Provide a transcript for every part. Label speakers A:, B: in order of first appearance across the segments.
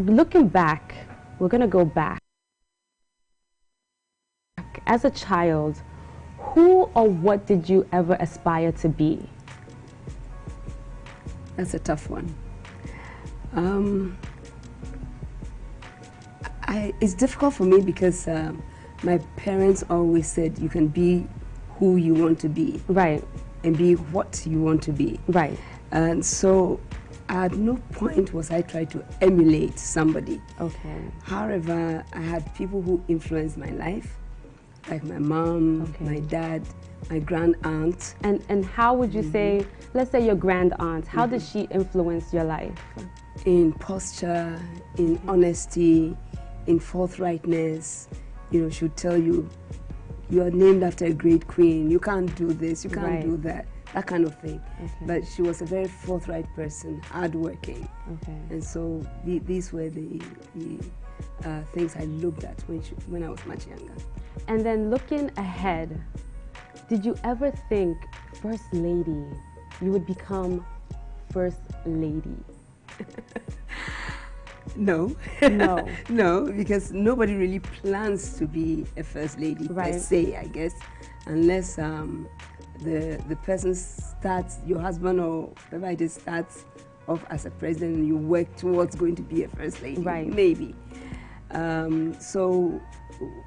A: looking back, we're going to go back. As a child, who or what did you ever aspire to be?
B: That's a tough one. It's difficult for me because my parents always said you can be who you want to be.
A: Right.
B: And be what you want to be.
A: Right.
B: And so at no point was I trying to emulate somebody.
A: Okay.
B: However, I had people who influenced my life, like my mom, my dad, my grand aunt.
A: And how would you say, let's say your grand aunt, how did she influence your life?
B: In posture, in honesty, in forthrightness. You know, she would tell you, you are named after a great queen, you can't do this, you can't do that, that kind of thing.
A: Okay.
B: But she was a very forthright person, hardworking.
A: Okay.
B: And so these were the things I looked at when I was much younger.
A: And then looking ahead, did you ever think, First Lady, you would become First Lady?
B: No.
A: No.
B: No, because nobody really plans to be a first lady per se, I guess, unless the person starts, your husband or whoever it is starts off as a president and you work towards going to be a first lady, maybe. So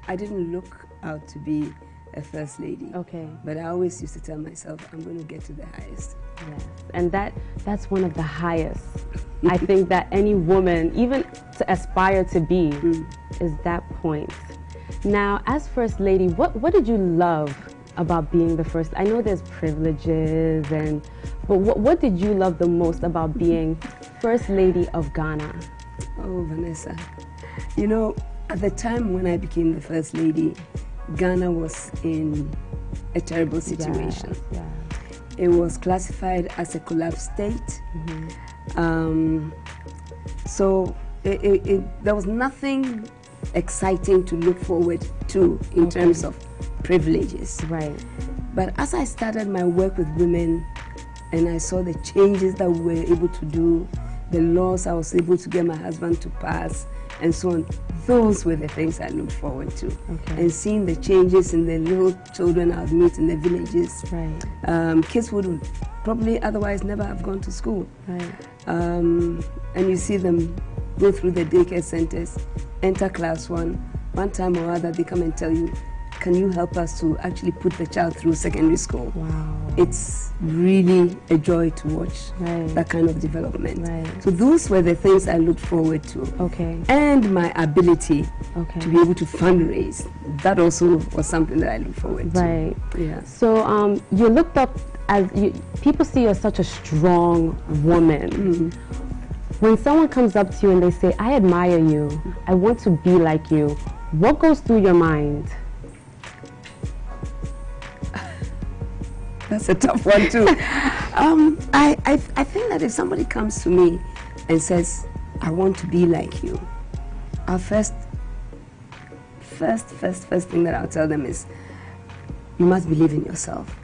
B: I didn't look out to be a first lady.
A: Okay.
B: But I always used to tell myself, I'm going to get to the highest.
A: Yes, and that's one of the highest. I think that any woman, even to aspire to be, is that point. Now, as First Lady, what did you love about being the first? I know there's privileges, but what did you love the most about being First Lady of Ghana?
B: Oh, Vanessa, you know, at the time when I became the First Lady, Ghana was in a terrible situation.
A: Yeah.
B: It was classified as a collapsed state. So there was nothing exciting to look forward to in terms of privileges.
A: Right.
B: But as I started my work with women and I saw the changes that we were able to do, the laws I was able to get my husband to pass, and so on, those were the things I looked forward to.
A: Okay.
B: And seeing the changes in the little children I would meet in the villages.
A: Right.
B: Kids would probably otherwise never have gone to school.
A: Right.
B: And you see them go through the daycare centers, enter class one time or other they come and tell you, can you help us to actually put the child through secondary school?
A: Wow.
B: It's really a joy to watch that kind of development.
A: Right.
B: So those were the things I looked forward to.
A: Okay.
B: And my ability to be able to fundraise. That also was something that I looked forward to.
A: Right.
B: Yeah.
A: So you looked up as people see you as such a strong woman. When someone comes up to you and they say, I admire you, I want to be like you, what goes through your mind?
B: That's a tough one too. I think that if somebody comes to me and says, I want to be like you, our first thing that I'll tell them is, you must believe in yourself.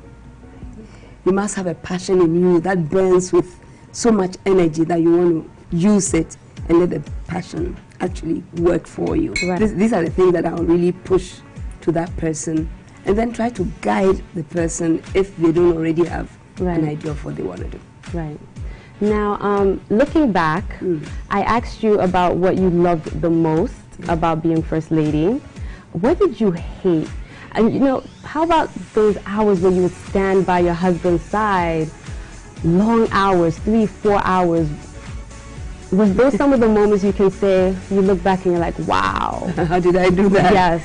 B: You must have a passion in you that burns with so much energy that you want to use it and let the passion actually work for you.
A: Right.
B: These are the things that I'll really push to that person, and then try to guide the person if they don't already have an idea of what they want to do.
A: Right. Now, looking back, I asked you about what you loved the most about being First Lady. What did you hate? And you know, how about those hours when you would stand by your husband's side, long hours, 3-4 hours? Was those some of the moments you can say, you look back and you're like, wow.
B: How did I do that?
A: Yes.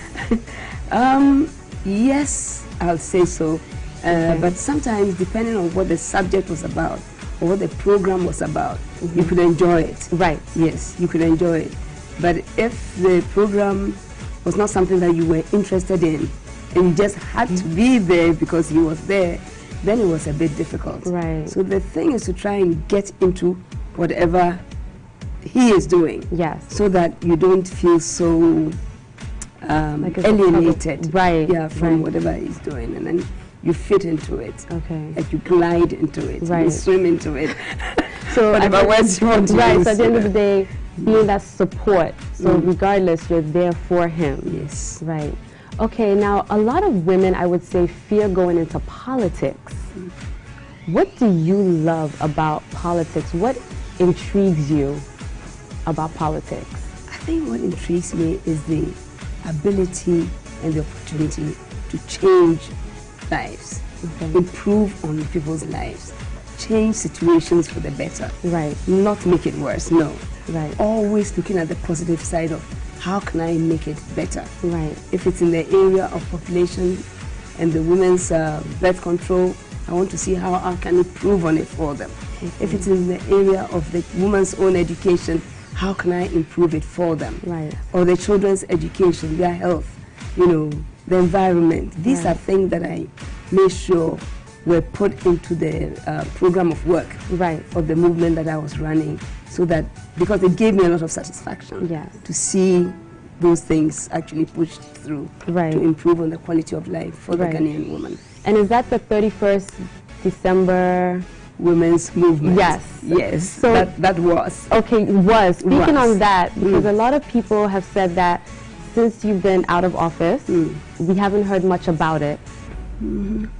B: Yes, I'll say so. But sometimes, depending on what the subject was about or what the program was about, you could enjoy it.
A: Right.
B: Yes, you could enjoy it. But if the program was not something that you were interested in, and you just had to be there because he was there, then it was a bit difficult.
A: Right.
B: So the thing is to try and get into whatever he is doing.
A: Yes.
B: So that you don't feel so
A: like
B: alienated.
A: Right.
B: Yeah, from whatever he's doing, and then you fit into it.
A: Okay.
B: Like you glide into it.
A: Right.
B: You swim into it.
A: So
B: whatever words you want to use.
A: So at the end of the day, being that support. So regardless, you're there for him.
B: Yes.
A: Right. Okay, now a lot of women, I would say, fear going into politics. What do you love about politics? What intrigues you about politics?
B: I think what intrigues me is the ability and the opportunity to change lives, improve on people's lives, change situations for the better.
A: Right.
B: Not make it worse, no.
A: Right.
B: Always looking at the positive side of how can I make it better.
A: Right.
B: If it's in the area of population and the women's birth control, I want to see how I can improve on it for them. If it's in the area of the woman's own education, how can I improve it for them?
A: Right.
B: Or the children's education, their health, you know, the environment. These are things that I made sure were put into the program of work of the movement that I was running, so that, because it gave me a lot of satisfaction to see those things actually pushed through to improve on the quality of life for the Ghanaian woman.
A: And is that the 31st December
B: Women's Movement?
A: Yes.
B: Yes,
A: so
B: that was.
A: Okay, was. Speaking on that, because a lot of people have said that since you've been out of office, we haven't heard much about it.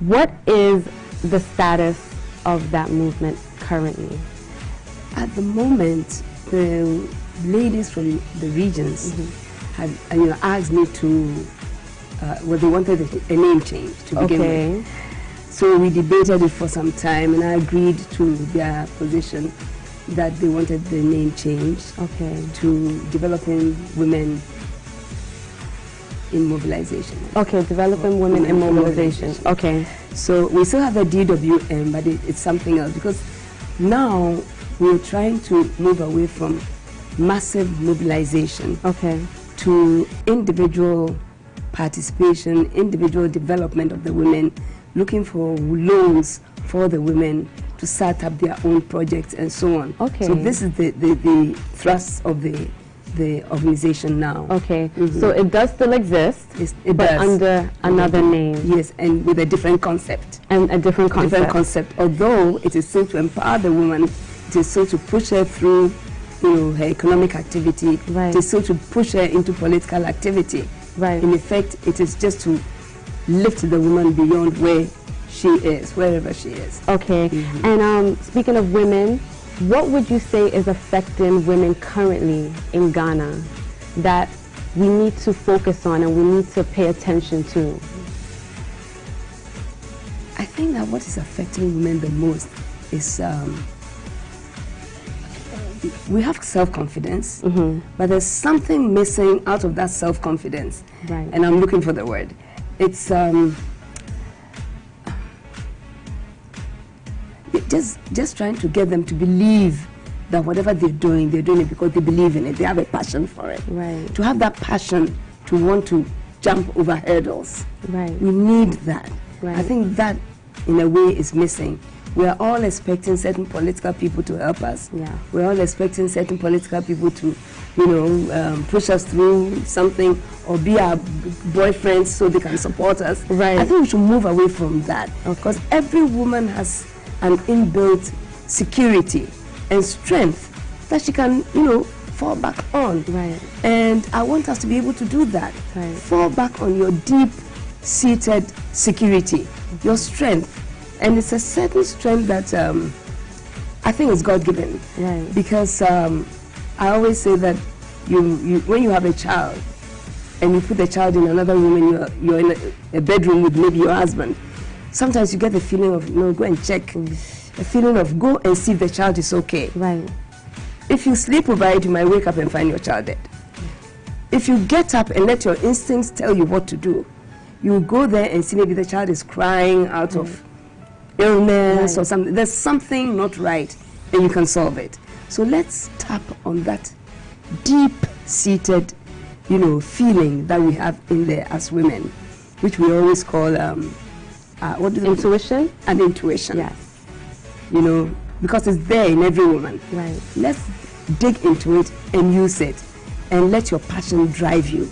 A: What is the status of that movement currently?
B: At the moment, the ladies from the regions had asked me to, well, they wanted a name change to begin with. So we debated it for some time, and I agreed to their position that they wanted the name changed to Developing Women in Mobilization.
A: Okay, Developing Women in Mobilization. Okay.
B: So we still have the DWM, but it's something else, because now we're trying to move away from massive mobilization to individual participation, individual development of the women, looking for loans for the women to start up their own projects and so on. So this is the thrust of the organization now.
A: So it does still exist,
B: it
A: but
B: does.
A: under another name.
B: Yes, and with a different concept.
A: And a different concept.
B: Different concept. Although it is still to empower the woman, it is still to push her through, you know, her economic activity. It is still to push her into political activity. In effect, it is just to lift the woman beyond where she is, wherever she is.
A: And speaking of women, what would you say is affecting women currently in Ghana that we need to focus on and we need to pay attention to?
B: I think that what is affecting women the most is we have self-confidence, but there's something missing out of that self-confidence. And I'm looking for the word. It's just trying to get them to believe that whatever they're doing it because they believe in it. They have a passion for it. To have that passion to want to jump over hurdles. We need that. I think that, in a way, is missing. We are all expecting certain political people to help us. We're all expecting certain political people to, you know, push us through something or be our boyfriends so they can support us. I think we should move away from that, because every woman has an inbuilt security and strength that she can, you know, fall back on. And I want us to be able to do that. Fall back on your deep-seated security, your strength. And it's a certain strength that I think is God-given. Because I always say that when you have a child and you put the child in another room and you're in a bedroom with maybe your husband, sometimes you get the feeling of, you know, go and check. A feeling of go and see if the child is okay. If you sleep over it, you might wake up and find your child dead. If you get up and let your instincts tell you what to do, you go there and see maybe the child is crying out of illness or something. There's something not right, and you can solve it. So let's tap on that deep-seated, you know, feeling that we have in there as women, which we always call what is
A: intuition?
B: An intuition. You know, because it's there in every woman. Let's dig into it and use it, and let your passion drive you.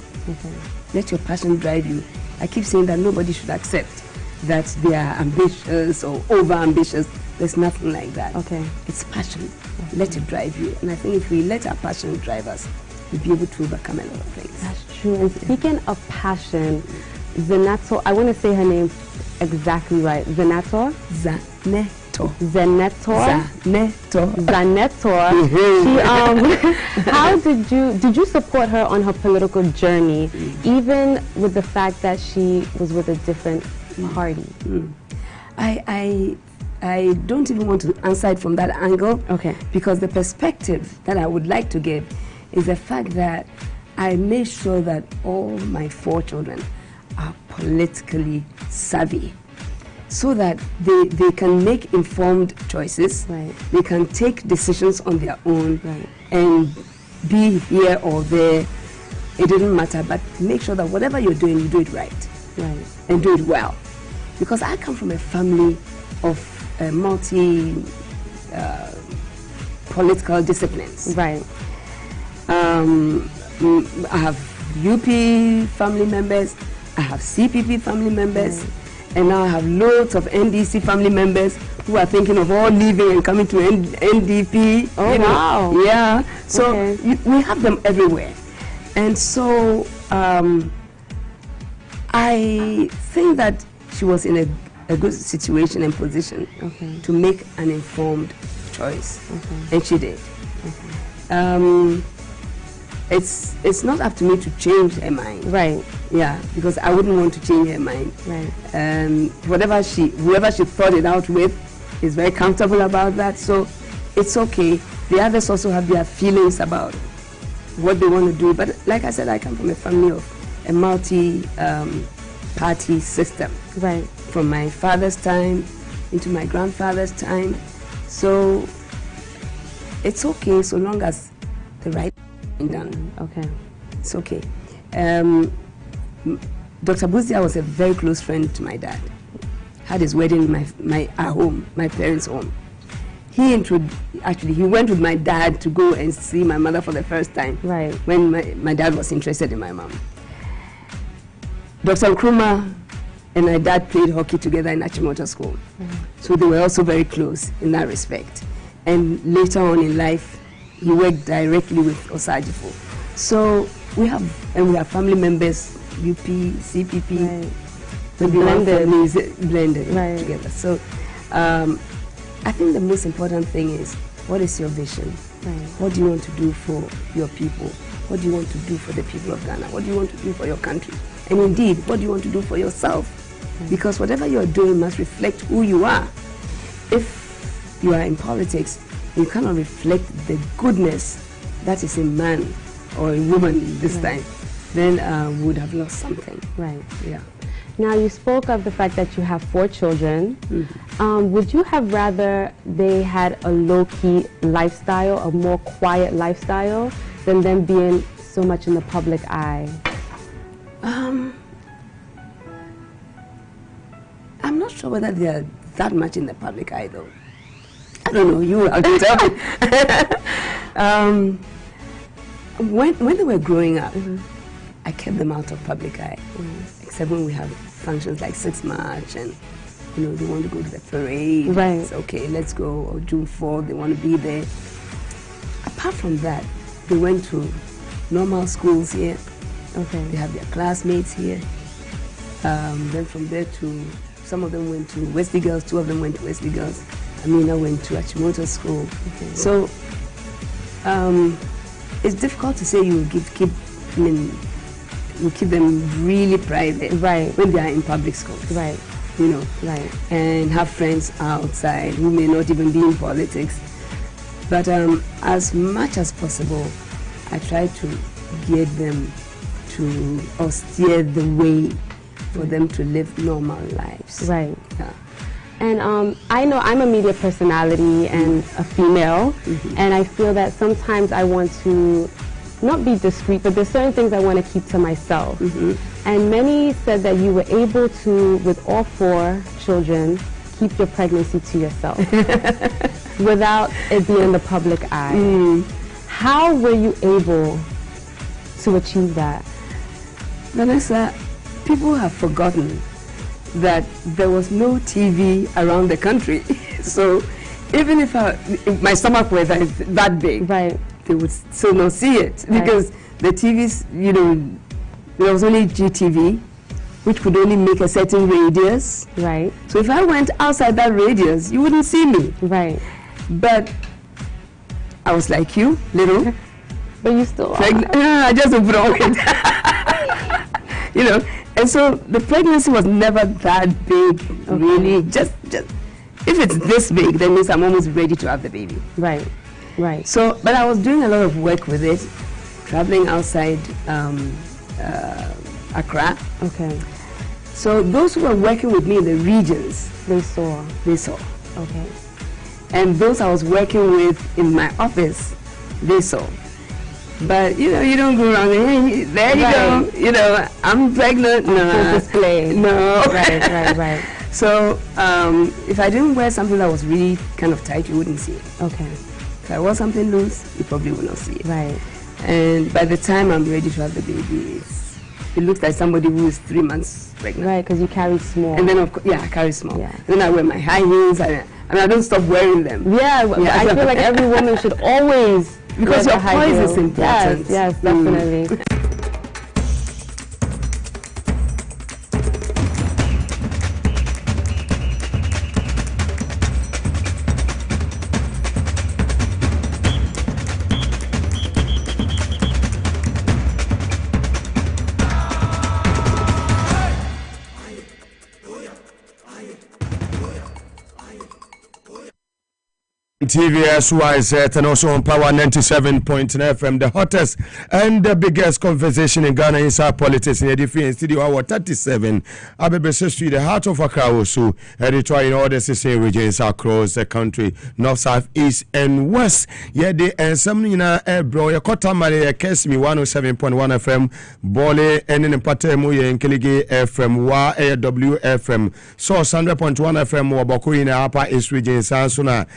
B: Let your passion drive you. I keep saying that nobody should accept that they are ambitious or over-ambitious. There's nothing like that. It's passion. Let it drive you. And I think if we let our passion drive us, we'll be able to overcome a lot of things.
A: That's true. And speaking of passion, Zeneto, I want to say her name exactly right. Zeneto? Zeneto. How did you support her on her political journey, even with the fact that she was with a different party?
B: I don't even want to answer it from that angle.
A: Okay.
B: Because the perspective that I would like to give is the fact that I made sure that all my 4 children are politically savvy, so that they can make informed choices.
A: Right.
B: They can take decisions on their own.
A: Right.
B: And be here or there. It didn't matter, but make sure that whatever you're doing, you do it right.
A: Right.
B: And do it well. Because I come from a family of multi political disciplines.
A: Right.
B: I have UP family members, I have CPP family members, and now I have loads of NDC family members who are thinking of all leaving and coming to NDP.
A: Oh, wow.
B: Yeah. So we have them everywhere. And so I think that she was in a good situation and position to make an informed choice. And she did. It's not up to me to change her mind.
A: Right.
B: Yeah, because I wouldn't want to change her mind.
A: Right.
B: Whoever she thought it out with is very comfortable about that. So it's okay. The others also have their feelings about what they want to do. But like I said, I come from a family of a multi-party system.
A: Right.
B: From my father's time into my grandfather's time. So it's okay so long as the right thing done.
A: Okay.
B: It's okay. Dr. Buzia was a very close friend to my dad. Had his wedding in our home, my parents' home. He went with my dad to go and see my mother for the first time.
A: Right.
B: When my dad was interested in my mom. Dr. Nkrumah and my dad played hockey together in Achimota School. So they were also very close in that respect. And later on in life, he worked directly with Osajifo. So we have family members, UP, CPP, blended together. So I think the most important thing is, what is your vision?
A: Right.
B: What do you want to do for your people? What do you want to do for the people of Ghana? What do you want to do for your country? And indeed, what do you want to do for yourself? Right. Because whatever you're doing must reflect who you are. If you are in politics, you cannot reflect the goodness that is in man or a woman this time, then we would have lost something.
A: Right.
B: Yeah.
A: Now, you spoke of the fact that you have 4 children. Would you have rather they had a low-key lifestyle, a more quiet lifestyle, than them being so much in the public eye?
B: I'm not sure whether they are that much in the public eye, though. I don't know, you have to tell me. When they were growing up, I kept them out of public eye, except when we have functions like 6 March and they want to go to the parade.
A: Right.
B: It's okay, let's go. Or June 4th, they want to be there. Apart from that, they went to normal schools here.
A: Okay.
B: They have their classmates here. Then from there some of them went to Wesley Girls, 2 of them went to Wesley Girls. Amina went to Achimota School. Okay. So it's difficult to say you keep them really private,
A: right,
B: when they are in public schools,
A: right, right,
B: and have friends outside who may not even be in politics. But as much as possible, I try to get them to, or steer the way for them to live normal lives.
A: Right.
B: Yeah.
A: And I know I'm a media personality and a female, and I feel that sometimes I want to not be discreet, but there's certain things I want to keep to myself. And many said that you were able to, with all 4 children, keep your pregnancy to yourself without it being in the public eye. How were you able to achieve that?
B: Vanessa, people have forgotten that there was no TV around the country. So even if my stomach were that big,
A: right,
B: they would still not see it because the TVs, you know, there was only GTV, which could only make a certain radius.
A: Right.
B: So if I went outside that radius, you wouldn't see me.
A: Right.
B: But I was like you, little.
A: But you still are.
B: I just broke it. You know, and so the pregnancy was never that big, really. Just if it's this big, that means I'm almost ready to have the baby.
A: Right, right.
B: So, but I was doing a lot of work with it, traveling outside Accra.
A: Okay.
B: So those who were working with me in the regions,
A: they saw. Okay.
B: And those I was working with in my office, they saw. But you know, you don't go around hey, there you go. You know, I'm pregnant. No
A: display.
B: No.
A: Right.
B: So if I didn't wear something that was really kind of tight, you wouldn't see it.
A: Okay.
B: If I wore something loose, you probably would not see it.
A: Right.
B: And by the time I'm ready to have the baby, it looks like somebody who is 3 months pregnant.
A: Right, because you carry small.
B: And then of course, I carry small.
A: Yeah.
B: And then I wear my high heels, and I don't stop wearing them.
A: Yeah, I feel like every woman should always.
B: Because your poise is important.
A: Yes, definitely.
C: TVS-wise and also on Power 97.9 FM, the hottest and the biggest conversation in Ghana inside politics in the different studio hour 37. Abebe Street, the heart of Accra, also editorial in all the 16 regions across the country, north, south, east, and west. Yeah, the and some bro, your Kota Mare, Kesmi 107.1 FM, Bole, and in Patemu, and Keligi FM, Wa WFM, Source 100.1 FM, Wabaku in the upper east region, Sansuna,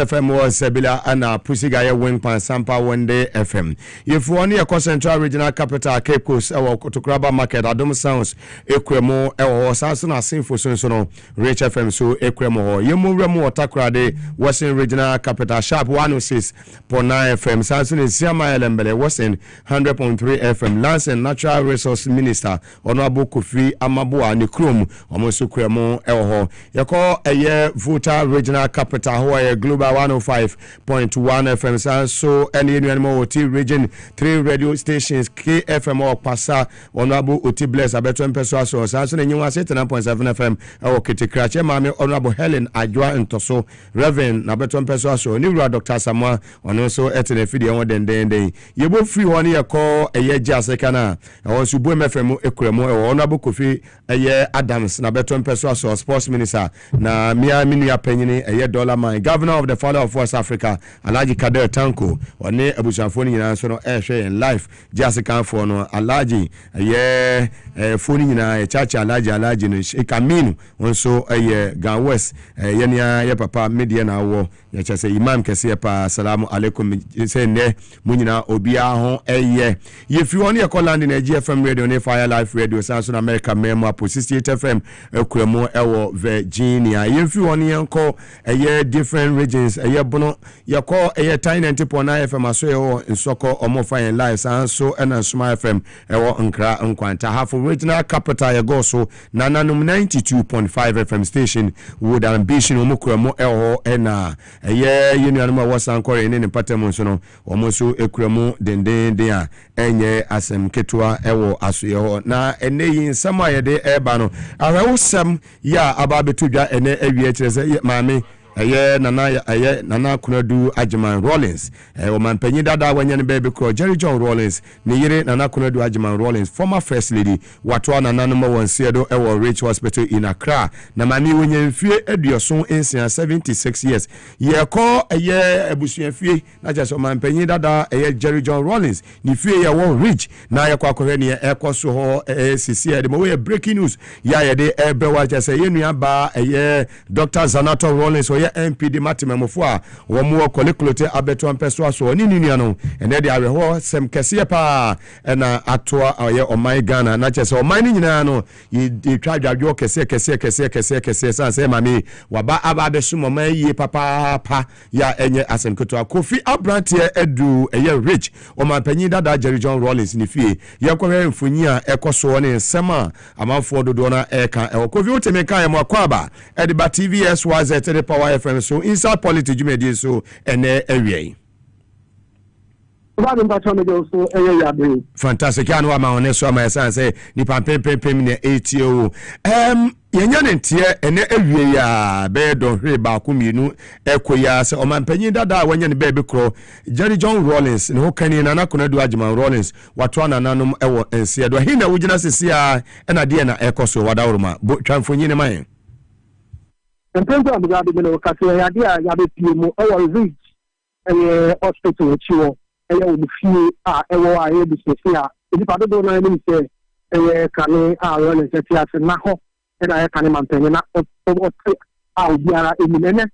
C: FM was Sebila and Pusigaya Wingpan Sampa one day FM. If one year Central Regional Capital Cape Coast or Kotokraba Market, Adom Sounds, Equemo, or Sansuna Sinfo Sunsono, Rich FM, so Equemo, Yemuremo Takrade, Western Regional Capital Sharp 106.9 FM, Sansun is Siama Elembele, Western 100.3 FM, Lance and Natural Resource Minister, Honorable Kofi Amabua, Nikrum, Omosu Kwemo, Elho. Yako a year voter regional capital, Hawaii Global 105.1 FM, so any animal OT region 3 radio stations KFM or Pasa Honorable OT Bless Abeton Peso so you want 9.7 FM or Kitikrache Mami Honorable Helen Ajwa and Toso Reverend Abeton Peso so Nira Dr. Samoa on also etene video on den you both free one year call a year just kana or Subu FM Ekremo or Honorable Kofi a year Adams Nabeton Peso so sports minister na Mia Minia Penny a year dollar my governor of the father of West Africa, Alaji Kader Tanko, or ne Abusafoni in answer in life, Jessica for no Alaji, a year phone in a church Alaji no Kaminu, also a year Gan West, Yenia Papa Mediana war, Yachas Imam Kasiapa, Salamu alaikum, send Munina Obia hon a year. If you want to call land in a GFM radio, ne Fire Life Radio, Samson America, Memo, 68 FM, Equemo, Ewo, Virginia. If you want to call a year different regions, a year bono, you call a year tiny 90.9 FM, as well in Soko, or more fine lives, and so and Smile FM, Ewo, Nkra, Nkwanta. Half original capital, you go so Nananum 92.5 FM station, would ambition, Omukremo, Ewo, and a year union was anchoring in Patamonsono, almost Ekremo, then there, and ye asem Ketua, Ewo, Asuyo, na, and they in some way de Ebano. I was some, ya, Ababetuja, and every mammy. Nana Kunadu Ajiman Rollins, Oman Penny Dada when you baby called Jerry John Rollins, Nigere Nana Kunadu Ajiman Rollins, former first lady, Watwana Nanamo one Seado Ewo Rich Hospital in Accra. Namani when you fear Edioson in 76 years. Ye call a year Ebusian fee, not just Oman Penny Dada, a year Jerry John Rollins, ni fear ya won't reach. Na ya kwa Korenia Echo Soho, CC, the way breaking news, ya de Ebewa just a year ba a year Dr. Zanato Rollins or oye MP de matemamofo a wo mo kolekolote abeto ampeso aso ni nua no ene de aweho sem kese pa na atoa oye oman Ghana na chese oman ni nyina no ye twa dwadwo kese sanse mami waba aba besumo man yie papa ya enye asemketo akofi abrantie edu eye rich oman panyin dada Jerry John Rollins ni fie ye kwere mfonyi a ekoso ne nsema amanfo dodo na eka kofi utemeka ya mwakwaba ediba TVS YZ the Power FM so inside politics jumedi so ene ewie fantastic ya no ama oneso ama yesa say ni pampempem ne etio yenya ne ntie ene ewie ya be don hwe ba ko mienu ekoya se omampanyin dada wanya ne be kro Jerry John Rollins ne ho kani na nakona du agman Rollins wato ananom ewo ense do hina wugina sisi a ena de na ekoso wadawruma twamfonyi ne man
D: Mpempo Mugabe Maase kasi ya dia ya be pie mu ewo reach hospital chiwo ewo mfie ewo aye business a edi pa do na ni se kane ro le se ase na ho ena kane mampenye na biara eminene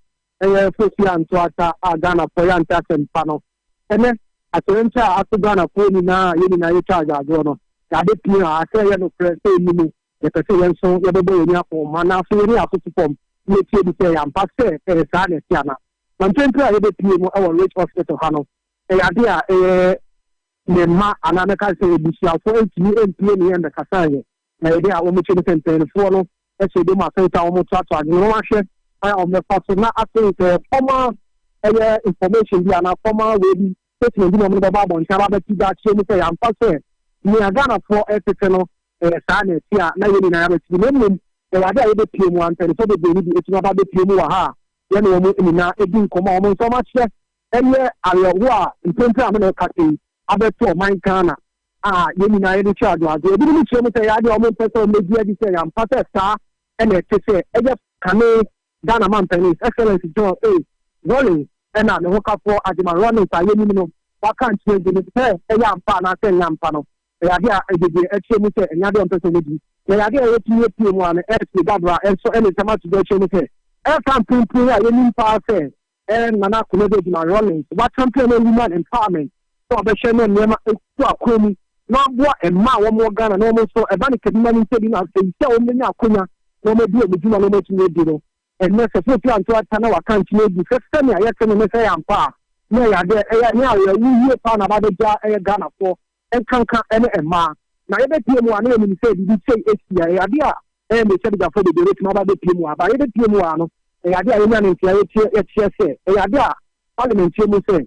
D: fosi anto ata Ghana for ya nta sempa no ene asencha ato Ghana for ni na ye na ye charge ago no ya de pie a ase ye no press emimu ye pese ye nso ye bebo ye ni afo mana so ye ni afo pom ne tie bi se ya mpase sa ne tiana mantempo a ye de pie mu ewo rich hospital ha no ya dia ne ma anameka se ebusia fo entini empie ne yenda kasaye na ye dia wo mu chene tempenfo no e de ma se ta wo mu tata no wa hwe I am the person na asking former information bi ana former we bi statement bi no ba bon chara ba ti da che ni se ya mpase ni Ghana for etete no sa na ti a na ye ni na ya ti no mmom ya da ye be pie mu antene so be ni bi etina ba be pie mu wa ha ye no mo ni na edi nkoma mo so ma che enye arewo a mpempe a me na ka ti abeto man Ghana ye ni na ye ni charge ade ebi ni che mo se ya de o mo pese o media di se ya mpase sa ene tese eje kane Ghana man pennies excellence John Rollins and na ho ka for adima Rollins aye ni no wa kan change ni se ya mpa na se nya mpa no ya dia edede eche mu se nya de on pese ni ya dia ye tie mu an dabra enso ene sama to do eche mu se kan pin ya ye ni mpa se na na ko de adima Rollins wa champion woman empowerment so be share no nema to akomi na bo emma wo mo Ghana no mo so e ba ni kedima ni se bi na se o menya akonya no mo bi obujuma no mo tumi di no and necessary plan to atana wa kan tine bi system ya yete no say ampa na ya de ni awe wi pa na ba de ja Ghana for enkanka ene emma na ye be pie mu ana ni say bi say esia ya de a me say da for de rate ma ba de pie mu aba ye de pie mu ano ya de ya ni ntia ye tie say ya de a parliament tie mu say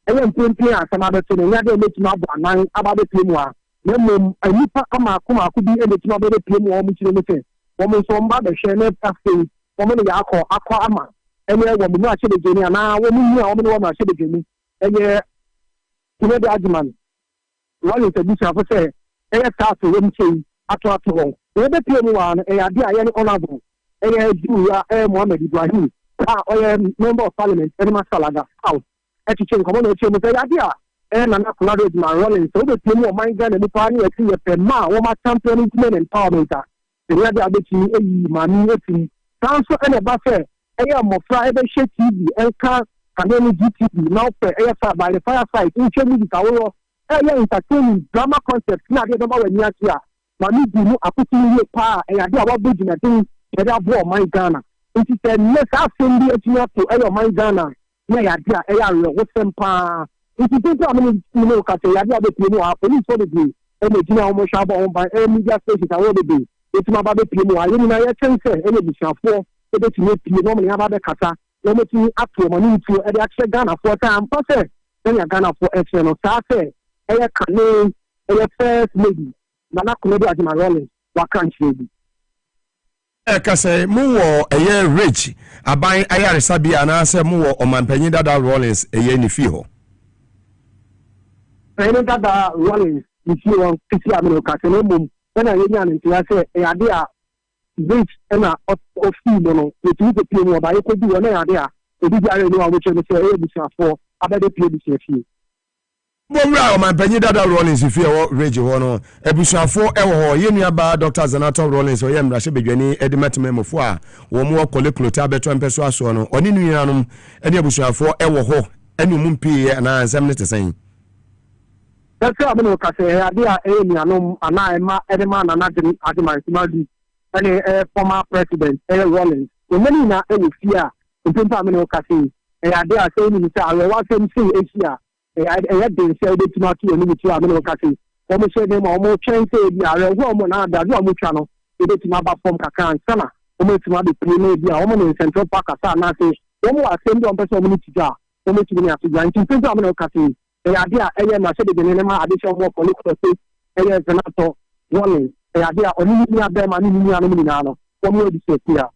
D: ene mpempe a sama be to ya de metu ma bo anan aba de pie mu a na mom anipa ama akoma akubi ene tu ma be de pie mu o mu kire mu say wo mo so mba de hwe na passe woman ya akwa ama enye wo mu achede geni ana wo mu ni a wo mu wo achede geni enye kine de adman wale te bi safo se enye start wo mu chei ato wo we be pie mu wa no enye ade a ye ni honorable enye du ya Muhammad Ibrahim oye member of parliament eni masalaga out etiche ko mo no che mu se ade a na na kula de man rolling so be pie mu o man Ghana ni pa ni eti ye pe ma wo ma champion women empowerment a enye de abeti eyi mami eti Council and a buffer, a mofra, a shake TV, and car, and then GTV, now for AFR by the firefight, in Chemi, Kaolo, entertaining drama concept, not the number when you're here. Mammy, do a putting your power, and I do about building a thing that I bought my Ghana. It is a less assembly to Ayo my Ghana. Nay, I dear, what's some pa? If you think I'm going to cut a yard of the police for the day, and the Gina almost have on by a media station, I will be. It's my baby Pimo. I didn't know any bishop for the to normally have a casa, no making up to money to a actual Ghana for time, pass then you're Ghana for action or Saturday, a canoe, a first lady, Nanakuno Adima Rollins, what can't you be?
C: Ekase muwo eye rich aban ayare sabi anase muwo omampanyi dada Rollins eye ni fiho.
D: Ene dada Rollins ni fiho kisi amino kasene mum. When I get an say, a idea, rich and a no, which you could pay more by you could do an idea. If you are which I say, for about the PBC.
C: Bowra man penny dada Rollins if you rage one ebusuafo ewo ho yenu aba Dr. Zanato Rollins oyem rashe bedwani edimet memofo a wo mo koleklota beto mpeso aso no oni nuanom ene ebusuafo ewo ho ene mumpie na ansem ne tesen
D: that's how I'm ka say ade a nuanom ana ema edema na nadin adema simadi ene former president Rollins omeni na ewo fia mpempa amene ka say ade a say ni say awe sem say Asia didn't say they not to any to American. Almost say them almost change the area woman that you are channel. They did not from Kakan Sana. Almost not the premier be a woman in Central Park. I say, one more send on person to jar. Almost to be after 19 American. The idea I said the name additional more political state. Is another warning. The idea only them and one more disappear.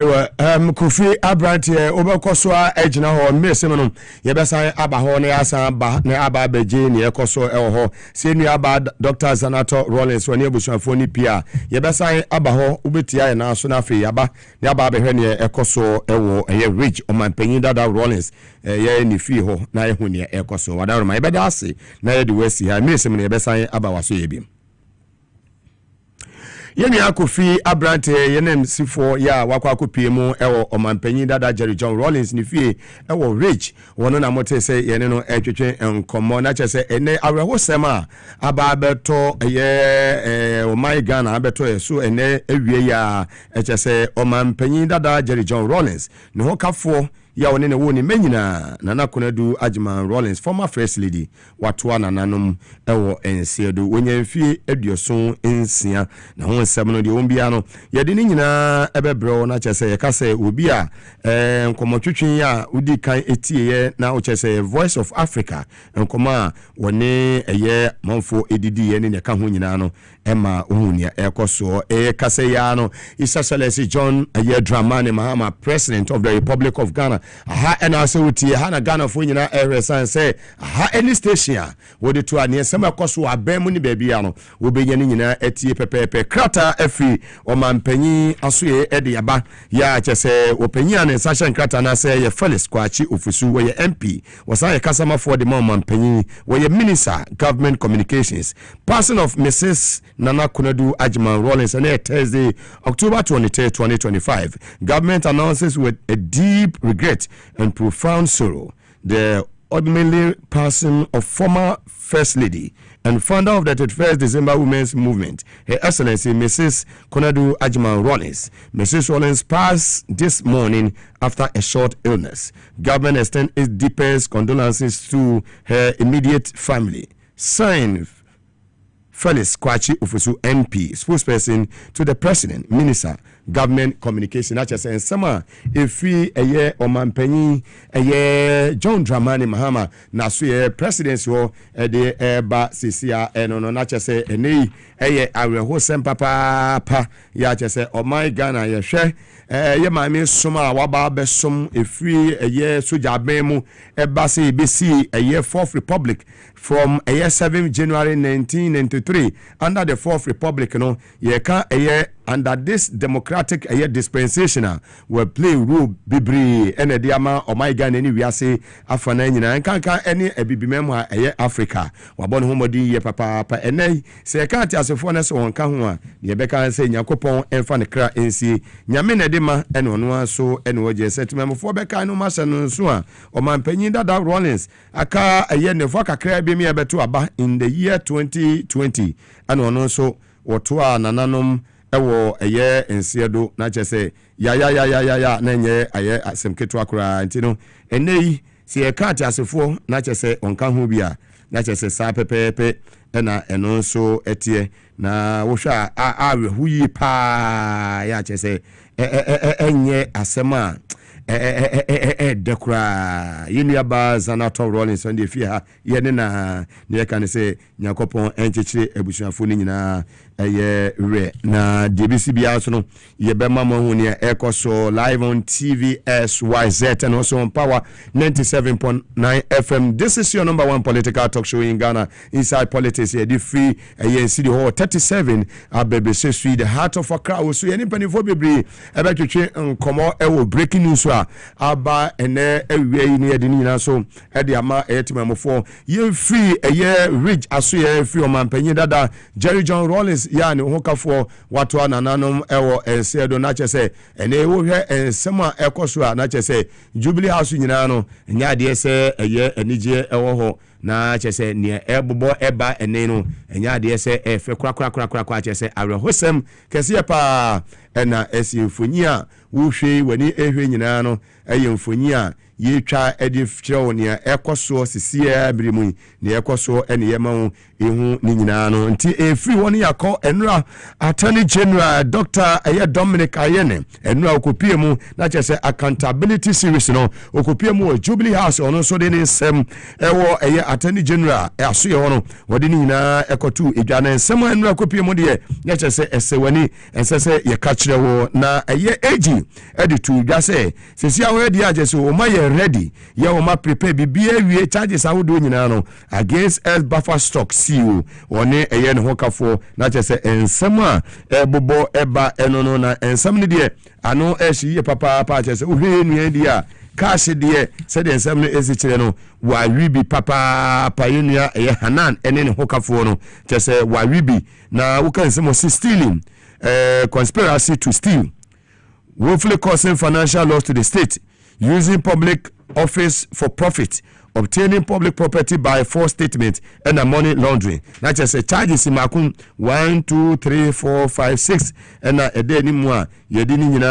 C: Kofi Abrantie obekoso a ejina ho mmesem no yebesan aba ho ne asan ba ne aba beje ne ekoso ho se nu aba Dr. Zanato Rollins woni abusuafo ni pia yebesan aba ho ubetia na so na afi aba ne aba behwe ne ekoso ewo eye rich omanpanyin dada Rollins ye ni fi ho na ehu ne ekoso wadaro ma yebeda ase na ye de wasi ha mmesem ne yebesan aba waso yebim Yemi Akofi Abrante yenem sifo ya wakwa akopie mu ewo omanpanyin dada Jerry John Rollins ni fie ewo rich wono na mote se yene no etwetwe enkomo na chese ene awrehosema aba beto ye o my Ghana abeto eso ene ewie ya echese omanpanyin dada Jerry John Rollins ne ho kafo ya woni ne woni menyina nana konadu Ajman Rollins former first lady watwa nananom ewo ensiedo wonyamfie aduoson ensia na ho nsem no de ombia no ye de ni nyina ebebro na chese ye kase obi a nkomotwetwen ya udi kan etie na o chese Voice of Africa nkoma woni eye manfo edidi ye ne ka ho nyina no ema ohunia ekoso kase ya no Isaselesi John Aye Dramani Mahama president of the Republic of Ghana aha ena se wuti ha na Ghana fo nyina resan say aha any station wodi to ane sem ekoso abemu ni baabi ya no obenya ni nyina etie pepepe krata afi omampanyi asoye ede yaba ya chese opanyi ane sasha krata na say ye Felix Kwachi ofusu we ye MP wasaye kasama for the omampanyi we ye minister government communications person of Mrs. Nana Kunadu Ajman Rollins on Thursday, October 23, 2025. Government announces with a deep regret and profound sorrow the ordinary person of former First Lady and founder of the 31st December Women's Movement, Her Excellency Mrs. Kunadu Ajman Rollins. Mrs. Rollins passed this morning after a short illness. Government extends its deepest condolences to her immediate family. Signed, Felix Kwachi Ofusu MP, spokesperson to the President, Minister, Government Communication. And sama efi eye omanpanyi eye John Dramani Mahama na so ye president wo de eba sisia eno no na chese eni eye aweho sempa pa ya chese o my Ghana ye hwe ye maame soma waba besom efi eye soja bemu eba se besi eye 4th Republic from eye 7 January 1993 under the 4th Republic no ye ka eye under this democratic dispensation will play role bibri ene diama o my Ghana ni wiase afana nyina nkanka ene abibimem a Africa wabon homodi ye papa ene se ka ti asefo na se wonka ho a ye beka se nyakopon emfa ne kra ensi nyame na de ma ene ono aso ene woje setimemfo beka no ma se no so a o manpanyin dada Rollins aka ne fo kakra bi mi ebeto aba in the year 2020 ene ono so woto a nananom ewo eye ensiedo na chese ya na nye aye asemketu akura ntino enei si e ka asefo na chese onka ho bia na chese sa pepepe na eno so etie na wohwa awehuyi pa ya chese enye asema dekura yiniaba Zanato Rollins on the fear yene na ne kan se nyakopon enchechire ebusuafo ni nyina eye re na DBC bia so no ye be mama hu ne ekoso live on TV SYZ and also on Power 97.9 FM. This is your number one political talk show in Ghana, Inside Politics. Ye di free eye city hall 37 abebe se the heart of Accra. So ye ni panifo bebre ebe twetwe nkomo ewo breaking news a aba ene ewie yi ne de nyina so e de ama etimamofo ye free eye ridge aso ye free omampanyi dada Jerry John Rollins ya ne hokafo wato anananom ewo ensedo na chese ene wo hwe ensem a ekoso a na chese Jubilee House nyina no nya de se eye anije ewo ho na chese ne ebobo eba ene no nya de se efe krakrakrakrakra chese awrehosem kese pa ena esimfonyi a wo hwe wani ehwe nyina no eye mfonyi a yetwa edi fchewo ne ekoso sisia birimu ne ekoso ene yema ehu ni nyina no nti efri woni yakọ enura Attorney General Dr. Dominic Ayene enura okopie mu na chese accountability series no okopie mu Jubilee House ono so de ne nsem ewo eye Attorney General aso ye hono wode ni nyina ekotu edwane nsem enura okopie mu de na chese esewani ensese ye ka kirewo na eye agi editu dwase sesia wo de agese o ma ye ready ye o ma prepare bibia wie charges awodo nyina no against as buffer stock CEO one eye ne hokafo na chese ensem a ebobo eba enono na ensem ne de ano ehyi ye papa chese uhwe nua di a cash de se de ensem ne ezikire no wa ribi papa payunua eye Hanan ene ne hokafo no chese wa ribi na wo kan ensem stealing conspiracy to steal, willfully causing financial loss to the state, using public office for profit, obtaining public property by false statement, and money laundering. Not just a charges in Makun 1, 2, 3, 4, 5, 6, and a day anymore. You didn't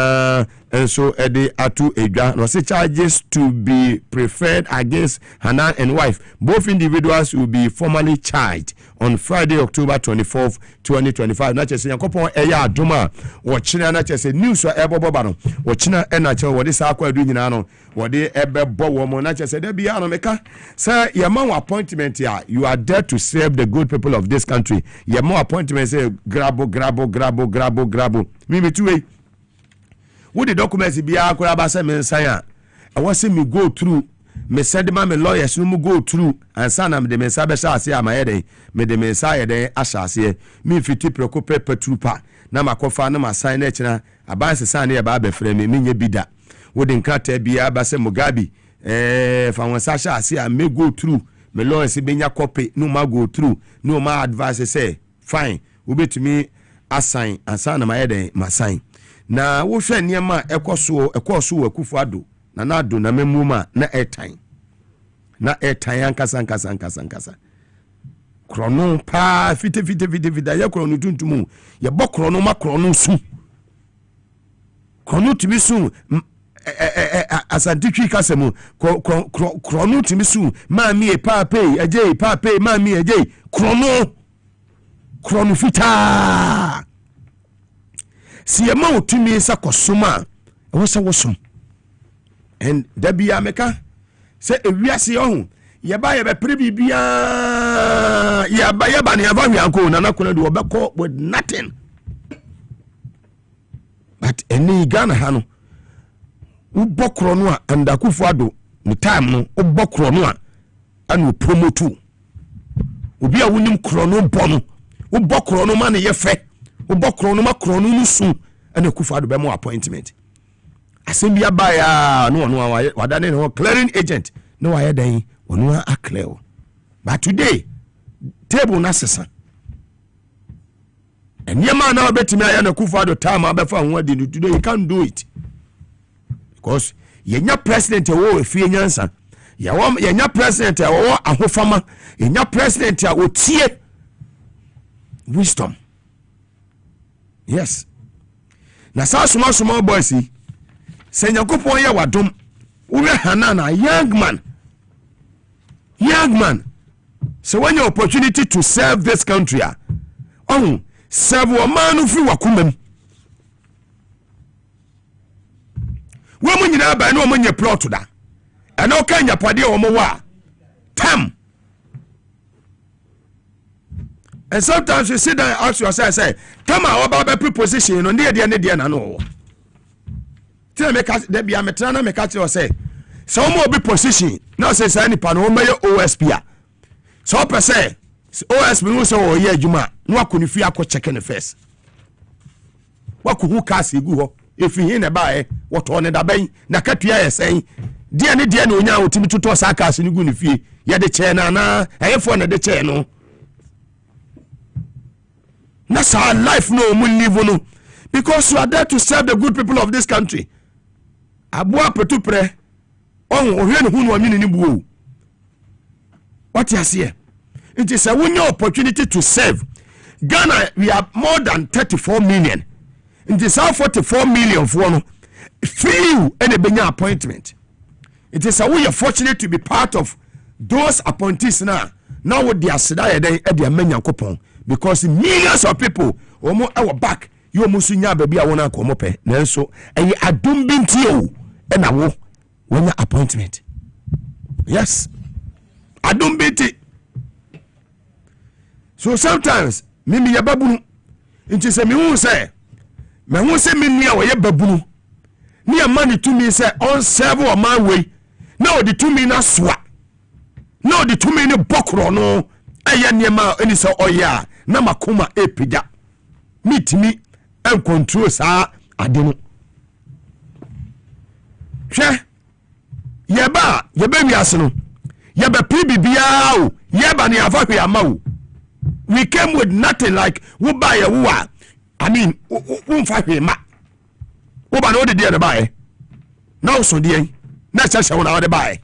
C: and so a day atu edra. No say charges to be preferred against Hanan and wife. Both individuals will be formally charged on Friday, October 24th, 2025. Not just a couple eya duma watching not just a news or ebo bobano watching and natural what is aqua doing ano what they ebe bo woman not just a debiano meka sir your mom appointment here you are there to serve the good people of this country your mom appointment say grabo me too way what the documents be akura ba say me say I want see me go through me said my lawyers no go through and sana me de mensa be sha ase amayede me de mensa yede ashase me fiti preocupe petrupa na makofa na masan na kina abanse san na ba be frɛ me menye bida wodi nkrata bia ba se Mugabe fa won sa sha ase a me go through me lawyers benya copy no ma go through no ma advice say fine we betumi assign ansana mayede masan na wo hwɛ niema ekoso akufo ado na do na memuma na airtime ankasa krono pa fite ya krono tuntumu ya bo krono ma krono su krono timisu asantitwi kasemu krono timisu ma mi e pape aje pape ma mi aje krono fita si ya ma otumi sa kosoma wo sa wosum and Debbie Meka say ewiase ohun ye ba ye be prebibia ya ba ne ava wianko na nakona de obekọ with nothing but eni Ghana ha no ubokro no a andakufo ado no time no ubokro no a anu promote obi a wonim krono bono ubokro no ma ne ye fe ubokro no ma krono no su ana kufo ado be mo appointment asembia baya no wadane no clearing agent no why dan onu a clear but today table na sesa enyema na obetimi aya na kufa do time abefa ho adi today you can't do it because yenya president wo efie nyansa yenya president wo ahofama yenya president a otie wisdom yes na sa suma boys Senyakopon ye wadom uwe Hanana young man so when your opportunity to serve this country serve a man free wakumem we mo nyina ba na o monye plot da and o kan yapade o mo wa tam and sometimes you sit down and ask yourself say come on about preposition no dey there na no tell me dey bia metra na me catch you say so mo be position now say say nipa no me OSP a so per say OSP no say o ye adwuma no akonifi akọ check ne first wakuhu case gu ho if he in a buy what on the bay na katua saying dear ne dear no nya otimi toto saka so ni gu ne fie ye de che na na ayefo na de che no that's our life no mu live no because you are there to serve the good people of this country aboa petupre on ohwe ne hu no amini ni buo what you see it is a winning opportunity to serve Ghana. We are more than 34 million. It is our 44 million for no few and a benya appointment. It is a we are fortunate to be part of those appointees now with their sedaya day at their menya coupon because millions of people almost our back you almost nya baby I wanna come up so and I don't been to you and I will when your appointment. Yes, I don't beat it. So sometimes mimi ya babunu nti se mi hu se me nia wo ye babunu ni amani to me say on serve o man way na odi to me na soa na odi to me ni bokro no eye niema eni se oya na makoma epija mitimi en control sa ade no hwe ye ba wiase no ye ba bibia o ye ba ni afa hwe amawo. We came with nothing like we buy a wua. I mean, we fight him. We buy no the dear buy. Now so dear. That's just how they buy.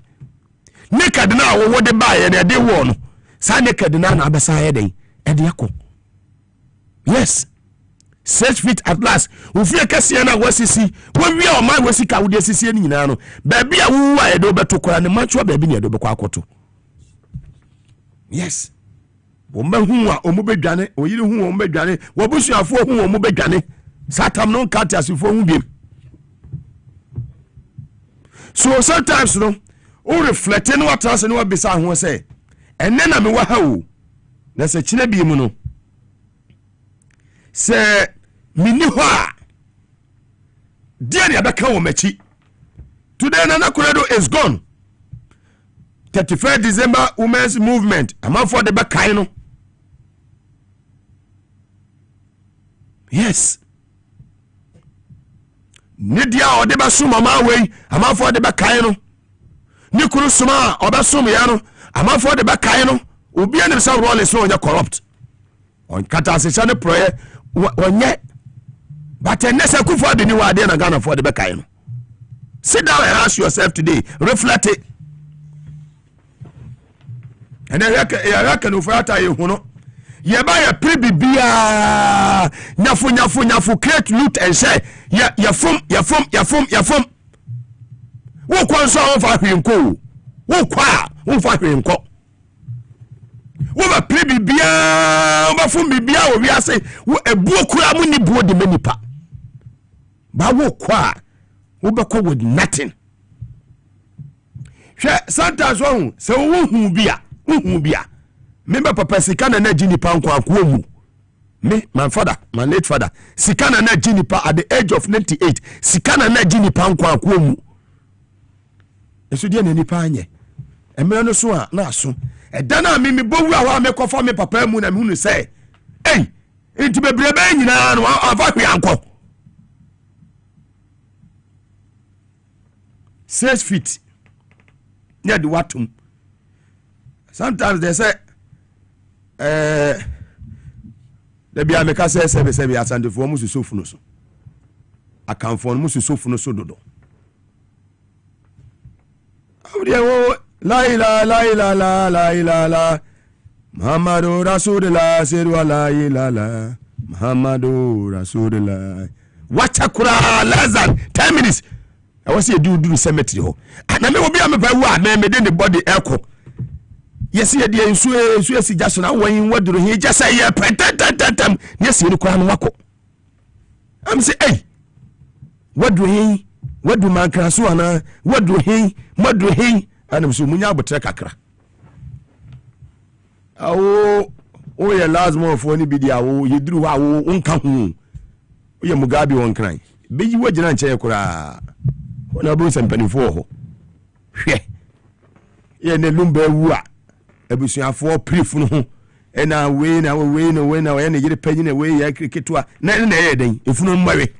C: Naked now what they buy and they won. Sa naked now na beside day. Ediako. Yes. 6 feet at last. We fear Cassiana was see. When we are my was see Kaudi see any nano. Baby a wua a dobe to call and much baby near dobe kwakoto. Yes. Omba huwa omubedwane oyiri huwa omubedwane wabusuafo huwa omubedwane satam no kati asifo hu biem. So sometimes no o reflect no atrase no bisa ho say enne na me wa ha o na se kire biem no se mini ho a dia ne abeka wo machi today na nakoredo is gone. 31st December Women's Movement among for the back no. Yes. Nidia or the basuma way, among for the back no. Nikuru suma or basum yano, among for the back no. Ubi and himself rolling so you're corrupt. On Katasishana prayer, one yet. But unless I could for the new idea and Ghana for the back no. Sit down and ask yourself today, reflect it. And I reckon if I tell you, you buy a pre-bibia, nyafu, create loot and say, ya from. Who quans on for him co? Who for him co? Who a pre-bibia, from bibia, we are saying, a book muni board the many pa. But who qua, who be with nothing. Sometimes wrong, so who be a. Remember papa sikana na jini pa nkwa akwomu. Me my father, my late father, sikana na jini pa at the age of 98. Sikana na jini pa nkwa akwomu. Eso dia na nipa anye. Emre no so a na aso. Eda na me bowu a wa me kofa me papa mu na me hunu say, "Hey, enti bebrebe nyina no afa hwe anko." 6 feet. Near the watum. Sometimes they say, the Biameka says, "Sebi asante for musu sofunoso." I can for musu sofunoso dodo. La Muhammadu Rasulullah Sirwa la ilaha Muhammadu Rasulullah. Wacha kura lazan 10 minutes. I was here do cemetery ho. And I may be a wa me den the body echo. Yes, ye dey nsu si jaso na wan waduru he just say ye pentatam. Yes, you kura no wako. I'm say hey. Wadu he, wadu man kraso ana, wadu he, and so munya botre kakra. Awo o ye last month for ni bidi awo ye duru ha wo nka hu. O ye Mugabe won kran. Beji wagina nche kura. Ona bu sempanifo ho. Hwe. Ye ne lumba wu a. Abusuafo prifu no ho. Ena we na ye ne yire panyi na we ya kriketo a. Na ye den. Efunu mbawe.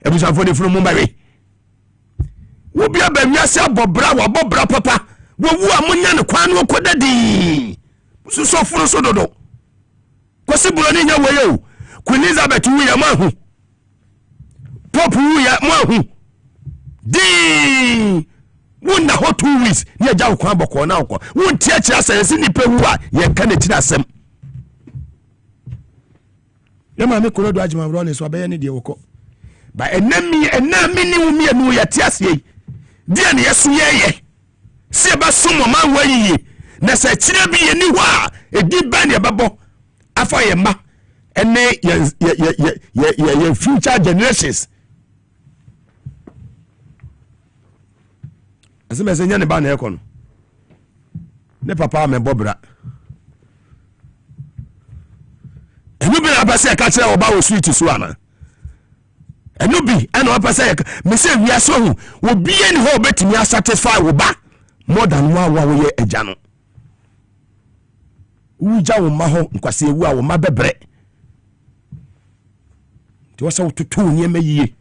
C: ebusa for the from mumbai wo bia ba wiase abobra wa bobra papa wo wu amunya ne kwan wo kodadi so furu so dodo kwasi buroni nya weyo Queen Elizabeth wu ya mahu Pope wu ya mahu di wunda ho 2 weeks ni agya kwan boko na okọ won tie kira sense ni pe wu a ye ka ne tira asem ya ma me koro do agima bro ne so abaye ne de wokọ ba enami ni umi enu ya tiasie dia ne yesu ye se ba somo man wayiye na se kire bi ye ni ho a edi ba ne bebo afa ye ma ene ye future generations aseme se nya ne ba na ekono ne papa me bobra enu bi na pese ka kire oba wo sweet so ana enu bi ana o pese me se wi aso hu obi eni ho betimi satisfy wo ba more than wa wo ye agya no uja wo ma ho nkwase ewu a wo ma bebre ti wasa tutu ni emayiye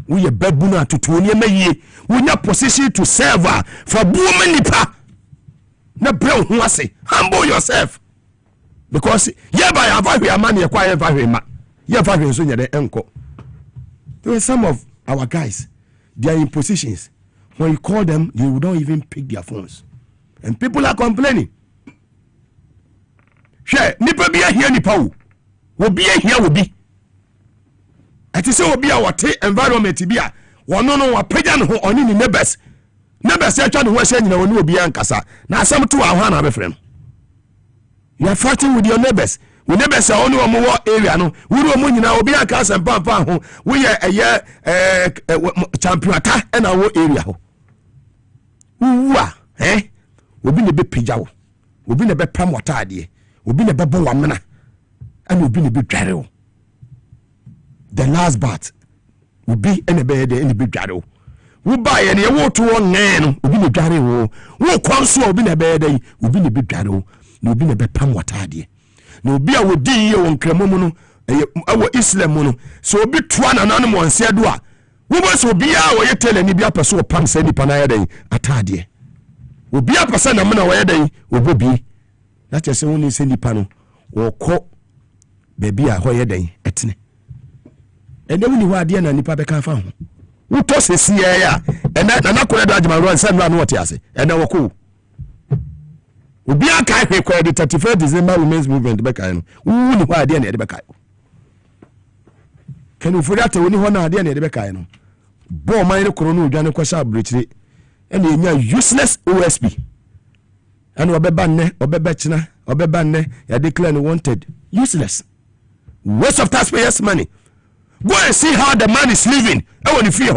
C: wo ye babu na tutu ni emayiye wo nya position to serve for buoma nipa na bre ho ase humble yourself because ye ba ya va hwe amane ye kwa ye va hwe ma ye va hwe so nya de enko. There were some of our guys, they are in positions when you call them they will not even pick their phones and people are complaining. Share nipa bia here nipa wo bia here wo bi ati se obi a wote environment bia wono no wapeja ne ho oni ni neighbors atwa ne ho ahia nyina woni obi ankasa na asem to ahwa na befrem. You are fighting with your neighbors. We neighbors are only omo area no wuri omo nyina obi ankasa pampa ho we ye champion ata na wo area ho uwa obi ne be pija wo obi ne be pam watade obi ne bebo wamena and obi ne be dware wo the last bat obi ene be de ene be dware wo wo ba ye ne wo to ngan no obi ne dware wo wo kwanso obi ne be de obi ne be dware wo na obi ne be pam watade na obi a wodi ye wo nkramo no awo Islam no so obi toa nanano mo nse do a wo bo so obi a wo ye tele ni bia peso pam se nipa na ye de atade obi a pesa na me na wo ye de obobi na chese woni se nipa no woko bebi a hoye den etene ene woni ho ade na nipa be kan fa ho wo to sesi ya na kore do agima ro nsa no wote ase ene woko obi aka hwe kwa the 31st December women's movement be kan no woni ho ade na ede be kan kanu furi ata woni ho na ade na ede be kan no bo man ne koro no odwane kwasha abrechire ene enya useless OSP and obeba nne obeba china obeba nne ya declare wanted useless waste of taxpayers money. Go and see how the man is living. I want to fear.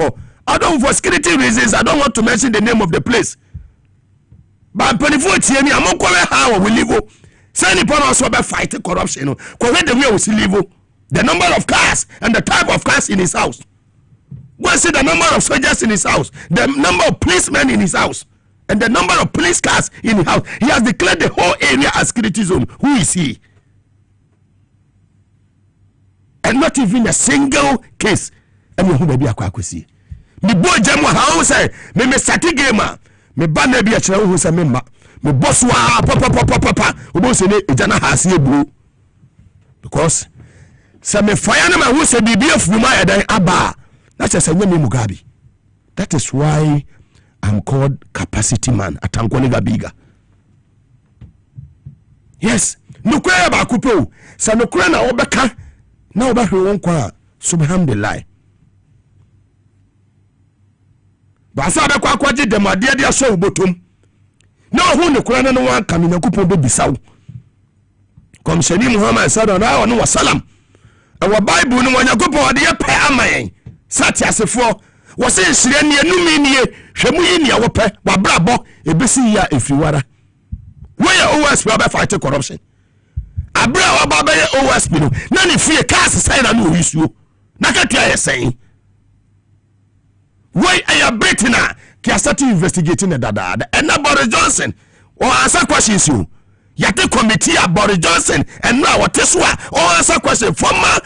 C: I don't, for security reasons, I don't want to mention the name of the place, but 24 TME I'm not how we live. Send upon us about fighting corruption. Correct the way we live. The number of cars and the type of cars in his house. Go and see the number of soldiers in his house, the number of policemen in his house, and the number of police cars in his house. He has declared the whole area as security zone. Who is he? And not even a single case. And you be a quackssy. Me boy Jam house, me sati gamer, me banner be a child who's a member, me boss papa, who was in it, Jana has a blue. Because some fireman who said, be of Rumaya than Abba. That's just a name Mugabe. That is why I'm called capacity man at Tankoniga Biga. Yes, no cry about Kupo, Sanokrana Obeka. Now back we won't kwa subhanallah. Basa be kwa kwaje dem ade ade aso obotom. Na hu ne kura no wan kam Nyankopon be bisaw. Komshani Muhammad sallallahu alaihi wasallam. Our Bible no Nyankopon ade ye pe amayen. Sati asefo wo se nsire ne anumi nie hwemu yi ne wo pe wa brabo ebesi ya efriwara. We ya always be fight corruption. Abra wa baba ye OSP no na ne fie cars sai na no yisuo na ka tia ye sai why are Britain ki start investigating the dada and Boris Johnson or answer questions you yate committee Boris Johnson and now what is what or answer question former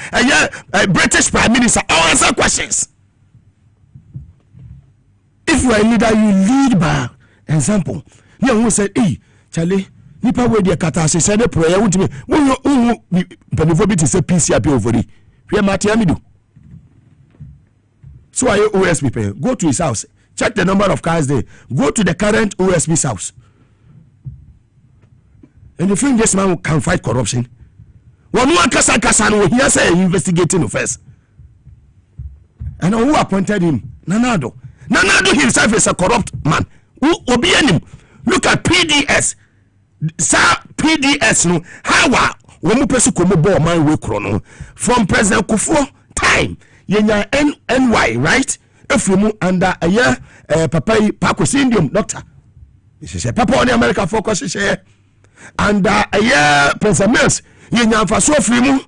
C: British Prime Minister or answer questions If you are a leader, you lead by example. You who said, "Hey, Charlie, nipa we dey kata se say the prayer won't me. When you penifo to say peace happy over it. We are Matiamidu. So are you OSP pay? Go to his house. Check the number of cars there. Go to the current OSP's house. And you think this man can fight corruption? One more kasa no he say investigating first. And who appointed him? Nanado. Nanado himself is a corrupt man. Who obianim? Look at PDS. Sir, PDS no how womu pesu komo bo man we krono from President Kufuor time yenya NY right efremu under a year papa pakosindium doctor this is a papa on America focus share under a year President Maase yenya faso fremu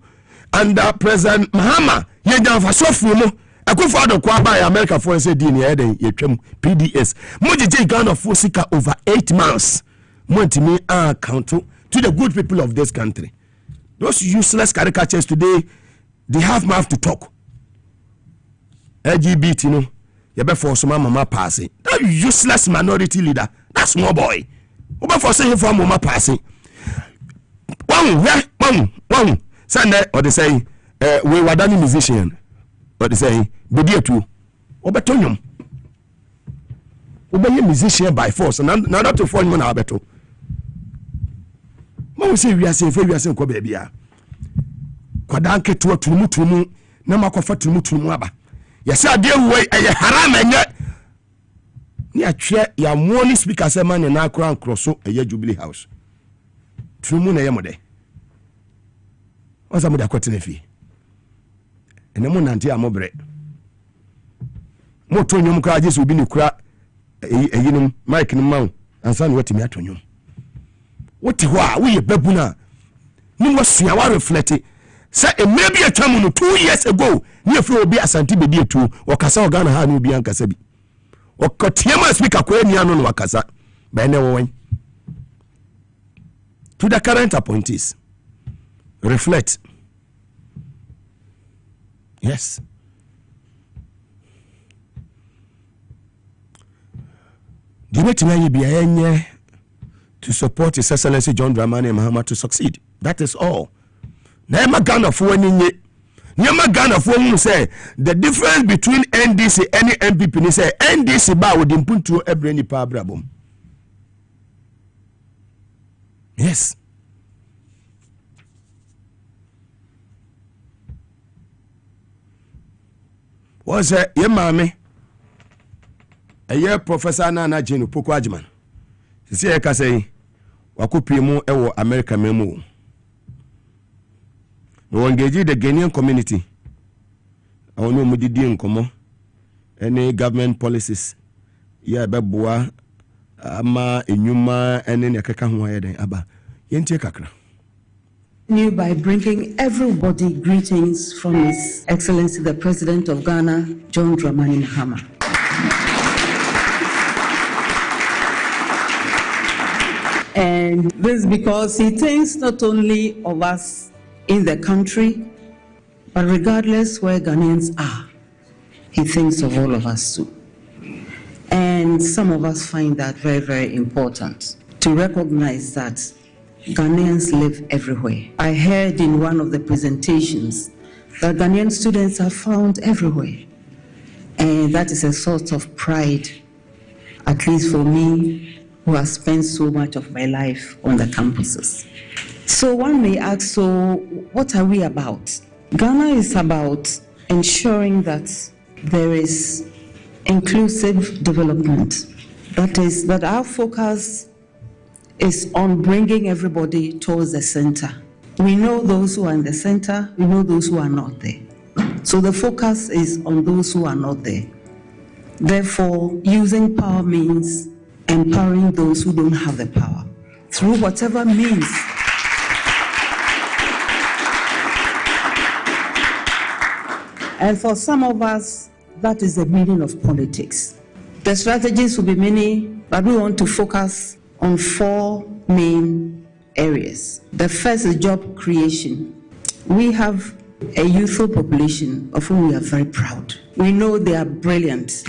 C: under President Mahama yenya faso fremu akufado kwa ba America for say di ne eden yetwam PDS mojije Ghana for sika over 8 months montimi account to the good people of this country. Those useless caricatures today, they have mouth to talk. LGBT, no, you better force mama passing. That useless minority leader, that small boy. You better force him for mama passing. One. Sunday, or they say, we were done musician. Or they say, be there too. Obetonium. Obey musician by force, and not to fall in our battle. Mo say we are saying ko baby a kwadanke to tumu na makofa tumu aba yesa ade we eye haram enye ni atwe ya money speaker say man na akran kroso eye Jubilee House tumu na yemode oza mo da kwetene fi ene mo nante amobre mo to nyom kra Jesu bi ni kura eyinum mic ni mawo ansa na watimi atonyom what we babuna ni wasua wa reflect say maybe a time 2 years ago ni afi obi asante be die tu okasa ogana ha ni obi ankasa bi okotiema speaker ko eni anu no wakasa ba ne wowen to the current appointees reflect. Yes, the way be enye to support His Excellency John Dramani Mahama to succeed. That is all. Nema Ghana for Nema Ghana for say the difference between NDC and MPP ni say NDC ba would input to every power brabum. Yes. Was a ye mame a year Professor Nana Jenu Poko Ajman. See I say wakupi mu ewo America memu. We engage the Ghanaian community. I know mu didi nkomo any government policies ya beboa ama enyuma ene ne keka ho ayeden aba yentie kakra.
E: New by bringing everybody greetings from His Excellency the President of Ghana, John Dramani Mahama. And this is because he thinks not only of us in the country, but regardless where Ghanaians are, he thinks of all of us too. And some of us find that very, very important to recognize that Ghanaians live everywhere. I heard in one of the presentations that Ghanaian students are found everywhere. And that is a source of pride, at least for me, who has spent so much of my life on the campuses. So one may ask, so what are we about? Ghana is about ensuring that there is inclusive development. That is, that our focus is on bringing everybody towards the center. We know those who are in the center, we know those who are not there. So the focus is on those who are not there. Therefore, using power means empowering those who don't have the power through whatever means. And for some of us, that is the meaning of politics. The strategies will be many, but we want to focus on 4 main areas. The first is job creation. We have a youthful population of whom we are very proud. We know they are brilliant.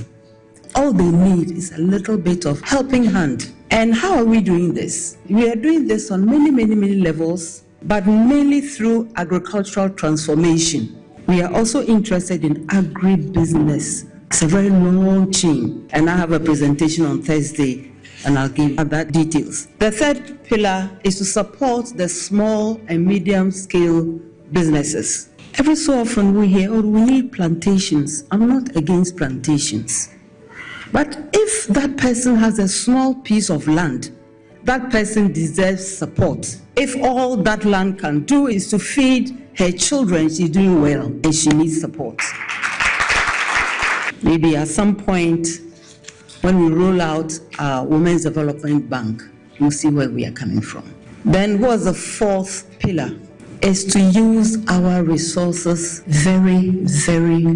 E: All they need is a little bit of helping hand. And how are we doing this? We are doing this on many levels, but mainly through agricultural transformation. We are also interested in agribusiness. It's a very long chain, and I have a presentation on Thursday, and I'll give other details. The third pillar is to support the small and medium-scale businesses. Every so often we hear, oh, we need plantations. I'm not against plantations. But if that person has a small piece of land, that person deserves support. If all that land can do is to feed her children, she's doing well, and she needs support. Maybe at some point, when we roll out our Women's Development Bank, we'll see where we are coming from. Then what's the fourth pillar? Is to use our resources very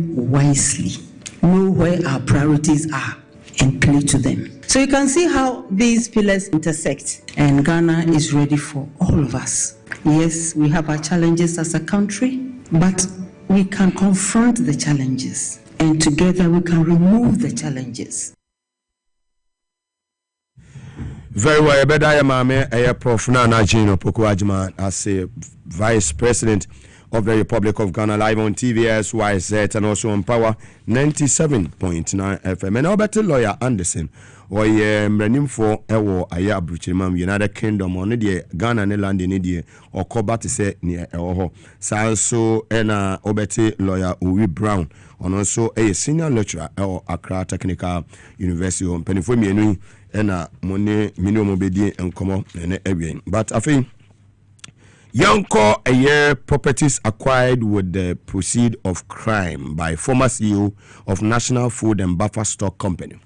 E: wisely. Know where our priorities are and play to them. So you can see how these pillars intersect, and Ghana is ready for all of us. Yes, we have our challenges as a country, but we can confront the challenges, and together we can remove the challenges.
C: Very well, Bedaya Mame, Prof. Nana Jino Pokuajima, as a Vice President of the Republic of Ghana, live on TVS, YZ, and also on Power 97.9 FM. And Albert Lawyer Anderson, or Mrenim for Ewo Aya Bruchimam, United Kingdom, or Nidia, Ghana, Neland, Nidia, or Kobat say near Eho. Salso, Ena Obete Lawyer Uwe Brown, and also a senior lecturer at Accra Technical University on Penifumi. Ena money minimum bedi and come and everything. But I think young call a year properties acquired with the proceed of crime by former CEO of National Food and Buffer Stock Company.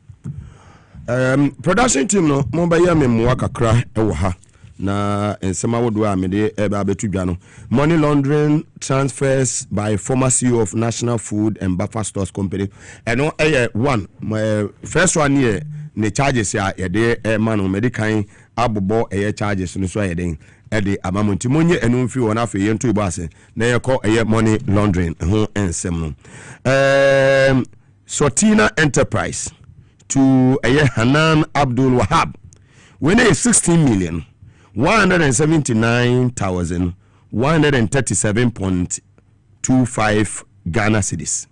C: Production team no mobile me mwaka kra ewa na ensema wodo amede ebe abetu dwa money laundering transfers by former CEO of National Food and Buffer Stores Company. And no one first one here ne charges ya yede manu medican abobo charges no so yede ede amamonti monye enu mfi wona afi yento ibase na yeko money laundering ho ensem no Sortina Enterprise to Hanan Abdul Wahab when a 16,179,137.25 Ghana cedis.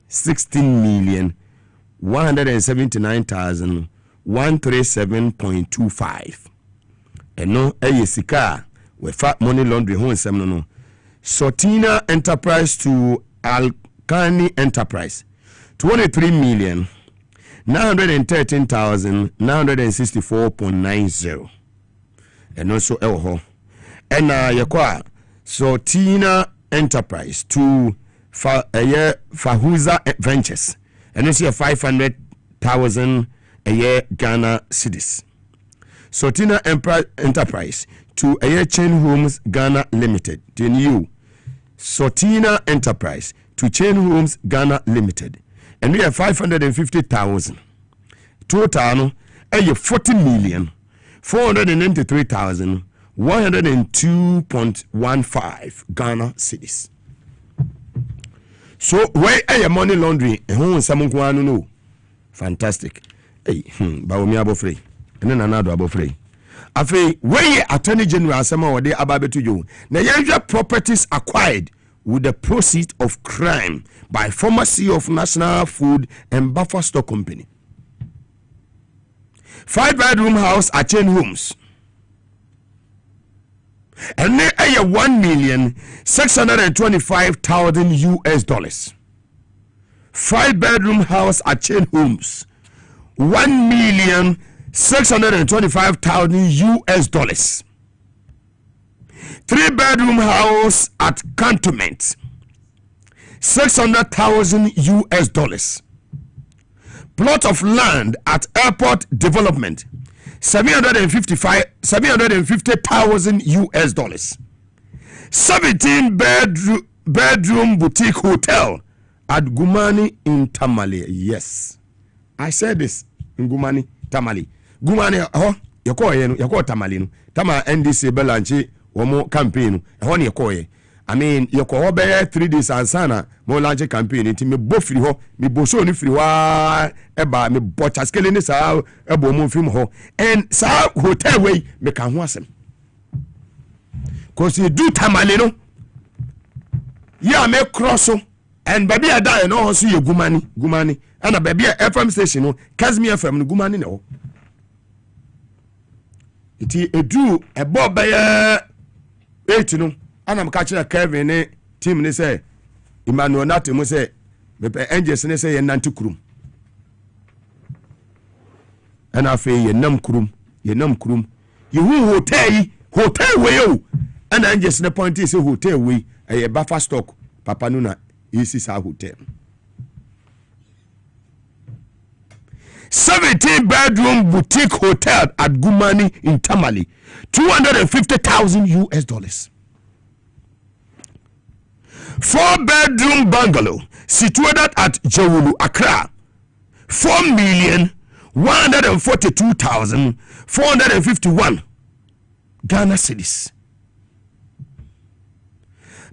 C: 16,179,137.25. And no sika we fat money laundry home no. Sortina Enterprise to Alkani Enterprise 23,913,964.90. And also Elho. And yakwa Sortina Enterprise to Fahuza Ventures. And also 500,000 a year Ghana cedis. Sortina Enterprise to Chain Homes Ghana Limited. To new Sortina Enterprise to Chain Homes Ghana Limited. And we have 550,000. Total, 40,493,102.15 Ghana cedis. So where are your money laundry? No. Fantastic. Hey, Baomi Abofrey. And then another Abofrey. Afe, where Attorney General Sama or de Ababetu you. Now your properties acquired with the proceeds of crime by former CEO of National Food and Buffer Stock Company. 5-bedroom house at Chain Homes. And they are $1,625,000 US. 5-bedroom house at Chain Homes. $1,625,000 US. 3-bedroom house at Cantonment. $600,000 US. Plot of land at Airport Development. $750,000 US. 17-bedroom boutique hotel at Gumani in Tamale. Yes, I said this in Gumani, Tamale. Gumani, yako Tamale no. Tama NDC Belanchi womo campaign. Yako I mean, you call 3 days and sana, more large campaign, it me both free ho, me boso ni free wa, eba, me botcha scaling this out, ebo move him ho, and sa hotel way, me can was him. Cause you do tamalino, yeah, me crosso, and baby I die, and also you gumani, and a baby FM station, no, Casmia FM, gumani no. It a do a bob by 8, you know. And I'm catching a Kevin team. They say, Emmanuel Natim say, the angels and they say, Nanti Krum. And I say, ye num krum. You hotel way, and angels in the point is a hotel way, a buffer stock, Papa Nuna, is our hotel. 17-bedroom boutique hotel at Gumani in Tamale, $250,000. 4-bedroom bungalow situated at Jawulu, Accra, 4,142,451 Ghana cedis.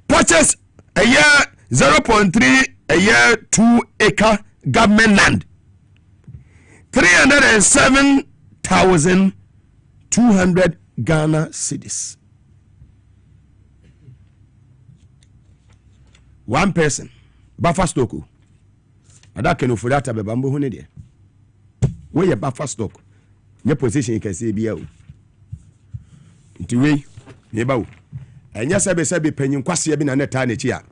C: Purchase a year 0.3 a year 2 acre government land, 307,200 Ghana cedis. One person, buffer stock. Ada kenu for that be bambo hune de. Where your buffer stock? Your position you can say bia o. Nti we, ye ba o. Enya sebe panyin kwase bi na neta na chi a.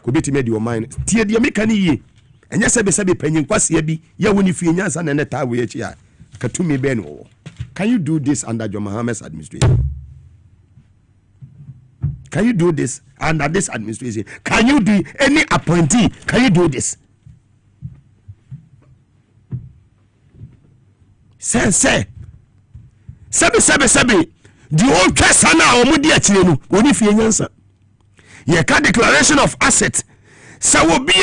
C: Ko beti me di o mine. Tie de meka ni ye. Enya sebe panyin kwase bi ye woni fie nyansa na neta we chi a. Katumi be no. Can you do this under John Mohammed's administration? Can you do this under this administration? Can you do any appointee? Can you do this? Say. The old Kesana or Mudia Chilenu, when if you answer. Ye can declaration of asset. So will be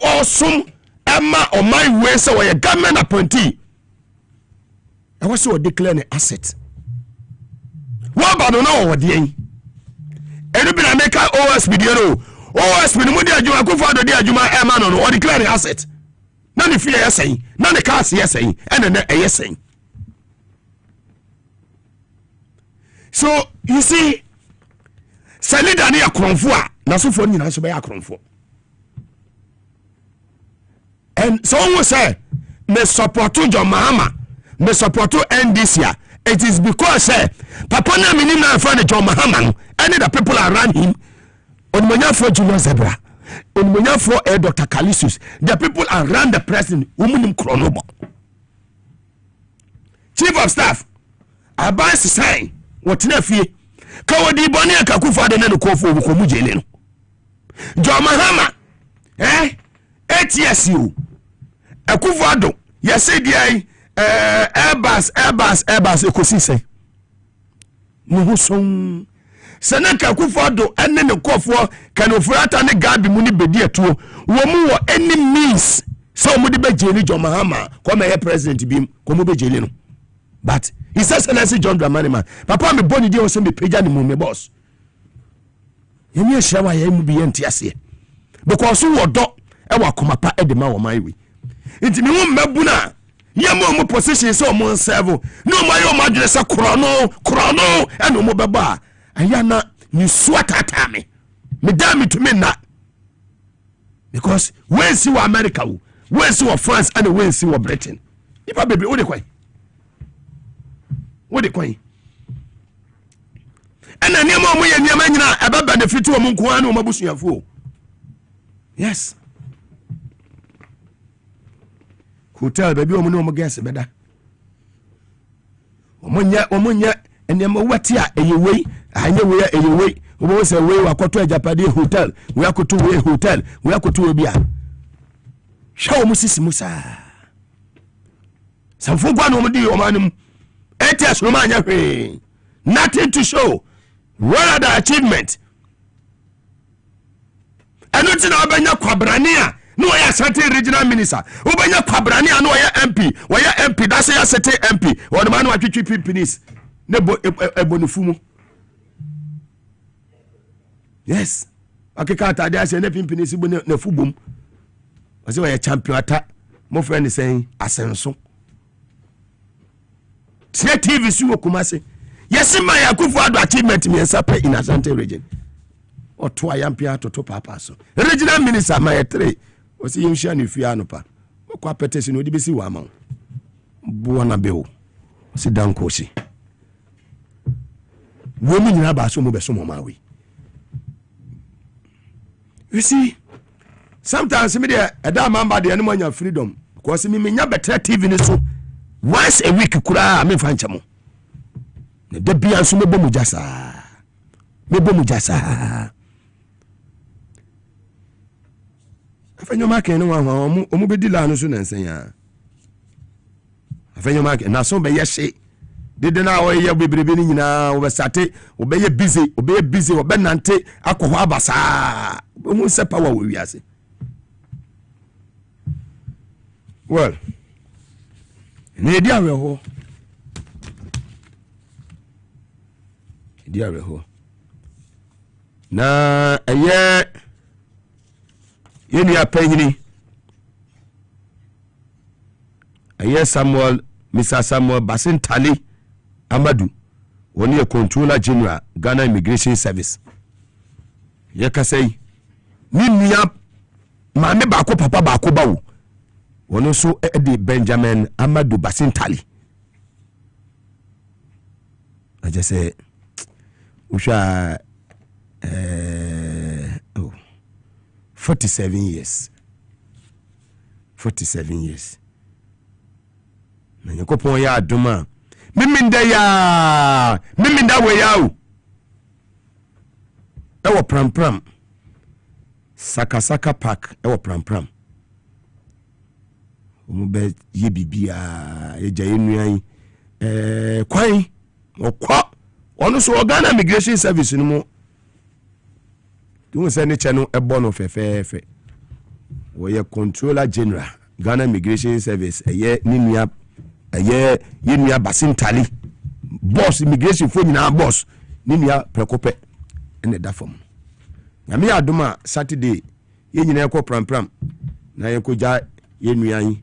C: or some Emma or my way, so a government appointee. I was so declaring asset. What about no what the Edubina make OSP Diano. OSP the Mudia Juma Kufa the Dia Juma Emmanuel or declaring asset. None of fear saying, none of cars yes saying, and then a yes saying. So you see, Salida near Kronfua, Nasufoni Nasubaya Kronfo. And someone say, me support to John Mahama, me support to NDC. It is because Papa na minina friend John Mahama, and the people around him, on Monya for Julius Zebra, on Monya for Dr. Calisius, the people around the president, woman Chronobo. Chief of Staff, Abbas sign, what nefi, Kawadi Bonia Kakufa de Nenokofo Komujelen. John Mahama, 8 years you, Akufado, yes, said Airbus, Ecosystem. Nuhuson Senaka Kufado, and then the Kofo, Canofrata and the Gabi Muni Bedia too, Womu any means, somebody be Jenny John Mahama, come here president to be Komube Jelino. But he says, and I say John Dramani man, Papa me boni deal send me Peja the Mummy boss. You may shower him be NTS because you were dog, ewa Kumapa Edema or my way. It's me one mabuna. Yamo position so mon servo. No my madness a chrono, and no mobaba. Ayana, you swat at me. Me damn it to me not. Because when's you America, when's you France, and when's you Britain? If I baby, what the quay? What the quay? And a name of me and Yamana about benefit to a Munkuano Mabusia fool. Yes. Hotel baby omo no guess better. Omunya enema watia eyewei anye we eyewei obo se we wakoto Japade hotel we akoto we hotel we akoto obi a hwa omo sisi musa samfo gwa no omo di omanum etias no manya hwe nothing to show. What are the achievement? Eno na obanya kwabrania no ya certain regional minister obanya kwabrania no ya MP waya MP that say ya certain MP on man wa twitwi pipinis ne bo ebonifumu Yes. Okay, can't I say ne pimpini si bu ne fubum. I say we champion ata. My friend is saying asenso. Say TV su Kumasi. Yes, my Akufo-Addo achievement me ensape in Asante region. Or to ayampia to papa so. Regional minister my 3. O si yimhia ne fia no pa. Kwa petition odi besi wa ma. Buana beo. Si danko si. Wo mu nyina ba so mo be so mo mawe. You see, sometimes me there a damn man by the animal freedom. Because me nya better TV ni so once a week kura me fanchamo. Ne de bia so me bomu jasa. Me bomu jasa. Afenyo make no wa omu be di la no so nansen ya. Afenyo make na so be yehye. Dede na wo ye bebrebe ni nyina wo be sate, wo be ye busy, wo be nante akọ ho abasa. Omu se power wo wiase. Well, ne dia we ho. Dia we ho. Na eye yeni apanyini. Eye Samuel, Mr. Samuel Basintali Amadu, woni ye controller general Ghana Immigration Service. Ye ka say ni nia ma me ba ko papa ba ko bawo. Wono so Eddie Benjamin Amadu Basintali. I just say usha 47 years. 47 years. Na yakopon ya aduma. Miminda we yawo. Ewo pram. Saka Park ewo pram. Omube ye bibia eja enuan kwan okwa ono so Ghana Immigration Service no mo do say ne che no ebo no fefefe wo ye controller general Ghana Immigration Service eye ninua eye yenua Basintali boss immigration fo nyina boss ninua prekope ene da fam na me adoma Saturday ye nyina ekọ pram na ye koja yenua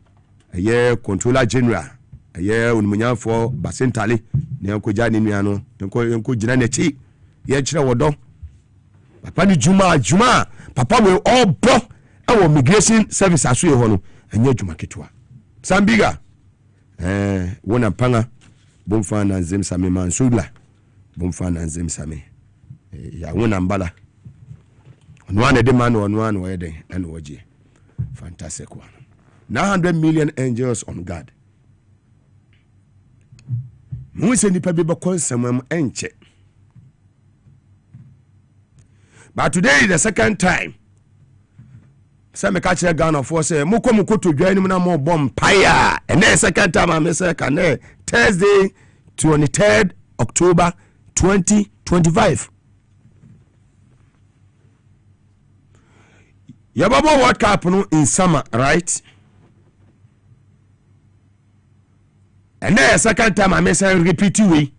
C: eye controller general eye onumunyafo Basintali ne ko ja ne nua no enko gina ne chi ye kire wodo papa ni juma papa we all bro e immigration service aso ye ho no anya juma ketwa sambiga wona panga bomfa na nzem same mansula bomfa na nzem same ya wona mbala ono ane de man ono ane we den ene woje fantastic one. 900 million angels on guard. Mwese nipa biba konsem enche. But today is the second time. Say me catch Ghana for say muko to join him na mo bomb paya. And then second time I say can Thursday 23rd October 2025. Yababo World Cup no in summer, right? And then second time I say repeat we.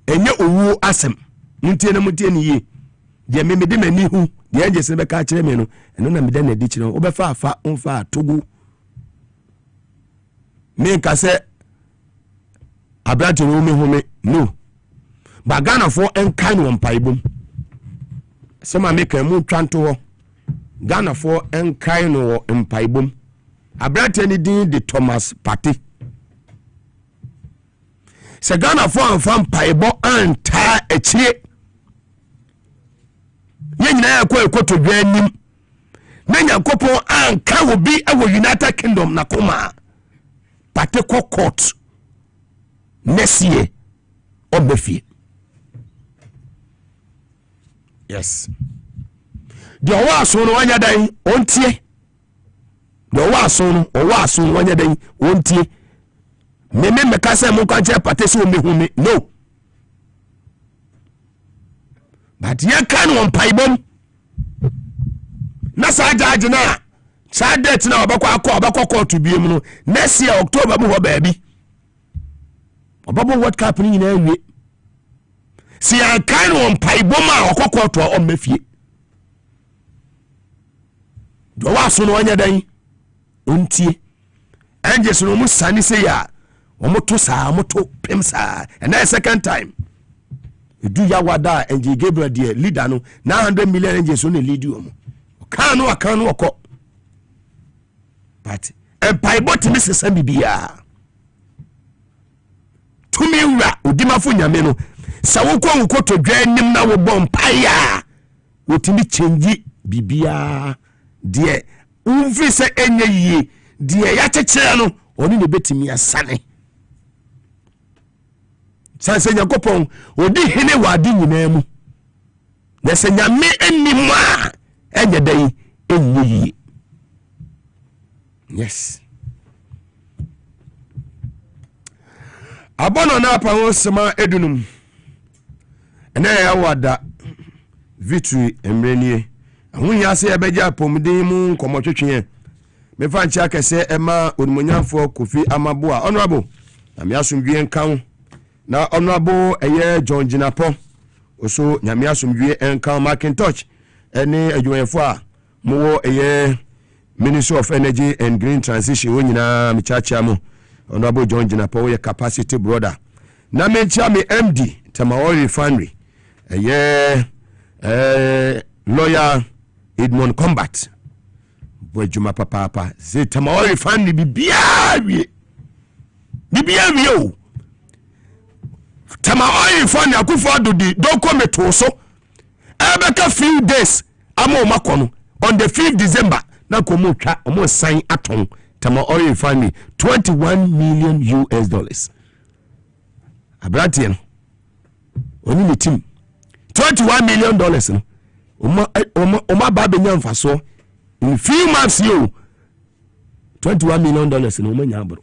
C: Enye owu asem. Ntie na mutie ni ye. Je me de mani hu. De anje se be ka kire me no. Eno na me de na di kire no. Obefa afa onfa atogu. Me nka se abrante no me hu me. No. Ba Ghana for enkan won paibom. Se ma me kan mu twanto ho. Ghana for enkan no mpaibom. Abrante ni din de Thomas Party. Se Ghana for anfam paibo anta echie nyina yakọ ekoto dwanim na nyakopo anka obi ewo United Kingdom na koma pate court next year obefie. Yes, the owaso no wanya dan ontie, the owaso no wanya dan ontie. Meme mekase mo kwanje pate so mehumi no, but ye kan won paibom na sa judge na sa date na obakọ court biem no next year October mu ho baabi obabo World Cup ni nyina awie si an kan on paiboma okokọ to o mafie do wa so no anya dan ontie angels no mu sane se ya omoto sa moto pem sa and then second time do ya wada angel Gabriel de leader no 900 million angels on lead you kan no okọ but en paibo timi sesa bibia tumi wura odimafo nyame no sa wokọ to dwanim na wo bom paya wotimi change bibia de umfi se enye yie de ya chechere no oni ne betimi asane sanse nyakopon odi hene wade nyina mu na se nyame animu a enye dai enye yie yes abono na pa ho sema edunum ene ya wada victory emrenie ahun ya se ebeja pomden mu nkomotwetwe me fa nchi akese ema onimonyamfo Kofi Amaboa honorable na me asomdwe nkan na honorable eye John Jinapo oso nyame asomdwe nkan Macintosh ene adwumayefo a mo eye Ministry of Energy and Green Transition wonyina michacha mo honorable John Jinapo ye capacity brother na mencha me MD Tamaori Refinery eye lawyer Edmond Combat Bojuma papa ze Tamaori Refinery bibia wie o Tamaori Refinery akufo adodi doko meto so ebeka few days amo makono on the 5th December na komo twa omo sign aton Tamaori Refinery $21 million abrantie oni ni team $21 million no oma baba nyamfa so in few months you $21 million no oma nyabro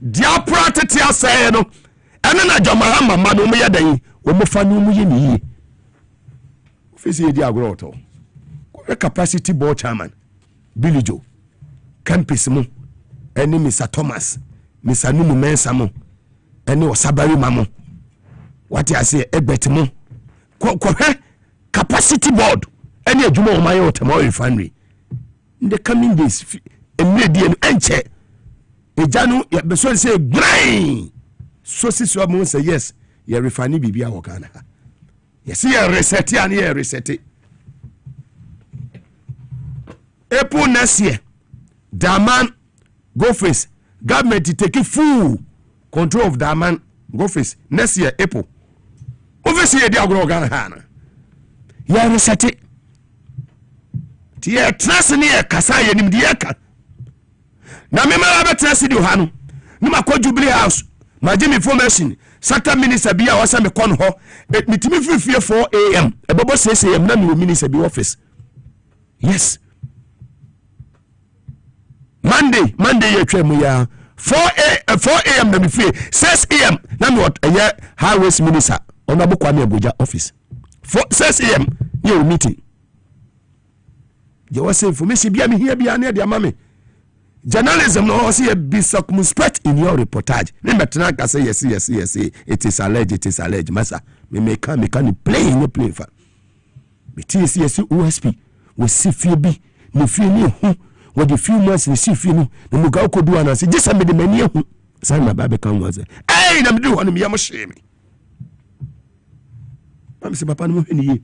C: dia protect say no ene na jamara mama no me yadan omo fa no mu ye ni ofisi ye di agro to capacity board chairman Billy Joe campus mu ene Mr Thomas Mr Numu Mensa mu ene Osabari mamo what I say egbet mu ko capacity board ene adwuma o maye Tamaori Refinery in the coming days emredi en enche ejanu ya beso say grind so siso mo say yes ya refinery bibia wo kana yes ya reset ya ya reset April next year Daman go face government take full control of Daman go face next year April obviously dey agro Ghana hana ya reset tie trust ni e kasa ye nim die ka na me mara be trust di hanu ni makọ Jubilee House ma give me information sata minister bia wasa me kon ho mitimi fifie 4 am e bobo 6 am na me minister bi office yes Monday ye twem ya 4 am na me fie 6 am na me highways minister onabo kwa me Abuja office 6 am you meeting you was information bia me here bia na dia mame journalism no see be circumspect in your reportage remember can say yes it is alleged massa me can play in the play for me TCS OSP we see fie bi no fie ni hu what the few months we see fie no muga ko do ana say just me the mani hu say na ba be kan was eh na me do hono me yam shame am se papa no hni ye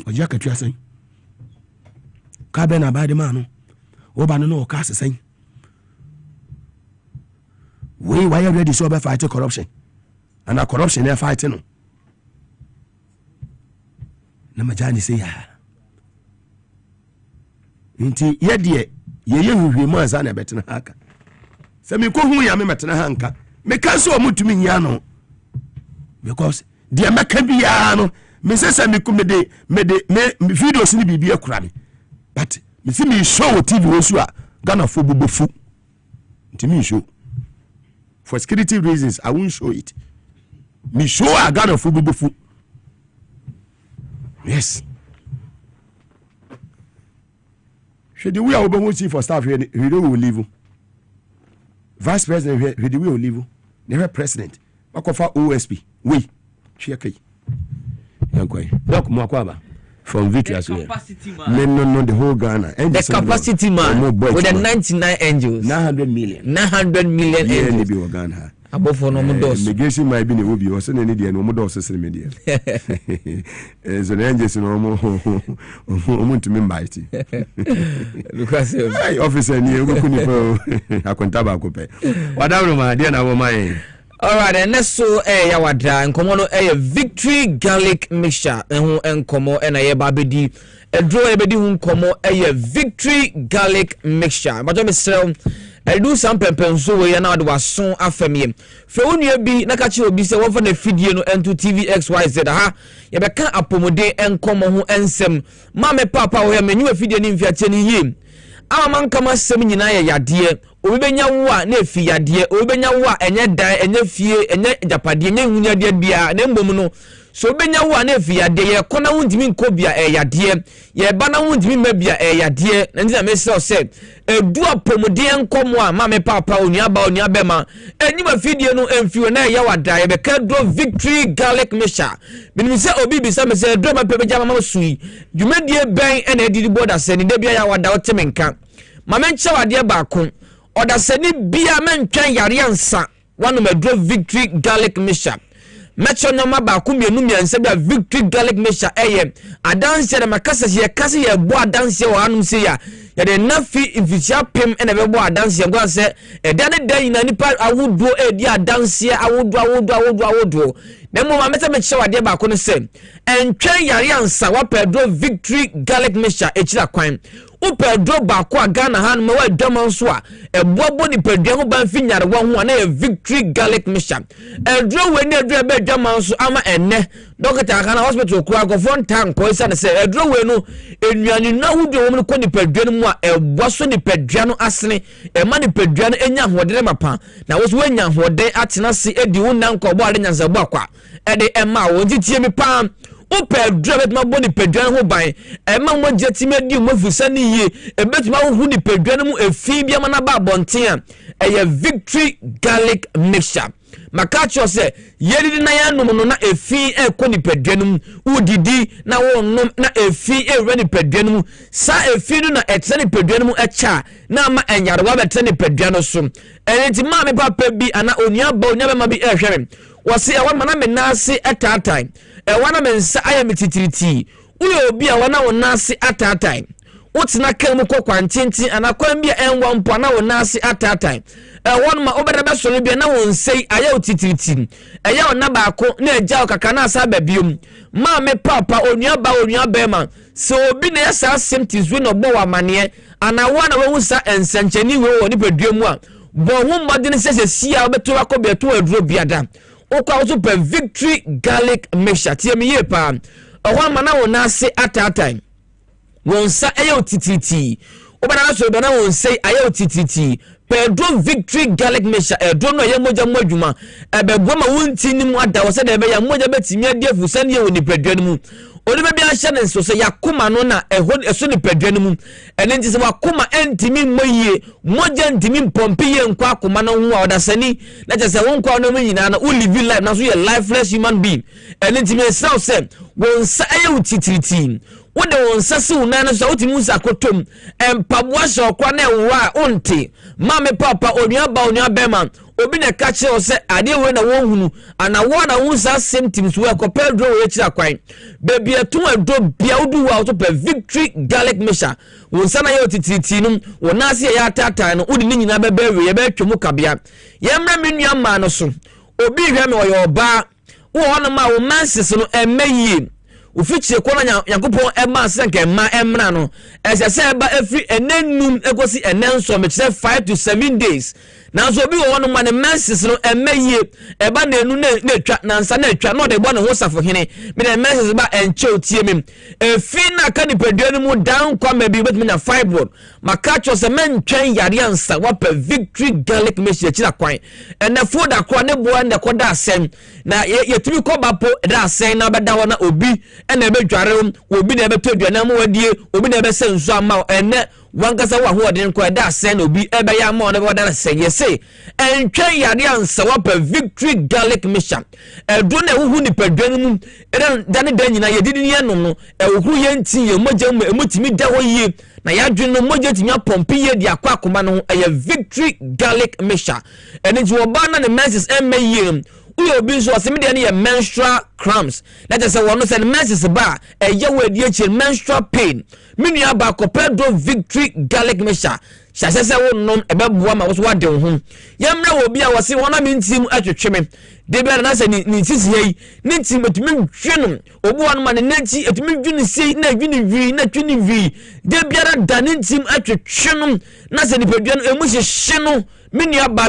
C: oja ka twa san ka be na ba de ma no oba no ka sesen we why you ready so be fight corruption and corruption they fight no na majani say ya nti ye de ye hwehwemu ansa na betena haka se me ko hu ya me metena hanka me ka so omutumi nya no because de meka bia no me se me ku me videos ni bibia kura me but me see me show TV wosu a Ghana for bubofu ntimi show for security reasons I won't show it me show a Ghana for bubofu yes should we are open chief for staff here we don't will leave vice president here we will leave never president Makofa OSP. We. Check. Doc Makwaba. From Victory as well. No, the whole Ghana.
F: The capacity man with the 99 angels.
C: 900 million.
F: 900 million angels.
C: Yeah, Ghana.
F: Above for no dos.
C: Migration might be a will also any day, no more dos social media. As an angel, no more to me mighty.
F: Because
C: officer near I can tobacco pay. What I my dear, now my.
F: All right, and that's so yawadra and komono victory garlic mixture and komo and babedi a draw ebedi hun komo victory garlic mixture. But I'm saying I do some pepper so we now do a song after for when you be nakachi obi say one for the video no into TVXYZ ha ye be kan apomode and komo ho ensem mama papa we menu video ni mfiate ni yim aman kama sem nyina ye yade obenya wo a na efi yade obenya wo a enye dan enye fie enye japade enye hunya de bia na mbom no so obenya wo a na efi yade ye kona wundimi nkobia yade ye ba na wundimi mabia yade na ndia mesel say edu apomode nkomo a mama papa onua bema enyima fidie no emfiwe na ye wada ye be ka do victory garlic mixture binim say obi bi say me say do ma pebeja mama sui dwumadie ben na edidi border say ni de bia ya wada otemenka mama nche wade ba kon oda seni bia mentwan yare ansa wanu medro victory garlic mixture mecho nyoma ba ko mienu miense bia victory garlic mixture adanse de makasa ye kase ye bo adanse wo anum se ya de nafi ifisia pem ena be bo adanse ngo se eda ne dan na nipa awodo edi adanse awodo nemo ma meta meche wade ba ko no se entwan yare ansa wa pedro victory garlic mixture echira kwan o pedro ba ko Ghana han ma wa dwama so a ebobo ni pedro ho ban fi nyare wa ho na victory garlic mixture edro we ni edro be dwama so ama enne doctor Ghana hospital kura go fon tank ko isa ne se edro we no enuani na hudo wo ko ni pedro no mu a ebo so ni pedro no asene e ma ni pedro no enya hodere mapa na wo so wenya hode atena se edi wo nan ko bo ade nyanza bo akwa ede ema wo titie mi pam o pedro bet ma boni pedro ho ban e ma mo jetime di mo fusa ni ye e bet ma hu ni pedro no mu efi bia ma na ba bonten a e victory garlic mixture makacho se yedi na ya no na efi e ko ni pedro no udidi na wo nom na efi e re ni pedro no sa efi no na etse ni pedro no echa na ma enyare wa bete ni pedro no so enti ma me papa bi ana onua be ma bi ehwere wose e wana me nase atatan e wana me nsa aya metitiriti uyo obi a wana wonase atatan wotina kan mu kokwantintin ana kwan bia enwa mpo na wonase atatan e won ma obeda be so bia na wonsei aya otitiriti aya ona ba ko na eja okaka na asa ba biom ma me papa onua be ma so obi na yasa symptoms we no bo wa mane ana wana wo sa ensanchani we woni peduamu a bo hu modene sese sia obeto akobia to aduro biada okwa also per victory garlic mixture tie me ye pa ohwa mana wona se atatan wonsa eye otititi obana so be na wonse aye otititi pedro victory garlic mixture edro no ye moja modwuma ebegwa ma wonti ni mu ada wo se de be ya moja betimi adiefu sane ye woni pedro ni mu odebe bia hye ne so se yakoma no na eso ni pedro ni mu ene nti se wakoma entimi moyie moja ntimi mpompe ye nkwa akoma no ho a odasani na je se wonkwa no mu nyina na live life na so ye lifeless human being ene nti me self se wonsa aye utitiriti wode wonsa se unana so utimu sakotom empabwa so kwa na enwa onte mame papa onua bema obi na ka che o se ade we na won hunu ana wo na wonsa symptoms we ko pedro we chira kwan baby etu ado bia odu wa to per victory garlic mixture wonsa na ye otitiriti num wona se ya atatan no odi ni nyina bebe we ye be twemu kabia ye mra menua ma no so obi hwe me oyo oba wo hono ma wo manses no emayi ufichie kona yakupon ema senke ma emra no esese eba efri enenum ekosi enenso me kire 5 to 7 days na so bi wo no ma ne menses no emaye eba na enu na etwa na nsa na etwa no de bo ne ho safo hene me na menses ba enche otie mem efi na ka ni pedua mu down kwa ma bi betimi na fibroid makacho se mentwen yare ansa wa per victory garlic mixture kira kwan ene foda kwa ne bo na koda asem na yetimi ko bapo da asem na beda wona obi ene ebe dware obi na ebe to aduana mu wadie obi na ebe senso ama ene wankasa wa ho den ko da sen obi ebe ya ma no da sen yese entwen yade ansa wa pa victory garlic mixture edu na ehuhu ni padwan mu dane dan nyina yedidi ne no no ehuru ye nti ye mogya mu emutimi da ho yie na yadwen no mogya timi apompi ye di akwa akoma no eye victory garlic mixture ene ji oba na ne menses emme uyo bi so asemi de ne menstrual cramps that is one say menses ba eye wadi echi menstrual pain minua ba kopedro victory garlic mixture shasese wo nom ebeboa ma wo so wade ho yemra wo bi a wo se wona me ntim atwetweme de bia na se ni sisi yi ni ntim etumi dwenu obu wan ma ne nanti etumi dwenu sei na dwenu wi na twenu wi de bia da ne ntim atwetwenu na se ni pedua emu hyehye no minua ba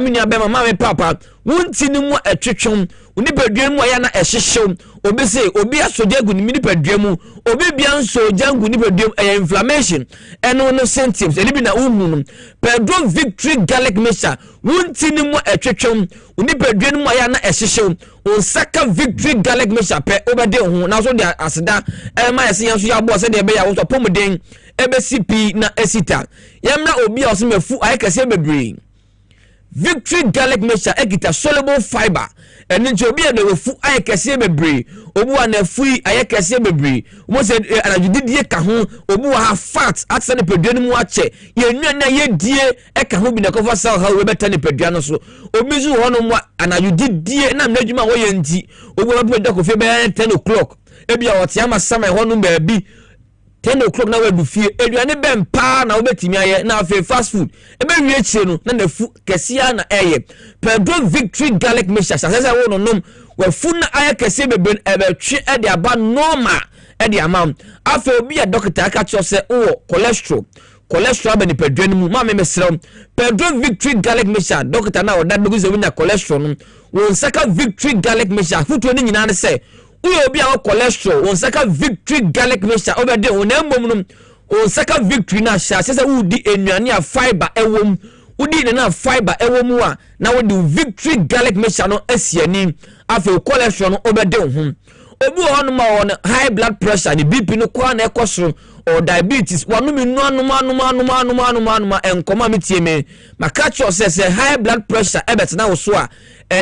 F: ma me papa wonti ni mu atwetwem oni pedua mu aya na ehyehyew obi se obi asoja gu ni mini pedua mu obi bia nso jangu ni pedua inflammation eno no symptoms eni bi na uhu pedro victory garlic mixture wonti ni mu atwetwem oni pedua mu aya na ehyehyew onsaka victory garlic mixture pe obede ho na so de aseda ma yese yanso ya bo se de be ya wo so pomden ebe sipi na esita yemna obi a so mefu ayekase bebre victory garlic mixture ekita soluble fiber eni nti obi na wefu ayekase bebre obu wa na fui ayekase bebre mo se anadidie ka ho obu wa ha fat atse ne pedua no mu ache ye nwa na ye die eka ho bi na kofa sel ha we beta ne pedua no so obi zu ho no mu anadidie na mnadwuma wo ye nti obu wa be da kofi be 10 o'clock ebi a wote ama sama ho no ba bi 10 o'clock na we du fie eduane bem pa na obetimi aye na afi fast food ebe wie chire no na nafu kesia na eye pedro victory garlic mixture sasa wo no nom we fu na aye kese bebe ebe twe e de aba normal e de amam afi obi a doctor aka cho se wo cholesterol be ni pedro ni mu ma me mesrew pedro victory garlic mixture doctor na oda dogu ze winya cholesterol no won saka victory garlic mixture futu ni nyina ne se uyo bi a cholesterol on saka victory garlic mixture obede on embom no on saka victory na sha se udi enuane a fiber ewom udi ne na fiber ewom a na wodi victory garlic mixture no asiani afi cholesterol no obede ho obi ho no ma on high blood pressure ni bp no kwa na ekosoro or diabetes wanu mi no anuma enkoma mitie me makacho se high blood pressure ebet na wo so a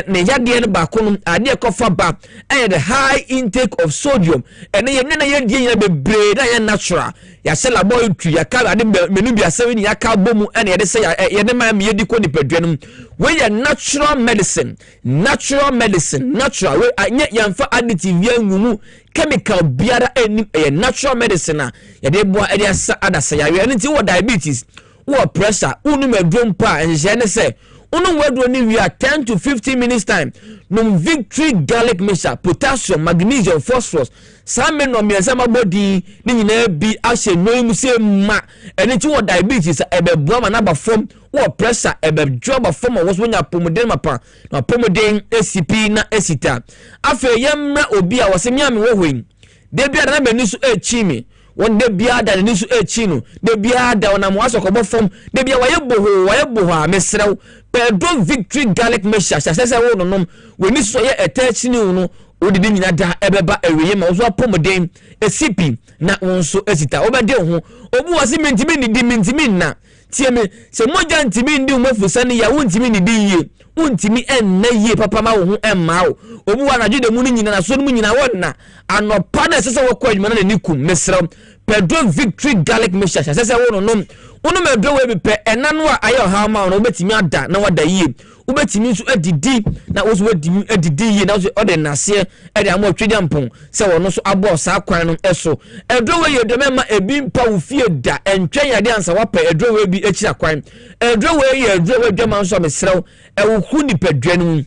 F: ne yade ne ba kono ade ekofa ba the high intake of sodium ene ye na ye die bebre na ye natural ya se laboratory ya ka ade menu bia se ni ya ka bomu ene ye de se ye de ma me ye di ko ni pedwanum we ye natural medicine natural we anye yamfa additive ya nwumu chemical biara enim natural medicine ya de boa ade asa adasa ya we nti wo diabetes wo pressure unu medrom pa enje ne se unu wedro ni we are 10 to 15 minutes time no victory garlic mixture potassium magnesium phosphorus some no me sama body ni nyina bi ahye noim se ma ene ti wo diabetes ebe boa ma na ba form wo pressure ebe job form wo so nya pomodin mapa na pomodin ACP na esita afa yemra obi a wo se miame wo hoin de bia na be ni so echimi won de bia da ni so echino de bia da ona mo asokobo form de bia waye boho a mesrew pedro victory garlic mixture sase wo no nom we ni so ye etachini no odidi nyina da ebeba eweye ma so apomodin esipi na wonso esita obede ho obu wase mentimi ni di mentimi na tie me se moja ntimi ndi umafusani ya wontimi ni di yie wontimi enna yie papa ma wo ho emma wo obu wa na jude mu ni nyina na so mu nyina wonna anopa na sese wo kwa adwuma na nikum mesra pedro victory garlic mixture sase wo no nom unu medro we bepe enanu a ayo ha ma no obetimi ada na wada yie ubetimi nso adidi na wo so wadimi adidi yie na so ode nase ede amo twedi mpon se wo no so abo sa kwan no eso edro we ye de mema ebi mpa wo fie da entwen yade ansa wapa edro we bi echi akwan edro we ye edro we dwema nso mesrew e wo hu ni pedwanu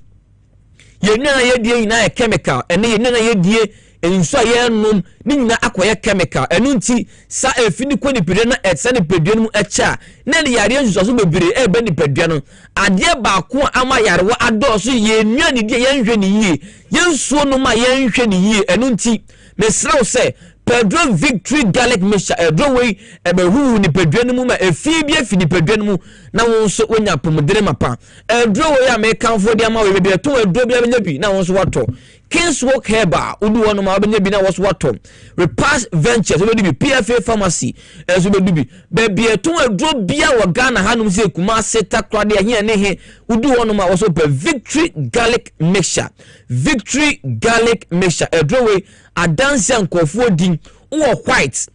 F: ye nana ye die ina chemical ene ye nana ye die enso ye nom ni nyina akoye chemical enu nti sa efini ko ni pedwa na etsa ni pedwa mu echa na ni yare nso so bebire e be ni pedwa no ade ba ko ama yare wa adoso ye nua ni die ye nhwe ni yie ye nsuo no ma ye nhwe ni yie enu nti mesraw se pedro victory garlic mixture edro we ebehu ni pedwa no mu ma efi bi afi ni pedwa no mu na won so onya pomodere mapa edro we ya me kanfo de ama we be to edro bi anya bi na won so wato Kingswalk Herbal udu wono ma obenye bi na wo so watom Repass Ventures obedu bi PFA Pharmacy ezo obedu bi baby eton aduro bia wo Ghana hanum se kuma seta krade ahia ne he udu wono ma wo so pe Victory Garlic Mixture aduro we adanse ankofo din wo white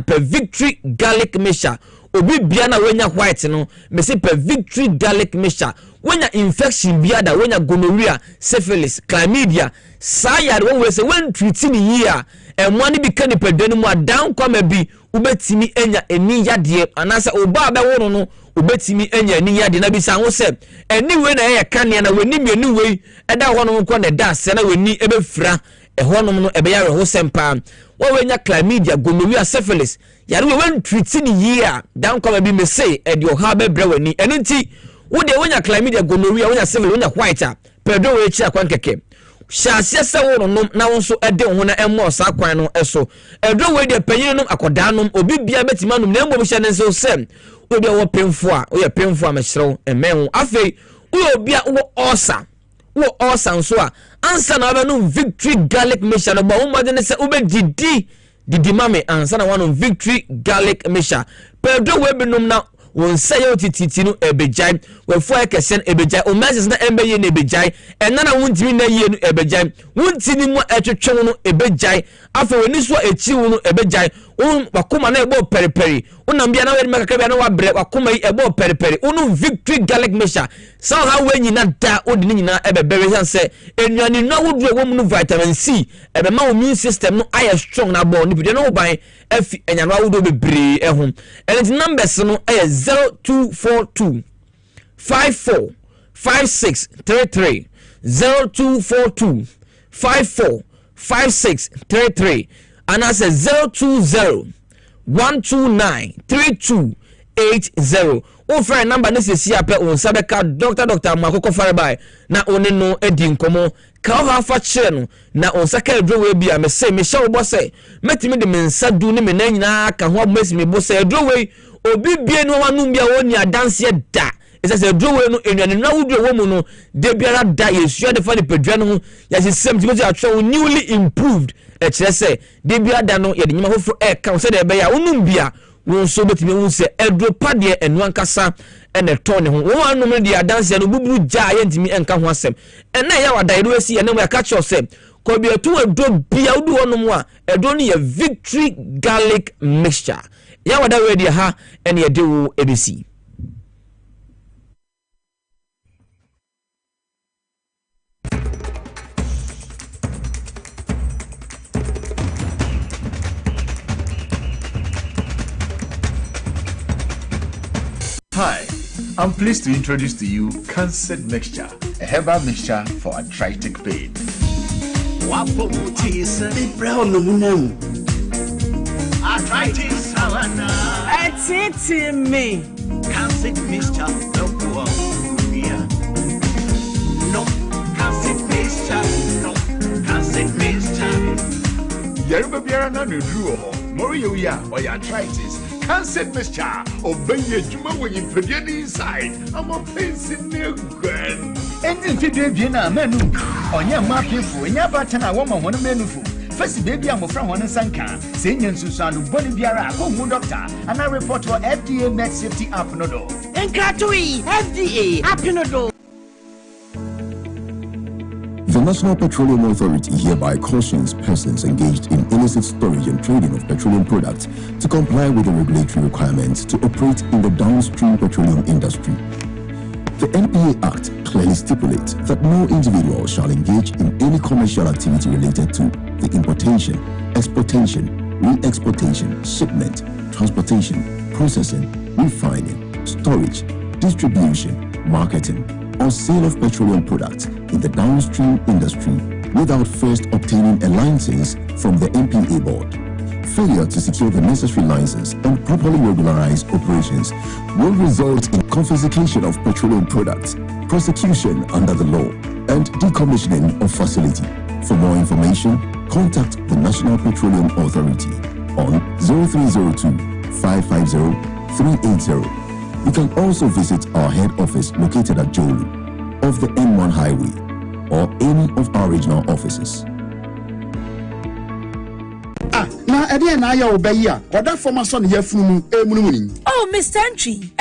F: per Victory Garlic Mixture obi bia na wenya white no me se per Victory Garlic Mixture wenya infection bia da wenya gonorrhea syphilis chlamydia sayad won we se when treat ni year enwani bi ka ni pedwani mu adan kwama bi ubetimi enya eni yade anase oba be wono no ubetimi enya eni yade na bi sa ho se eni we na ye kane na weni mieni we eda ho no nko na da se na weni ebefra ehonom no ebe yare ho sempa wo wenya chlamydia gonorrhea syphilis yare we when treat ni year dan kwama bi me say e de oha be bre wani eno nti wo de wenya chlamydia gonorrhea wenya syphilis wenya white pedo we chi akwan keke Shasia se wo no na wo so ede ho na emo sa kwan no eso edo we de panyin no akoda no obi bia betima no na mbom hye ne so sem wo de wo pemfo a wo ye pemfo a mehrew emen afei wo obi a wo osa nso a ansa na ba no Victory Garlic Mixture no ba wo made ne se wo be didi mame ansa na wo Victory Garlic Mixture pedo we binom na won say otititi no ebejai we fo ekesen ebejai o message na embe na ebejai enana wontimi na yie no ebejai wontini mu etwetwe no ebejai afa woni so echi wo no ebejai won wakoma na ebo periperi wonam bia na we meka bia na wabre wakoma yi ebo periperi wonu Victory Garlic Mixture so how we nyina da odi ni nyina ebebere san se enuani no wodu ewo mu no vitamin C ebe ma immune system no aye strong na bo ni bi no ban afi enyanwa wodu bebre ehum and the numbers no 0242 54 5633 0242 54 5633 and I say 020 129 3280 o friend number ne se sia pe on sabeka Dr. Makoko Faribai na one no edi nkomo ka ho afa kire no na on saka edro we bia me say me hye wo say metimi de mensa du ne me na nyina ka ho abesi me bo say edro we obi bie no wanum bia woni adanse da ese edro we no enwane na wudu wo mu no de biara da yesu de fa de pedwa no ya se sem ti be atwa newly improved e kire say de biara da no ye de nyima hofro e ka say de be ya wonum bia won so betimi won se edro pade enu ankasa ene ton ne ho won anum de adanse no buburu ja ye ntimi enka ho asem ena ya wada ero asi ene ya ka cho se ko bi etu edro bia wudu wonum a edro no ye Victory Garlic Mixture ya wada ready ha ene ye de wo ebesi.
G: Hi, I'm pleased to introduce to you Cancer Mixture, a herbal mixture for arthritic pain.
H: Arthritis, me. Cancer Mixture, no, Cancer Mixture, no, Cancer Mixture.
G: Yaruba Biara no drew, Morio ya or arthritis. Cancer Mixture, obey your juma when you put it inside. I'm a place in the grand.
I: And if you do, menu on your market for your button, a woman one menu for. First, baby, I'm from one Sanka, saying in Susan, Boliviara, home doctor, and I report for FDA Med Safety App Nodo.
H: And Katui, FDA App Nodo.
J: The National Petroleum Authority hereby cautions persons engaged in illicit storage and trading of petroleum products to comply with the regulatory requirements to operate in the downstream petroleum industry. The NPA Act clearly stipulates that no individual shall engage in any commercial activity related to the importation, exportation, re-exportation, shipment, transportation, processing, refining, storage, distribution, marketing, or sale of petroleum products in the downstream industry without first obtaining a license from the NPA board. Failure to secure the necessary license and properly regularize operations will result in confiscation of petroleum products, prosecution under the law, and decommissioning of facility. For more information, contact the National Petroleum Authority on 0302 550 380. You can also visit our head office located at Jolu off the N1 highway. or any of our regional offices.
I: Na ede na ya obayi a oda former son yefunu emunumuni.
K: Oh, Mr. Entry,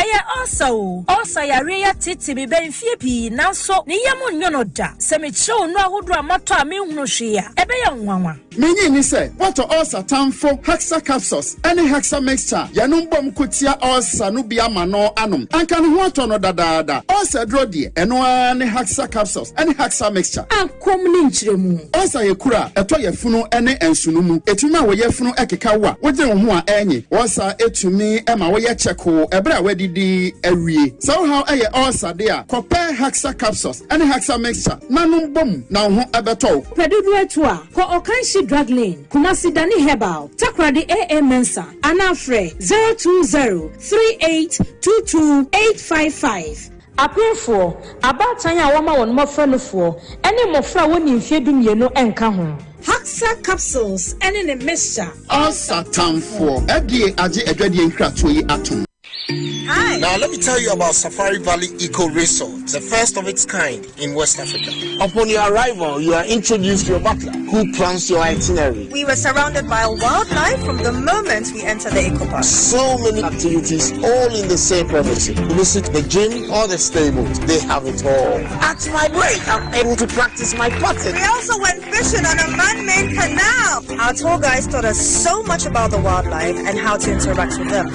K: also yare ya titi bi ben fie pi nanso ne yemu nyono da se me chew no ahodo amato a me hunu hwe a ebe ya nwanwa.
I: Menyi ni se what ulcer tamfo hexa capsules any hexa mixture yanum bom kotia ulcer no bia ma no anom anka ne ho ato no dadaada ulcer dro de eno any hexa capsules any hexa mixture
K: ankom ni nchiremu
I: ulcer yekura eto yefunu ene ensunumu etuma wo yefunu ekeka wa wogye wo ho a enyi ulcer etumi ema wo ye cheko ebra wadidi awie so how eye ulcer de a compare hexa capsules any hexa mixture nanum bom na ho ebeto
K: pedudu etu a ko okanshi drug lane Kumasi Dani Herbal Takradi AA Mensa Anafre 02038228855 Apefo abatanya wama won mofrelofo ene mofra woni mfiedum ye no enka ho Haxa capsules ene ne mixture
I: ulcer tamfo edie age edwadie nkrato yi atom.
L: Hi. Now let me tell you about Safari Valley Eco Resort, the first of its kind in West Africa. Upon your arrival, you are introduced to your butler, who plans your itinerary.
M: We were surrounded by wildlife from the moment we entered the eco park.
L: So many activities, all in the same premises. Visit the gym or the stables, they have it all. At my break, I'm able to practice my putting.
M: We also went fishing on a man-made canal. Our tour guides taught us so much about the wildlife and how to interact with them.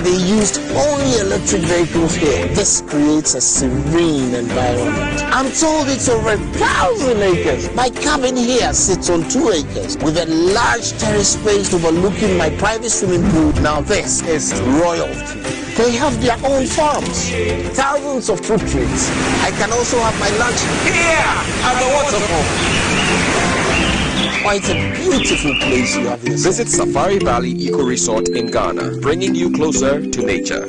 L: They used only electric vehicles here. This creates a serene environment. I'm told it's over 1,000 acres. My cabin here sits on 2 acres with a large terrace space overlooking my private swimming pool. Now this is royalty. They have their own farms, thousands of fruit trees. I can also have my lunch here at the waterfall. Quite a beautiful place you have here.
N: Visit Safari Valley Eco Resort in Ghana, bringing you closer to nature.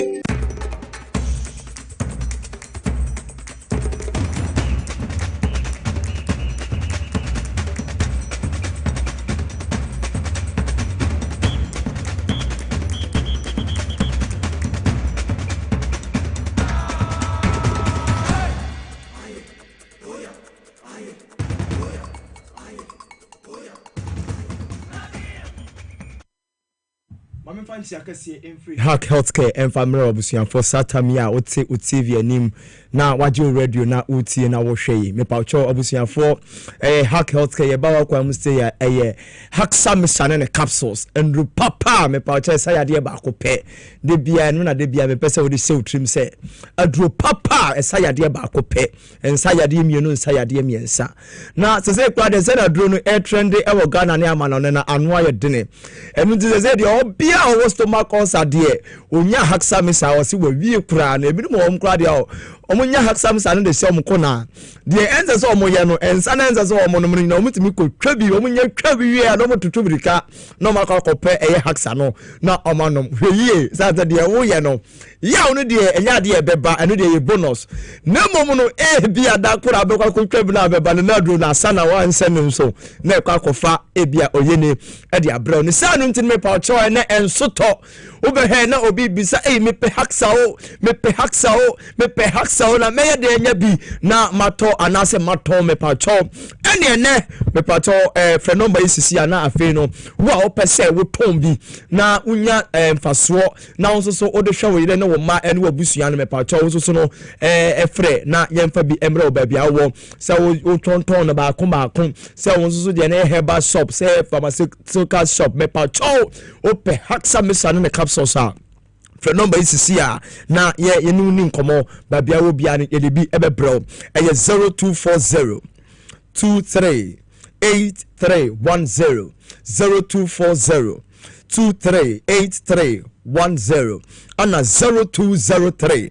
F: Hack Healthcare and Family Obusian for Satamia, Ote Utivia Nim, now Waju Radio, now Uti and Awoshe, Mepaucho Obusian for a Hack Healthcare, Bawa Kwamustaya, a Hack Samisan and capsules, and Rupapa, Mepaucha Sayadia Bacope, de Bianuna de Bia, Pesa with the Sil Trim say, a Drupapa, a Sayadia Bacope, and Sayadim, you know, Sayadim Yensa. Now, to say, Quad, said a drone air trendy, our Ghana Yaman on an unwired dinner. And to say, the Obia was to mark us a dear. Unya Haxa Miss, I was we crown, a bit more cladio. Omunya Haxam San de Som Kona. The answers all Moyano and San answers all Monomino, Mutimico, Trebi, Omunya Trebi, no more to Trubica, no Macaco Pe, a Haxano, not Omanum, ye, Saturday, Oyano. Yawn dear, and Yadia Beba, and a bonus. No mono, Bia Dakura, Boca Trebina, Banadru, Sana, one sending so, Nekako Fa, Ebia Oyene, Edia Brown, the San into me Pacho and Soto. Overhead na obi bisa me pe haksao na me de nya bi na mato anase mato me pacho ene me pacho frɛ number isisi ana afei no wo a opese wo ton bi na unya mfaso na nso so ode hwe wo yire na wo ma ene wo busua no me pacho nso so no frɛ na yemfa bi emre wo ba bia wo sɛ wo tonton na ba ko sɛ wo nso so de na herbal shop sɛ pharmaceutical shop me pacho ope haksa mesane me sosa for number is here na ye nu ni nkomo ba bia wo bia ne ye bi ebebro eye 0240 238310 0240 238310 and 0203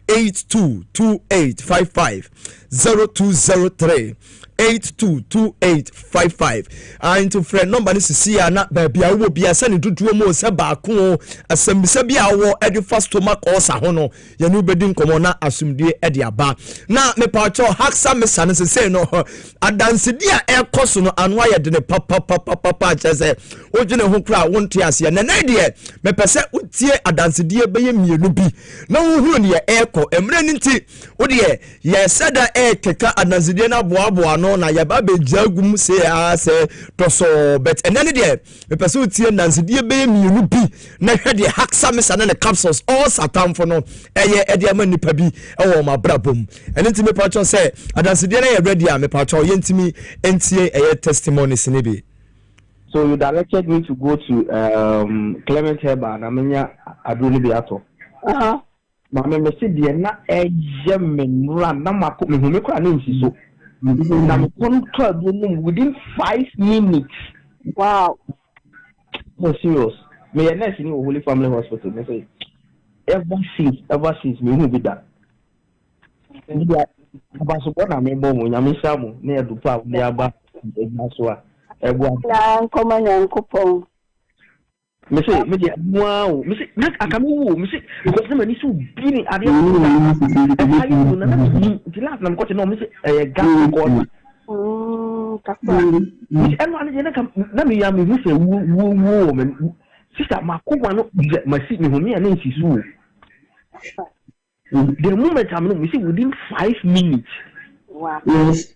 F: 822855 0203 822855 into friend number this is here na baby I will be a send to mo se ba ko asembisa bi awo e the first stomach ulcer ho no ye no bedin komo na asumdie e de aba na me pa cho haksa me sane se say no adanse dia e koso no anwa ye de ne papa chese odwene ho kra wonte ase na na de me pese utie adanse die be ye mienu bi na wo hu ne e ko emre ni nti wo de ye sada e keka adanse die na boaboa no na ye ba be jagum se ase to so bet enene de me pese utie adanse die be ye mienu bi na hwe de haksa me sane ne capsules all satam for no eye e de amanipa bi e wo ma brabom ene nti me pa cho se adanse die na ye ready a me pa cho ye ntimi entie eye testimonies ne bi.
O: So you directed me to go to Clement Heba na menya aduru bi ato. Mama me se de na eje menura na mako me home kra na nsiso. Na me control them within 5 minutes. Wow. No serious. Me ya nurse ni Holy Family Hospital. Me say ever since me who be that. Ndia abaso bona me bo mo nyame samu na edupa ne aba so a na nkomanya nkopon me say me dia wow me say na akamu me say because na mani so bini ade na the last na mkote no me say gas ko kasa me eno ane na me ya me hu say wo me sister makoma no masi me hu me na nsisu the moment I'm no, we see within 5 minutes. Wow. Yes.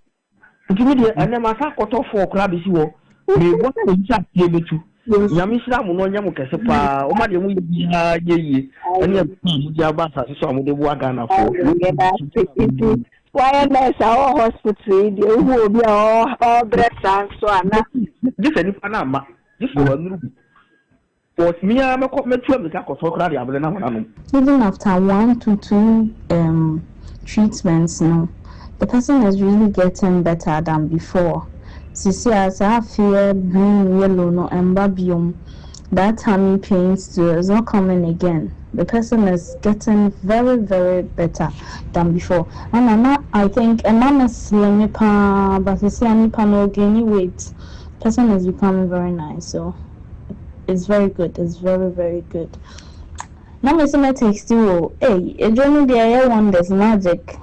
O: Give me the and then my quarter for crab is you. Me what we chat here to. Yamisha no nyamu kese pa. O ma de mu ya ye. Ani mu dia ba sa so am de bo aga na fo. Why na sa hospital dey who obi all breast and so ana. This any panama. This one even after 1 to 2 treatments, the person is really getting better than before. See, as I feel green, yellow, no, and babium, that tummy pains is not coming again. The person is getting very, very better than before. And I think a man is slim, but you see, I'm not gaining weight. The person is becoming very nice, so. It's very good. It's very, very good. Now, Mr. My text you. Hey, a journey there wonders magic.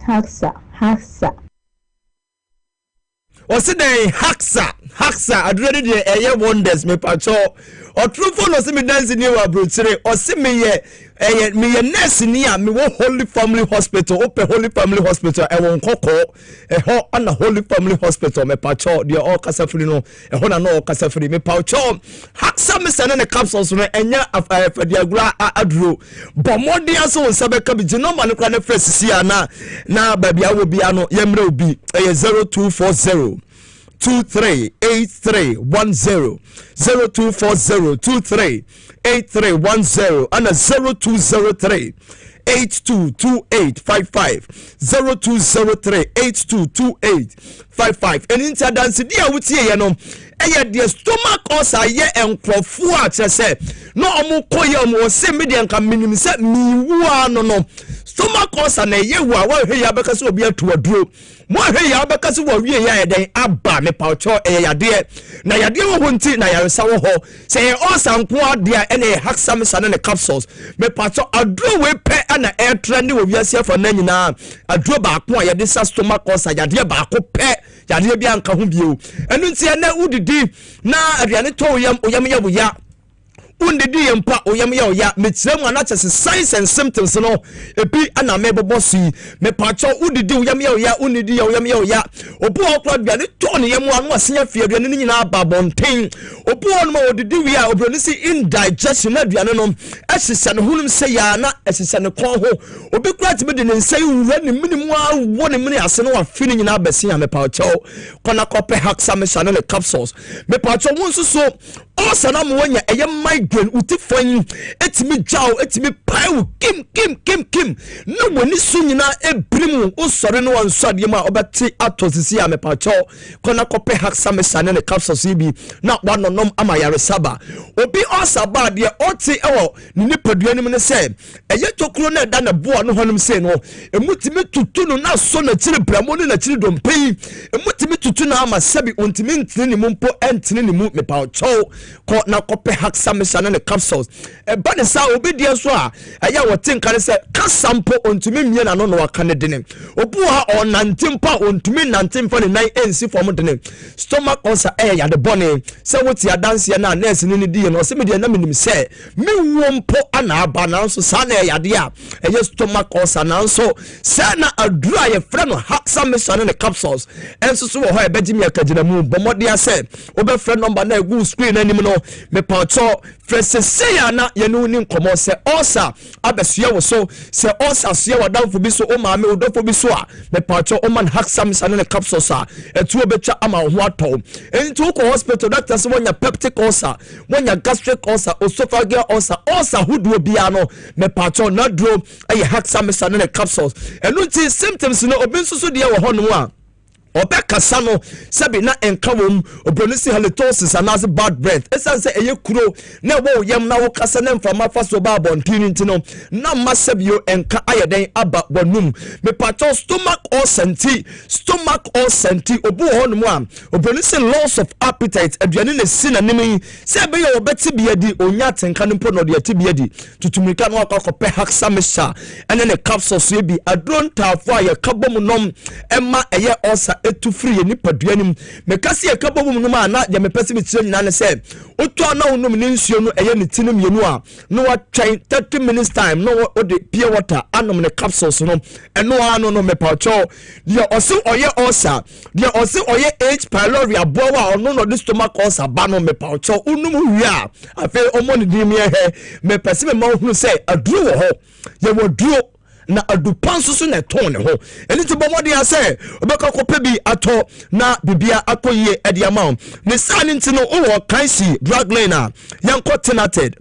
O: Haksa.
F: What's the name? Haksa. I'd ready the wonders, me pacho. Or true for no see me dancing you abroad, or see me me a nurse near me Holy Family Hospital, open Holy Family Hospital, I won't coco, a ho and a Holy Family Hospital, me pacho, the all casafrino, a hona no casafri, me pacho, Haksa me send the capsules and ya for the agra adru. But more dear so Sabeka be no man can first see na baby I will be ano yemre be a 0240 238310 0240238310 and a 0203 822855 0203-822855 and into dance dia wutie ye no the stomach ulcer ye enkrofo a chese no omo koye omo se me de nka minim se miwu no stomach ulcer na ye wu a wa hwe ya beka se obi atu aduro mo hwe ya beka se wo wie ya den aba me paucho yade na yade wo honti na yaresa wo ho se ye ulcer nko ade a ene haksam sane ne capsules me paucho aduro we pe na air trend wo wiase afa na nyina aduro ba ko a yade sa stomach ulcer yade ba ko pe yade bia nka ho bio enu nti na udidi na aduane to oyam ye buya undidi yempa oyam ye oya metirem ana chese signs and symptoms no ebi ana mebobo si me pacho udidi oyam ye oya undidi ye oyam ye oya obu okra aduane to ne yem anu asenya fie aduane ni nyina ba bonten obu onu ma odidi wi a obroni si indigestion aduane no ehisa ne hunum se ya na ehisa ne kon ho obi kra tibe de ne nsai wura ne minimu a wo ne mini ase no afi ne nyina abesi ya me pacho kona kope haksa me channel capsules me pacho won so also na mo nya eye migraine utifan etimi jaw etimi pai kim no woni su nyina ebrimu usore no ansade ma obeti atosisi amepacho kona kope haksame sane ne capsules bi na wanonom amayare saba obi osaba de oti ewo ne nipaduanim ne se eye tokuro na da na boa no honum se no emutimi tutu no na so na chiri bramo ne na chiri dompai emutimi tutu na ama sabi ontimi ntini ne mumpo entini ne mu mepacho ko na kope haksame sane ne capsules ba ne sa obi de so a eye wotin kan se kasampo ontimi mie na no no wakane dene obu ha onantimpa ontimi nantimfa ne nan ensi form dene stomach ulcer ya de bone se woti adanse na nurse ni di no se me de na menim se me wompo ana aba na so sa na ya de a eye stomach ulcer na so se na adura ye frɛ no haksame sane ne capsules enso so wo ho e begimi akagina mu bomode ase obe frɛ number na egu screen anim no me pacho frɛsese ya na ye no ni nkomo se ulcer abesua wo so se ulcer so ye wadanfo bi so o ma me odofo bi so a me pacho o man haksame sane ne capsules a etu obetwa ama ho atɔ enti ko hospital doctor say wonya peptic ulcer wonya gastric ulcer esophageal ulcer huduo bia no me pacho na duro aye haksame sane ne capsules enu nti symptoms no obi nso de wo hono a obekasa no sabi na enkawom obronisi halitosis anase bad breath esan se eye kuro na wo yem na wo kasa na mframa faso ba bontini ntino na masabio enka ayeden aba wanum me pato stomach ulcer obu honum a obronisi loss of appetite aduane na sina nimi se be ye obeti biadi onya tenka nimpo no de tibiadi tutumika no akokopɛ haksame sha ene ne capsules ye bi adron tafo aye kabom nom emma eye ulcer etu free ye nipaduanim mekase ye kabom no ma na ye mepese mi tire nyina ne se otu na onum ne nsuo no eye ne tinum yenu a no wa twen 30 minutes time no o de pure water anom ne capsules no eno ano no mepacho de ose oye ulcer de ose oye H pylori aboa wa ono no de stomach ulcer ba no mepacho unum wi a afi omo ne dim ye he mepese me ma hunu se aduru wo ho ye wo duro na adupanso so na ton ne ho eni to bomode ase obeka kope bi ato na bibia akoyie ede amount ne sane ntino o kansi drug lane a yanko tenated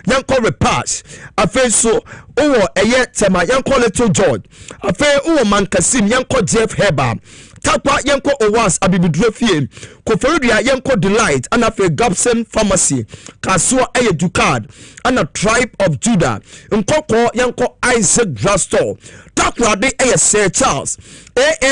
F: yanko repass afenso o eye tema yanko little george afe o mankasim yanko jeff herbal takwa yanko owas abibidure fie koforidua yanko delight anafe gabson pharmacy kasua eye dukad ana tribe of judah nkoko yanko isaac drugstore takwa de eye sir charles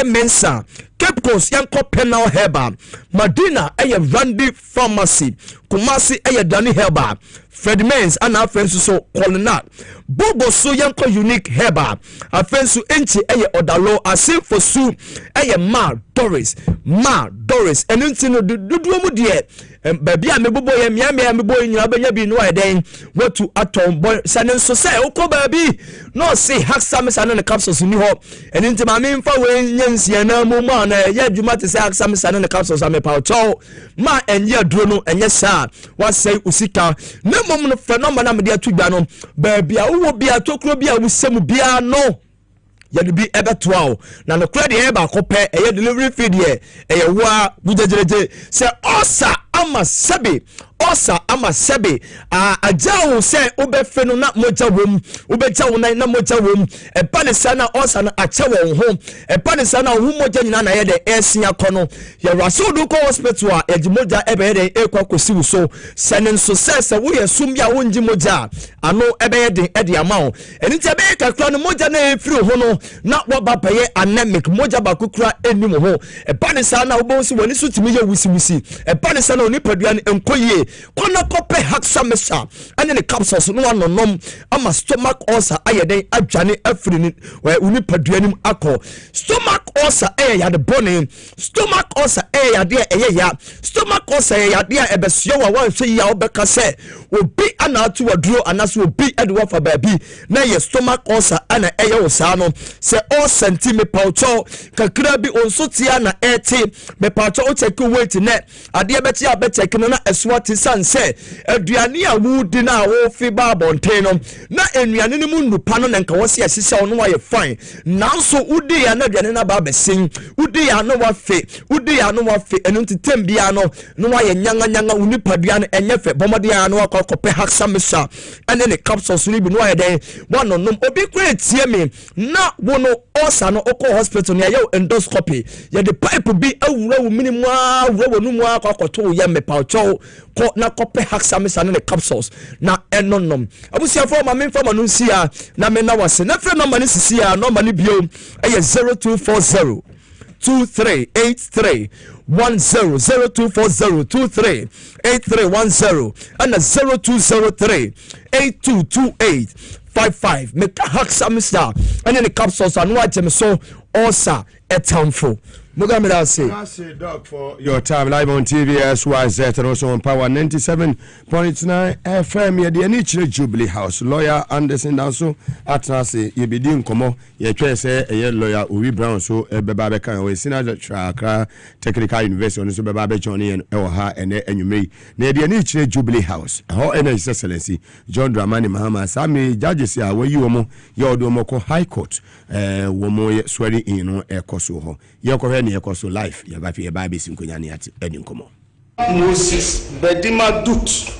F: mensa Cape Coast yanko penal herbal madina eye randy pharmacy kumasi eye dani herbal Fredmans and our friends so colonel Bobo so yanko unique herbal afensu enchi eye odalo asin for su eye ma Doris enunti no dudu mu de baby a mebobo ye mia mebo nyina banya bi no eden watu atom boy sanen so say ukọ baby no say haksame sane ne capsules ni ho enunti ma me mfa we nyansia na mu ma na ye adwuma te say haksame sane ne capsules ame pa cho ma enye aduro no enye sa wa say usika na mom no phenomenon me de atugba no baby a wo bi atokro bi a wusem bia no yadi bi ebetoa o na no kra de e ba kopɛ eye delivery fee de eye wa bujejereje se osa ama sebe ajawo se obefe no na moja wom obejawo na moja wom eba ne sana osa na achewo ho eba ne sana ho moja nyina na ye de esia kono ye raso do ko hospital a ye moja ebe de ekwakosi so senen so se wo ye sum ya wonji moja ano ebe ye de ede amawo eni ti ebe kakra no moja na efiri ho no na wo baba ye anemic moja bakukura enim ho eba ne sana wo si woni so timi ye wusi eba ne sana oni paduan enkoye kona kope haksame sha ane ne capsules no anonom ama stomach ulcer ayeden adwane afiri ni uni paduanim akọ stomach ulcer ya de bone stomach ulcer ya de ya stomach ulcer ya de ebesua wa wanhwe ya obeka se obi ana atu waduro anaso obi ede wafa baabi na ye stomach ulcer ana eya wo saa no se all centimeter paucho kakra bi onso tia na eti me paucho o check weight ne ade be tia be check no na eswati san say aduane a wo di na wo fi ba bonten no na enuane ne mu nupa no nka wo se ahyehyɛ wo no wa ye fine nanso udi ya na aduane na ba besin udi ya no wa fe enu titem bia no wa ye nyanga unipadua no enye fe bomode ya no akɔkɔpɛ haksamisa ene ne capsules ni bi no wa ye den wononom obi kura tie me na wo no osa no okɔ hospital ne ya endoscopy ye de pipe bi awura wo minimum awura wo numu akɔkɔto ye mepa ɔkyɛw kɔ na kɔpɛ haksamisa ne capsules na enonom abusiafo ma me mfa ma no nsia na me na wase na frɛ number ne sisia number ne bio ɛyɛ 0240 2383 10 0240 238310 and 0203 8228 55 make haksa mister and the capsules and what them so also a townful Mugabe Maase.
C: That's it, Doc, for your time live on TV SYZ and also on Power 97.9 FM. Yeah, the Anichile Jubilee House lawyer Anderson also at Nasi. You be doing come you try say a lawyer Uwe Brown so Bebabe can we Sinaja Accra Technical University on so Bebabe Johnny and Oha and you may near the Anichile Jubilee House. How His Excellency John Dramani Mahama Sami judges here where you are your domoko High Court womo swearing in a koso. Yoko Ekoso life yabafi ebabe sinkunyani ati edinkomo
P: Moses Bedima Dut.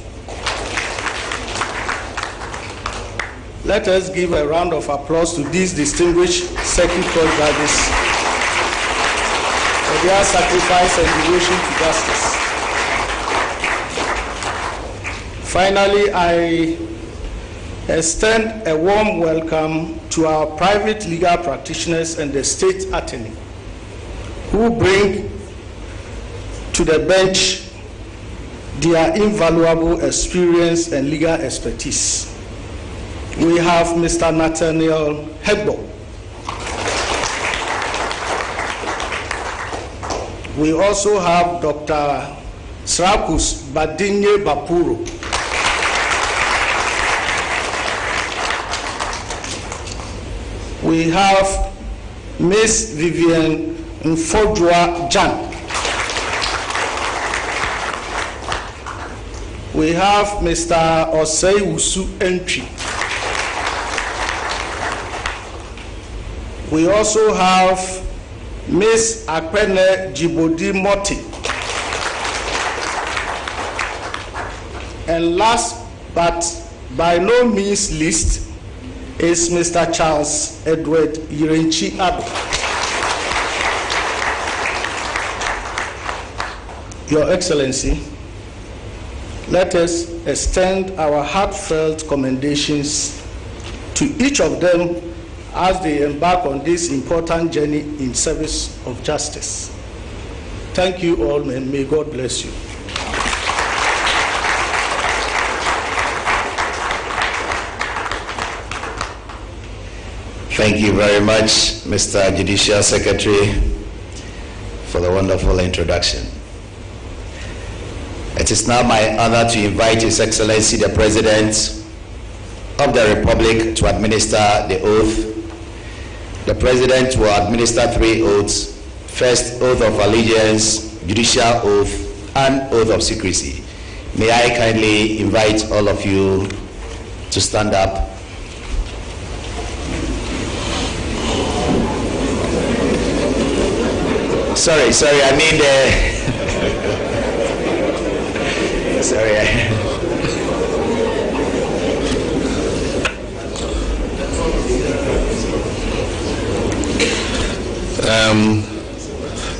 P: Let us give a round of applause to these distinguished circuit court judges for their sacrifice and devotion to justice. Finally, I extend a warm welcome to our private legal practitioners and the state attorney, who bring to the bench their invaluable experience and legal expertise. We have Mr. Nathaniel Hegbo. We also have Dr. Srakus Badinye Bapuro. We have Miss Vivian Mfodwa Jan. We have Mr. Osei Wusu Entry. We also have Miss Akpene Jibodi Moti. And last but by no means least is Mr. Charles Edward Yirenchi Abu. Your Excellency, let us extend our heartfelt commendations to each of them as they embark on this important journey in service of justice. Thank you all, and may God bless you.
Q: Thank you very much, Mr. Judicial Secretary, for the wonderful introduction. It is now my honor to invite His Excellency the President of the Republic to administer the oath. The President will administer 3 oaths. First, oath of allegiance, judicial oath, and oath of secrecy. May I kindly invite all of you to stand up. Sorry, I need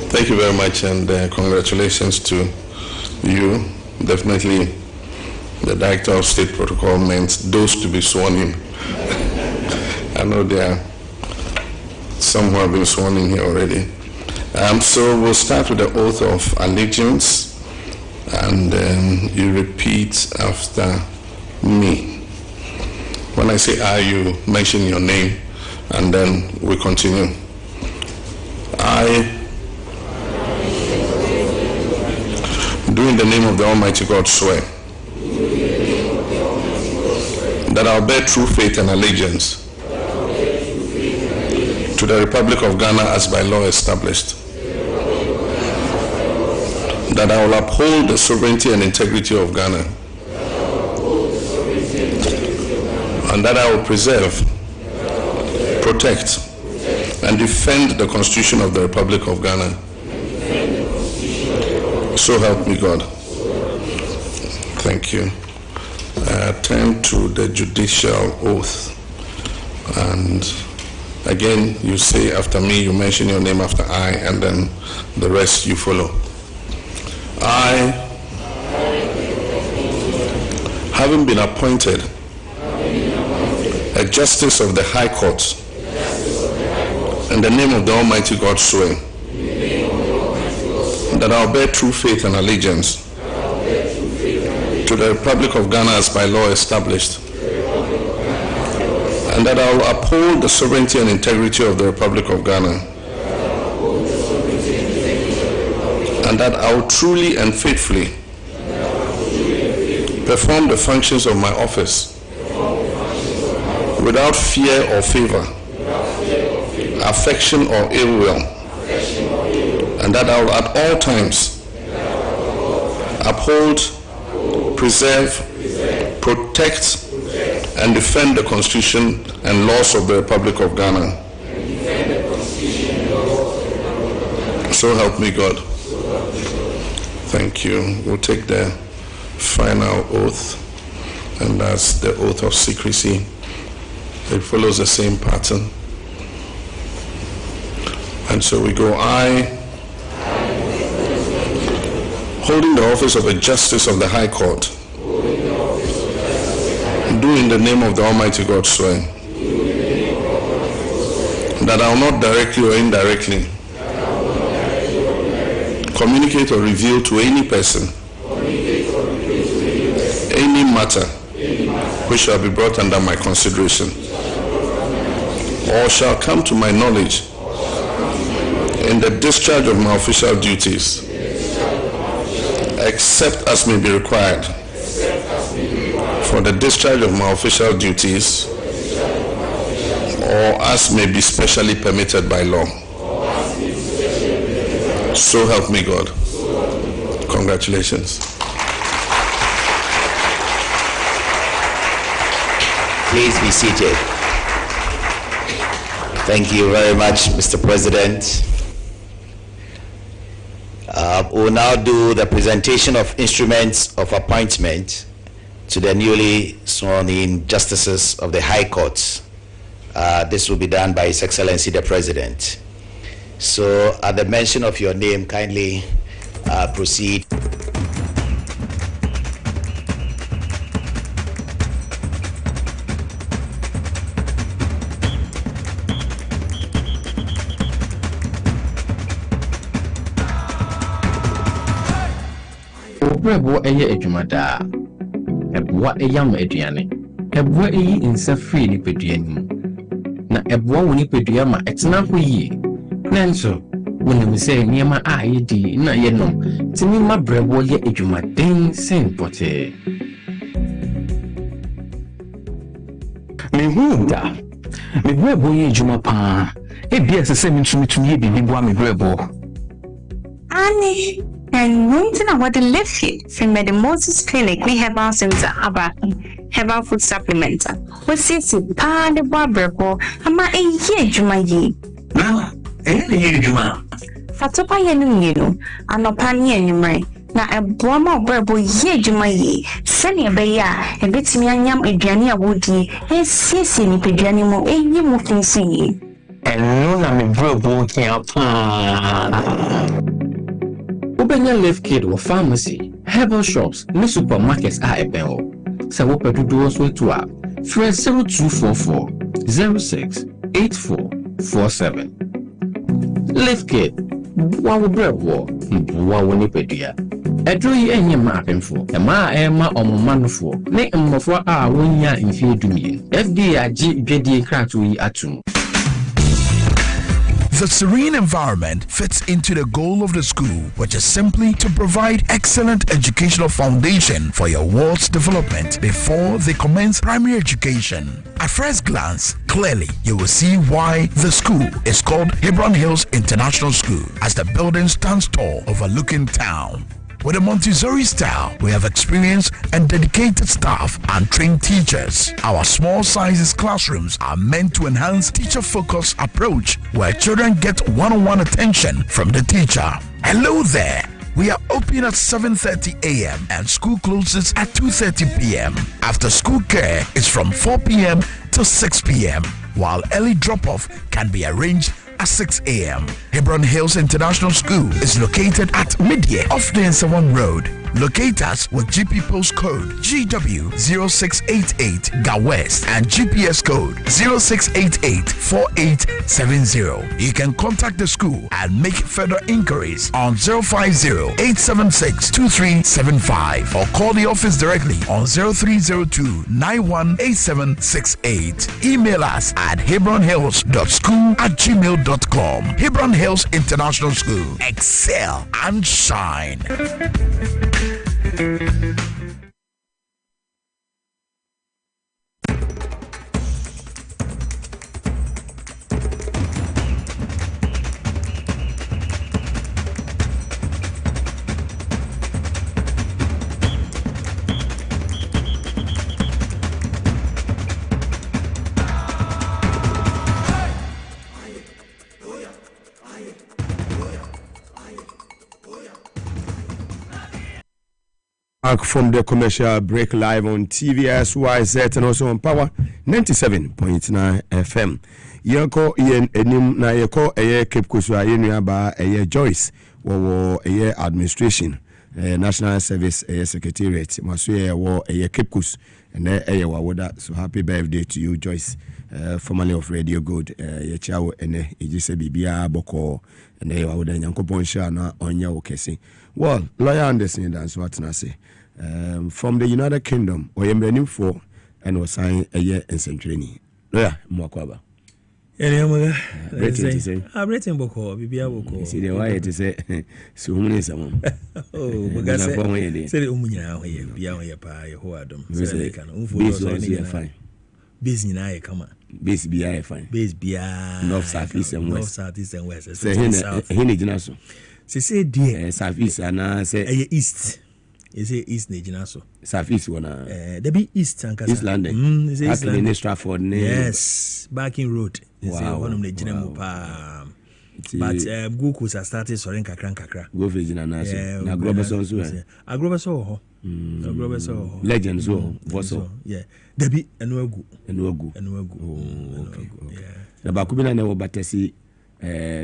R: Thank you very much, and congratulations to you. Definitely, the Director of State Protocol meant those to be sworn in. I know there are some who have been sworn in here already. So we'll start with the oath of allegiance, and you repeat after me. When I say I, you mention your name, and then we continue. I, do in the name of the Almighty God, swear that I'll bear true faith and allegiance to the Republic of Ghana as by law established, that I will uphold the sovereignty and integrity of Ghana, and that I will preserve, protect, and defend the Constitution of the Republic of Ghana. So help me God. Thank you. Turn to the judicial oath. And again, you say after me, you mention your name after I, and then the rest you follow. I, having been appointed a justice of the High Court, in the name of the Almighty God, swear that I will bear true faith and allegiance to the Republic of Ghana as by law established, and that I will uphold the sovereignty and integrity of the Republic of Ghana, and that I will truly and faithfully perform the functions of my office without fear or favor, affection or ill will, and that I will at all times uphold, preserve, protect, and defend the Constitution and laws of the Republic of Ghana. So help me God. Thank you. We'll take the final oath, and that's the oath of secrecy. It follows the same pattern. And so we go, I, holding the office of a justice of the High Court, do in the name of the Almighty God swear that I will not directly or indirectly communicate or reveal to any person any matter which shall be brought under my consideration or shall come to my knowledge in the discharge of my official duties, except as may be required for the discharge of my official duties or as may be specially permitted by law. So help me God. Congratulations.
Q: Please be seated. Thank you very much, Mr. President. We'll now do the presentation of instruments of appointment to the newly sworn in justices of the High Court. This will be done by His Excellency the President. So at the mention of your name, kindly proceed.
S: Obrebo eye adwumada eboa eyam aduane eboa eyi nsa free ni peduanim na eboa woni pedua ma etena ho yi nanso wonim se niema a yedi na yenom timi ma brebo ye adwumaden sen pote
T: mehunda me brebo ye adwuma pa ebia sese mitumi ye bibi boa me brebo
U: ani. And wanting about the lift it from the Moses Clinic, we have our center about herbal food supplements. We see the barber, ama a year Jumayi.
T: Now, any Juma.
U: Fatopa Yenu, and no pany anymore. Now a bomber berbo ye Jumayi, sending a beya, and bits me and yam a Jania woody, and sissy Pijanimo, a ye moving singing.
T: And no, I'm a verbo can't.
S: Ubenya Live Kid or pharmacy, herbal shops, no supermarkets are a bell. Sawopa to do us with 12. 0244 06 8447. Live Kid, Wawa Bread War, Wawa Nipedia. A dreary any mapping for a ma emma or manful, nay, and more for our 1 year in fear to me. FDA JD Kratui Atum.
V: The serene environment fits into the goal of the school, which is simply to provide excellent educational foundation for your ward's development before they commence primary education. At first glance, clearly you will see why the school is called Hebron Hills International School, as the building stands tall overlooking town. With a Montessori style, we have experienced and dedicated staff and trained teachers. Our small sizes classrooms are meant to enhance teacher-focused approach where children get one-on-one attention from the teacher. Hello there. We are open at 7:30 a.m. and school closes at 2:30 p.m. After school care is from 4 p.m. to 6 p.m. while early drop-off can be arranged at 6 a.m. Hebron Hills International School is located at Midye off the Nsawam Road. Locate us with GP postcode GW0688 GA West and GPS code 06884870. You can contact the school and make further inquiries on 050-876-2375 or call the office directly on 0302-918768. Email us at hebronhills.school@gmail.com. Hebron Hills International School. Excel and shine.
C: Back from the commercial break, live on TVSYZ and also on Power 97.9 FM. Yako yen enim na yako Cape Coast yenu ba Joyce wo administration National Service Secretariat maso wo Cape Coast and wawoda. So happy birthday to you, Joyce, formerly of Radio Good. Ye chawo ene ejise bibia boko and wawoda nyankopon sha na onya wo kese. Well, lawyer Anderson that's what I say. From the United Kingdom, or Yembenim for and was signed a year in Century. Lawyer Mwakwaba.
A: I'm rating Boko, Bibia Boko.
C: See the way it is so many someone.
A: Oh, because I said, Umunya, Bia, who are them. Base fine. Base in I come on.
C: Base BI fine.
A: Base BI.
C: North, South, East, and West.
A: North, South, East, and West.
C: Say, Henry.
A: She said, dear,
C: South East, and I say,
A: East. Is it East Nijinaso?
C: South East one.
A: There be East and
C: East London.
A: East
C: London. Stratford.
A: Yes, Barking Road.
C: Wow.
A: One of the Jinamo. But Goku has started Soren Kakra.
C: Go for Jinanaso. Agrobaso.
A: Agrobaso.
C: Legends. Voso.
A: Yeah. There be Enuegu.
C: Okay. Yeah. The Bakubina never batesi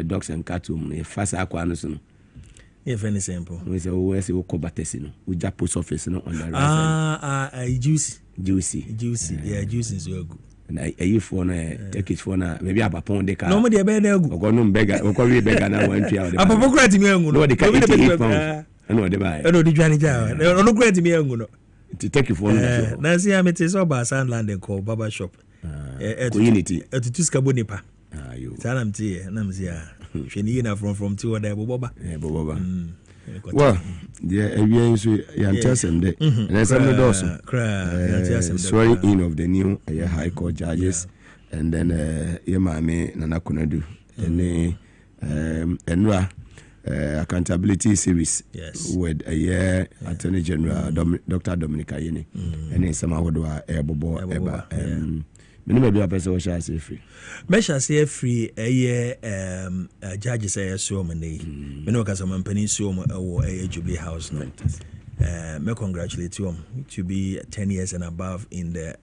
C: dogs and cattle. Fast aquanusun.
A: Yeah, very simple.
C: We say, where's the Okobatesi? We just post office on the right.
A: Juicy.
C: Yeah,
A: juicy is very good.
C: And I for take it for maybe a pound de car.
A: No, they bear no
C: go no beggar, or call beggar now. One tree out.
A: I'm a great me.
C: No, they can't eat pounds. I know they buy.
A: I know the Johnny Jow. No great me.
C: To take you for
A: Nancy, I'm a so bad Sandland and call Baba Shop.
C: Unity.
A: At Tuskabunipa. You tell them tea, and I'm here. She from two other Boba.
C: Well, yeah, you tell them that. And then some also swearing in of the new High Court judges, and then Yemame Nana Kunadu, and accountability series with a year Attorney General Dr. Dominica Yeni, and then some other Bobo Eba. Maybe a person shall say free.
A: Mesha say free a year judges say so many. Menoka some penny so or a Jubilee House. No, me congratulate you to be 10 years and above in the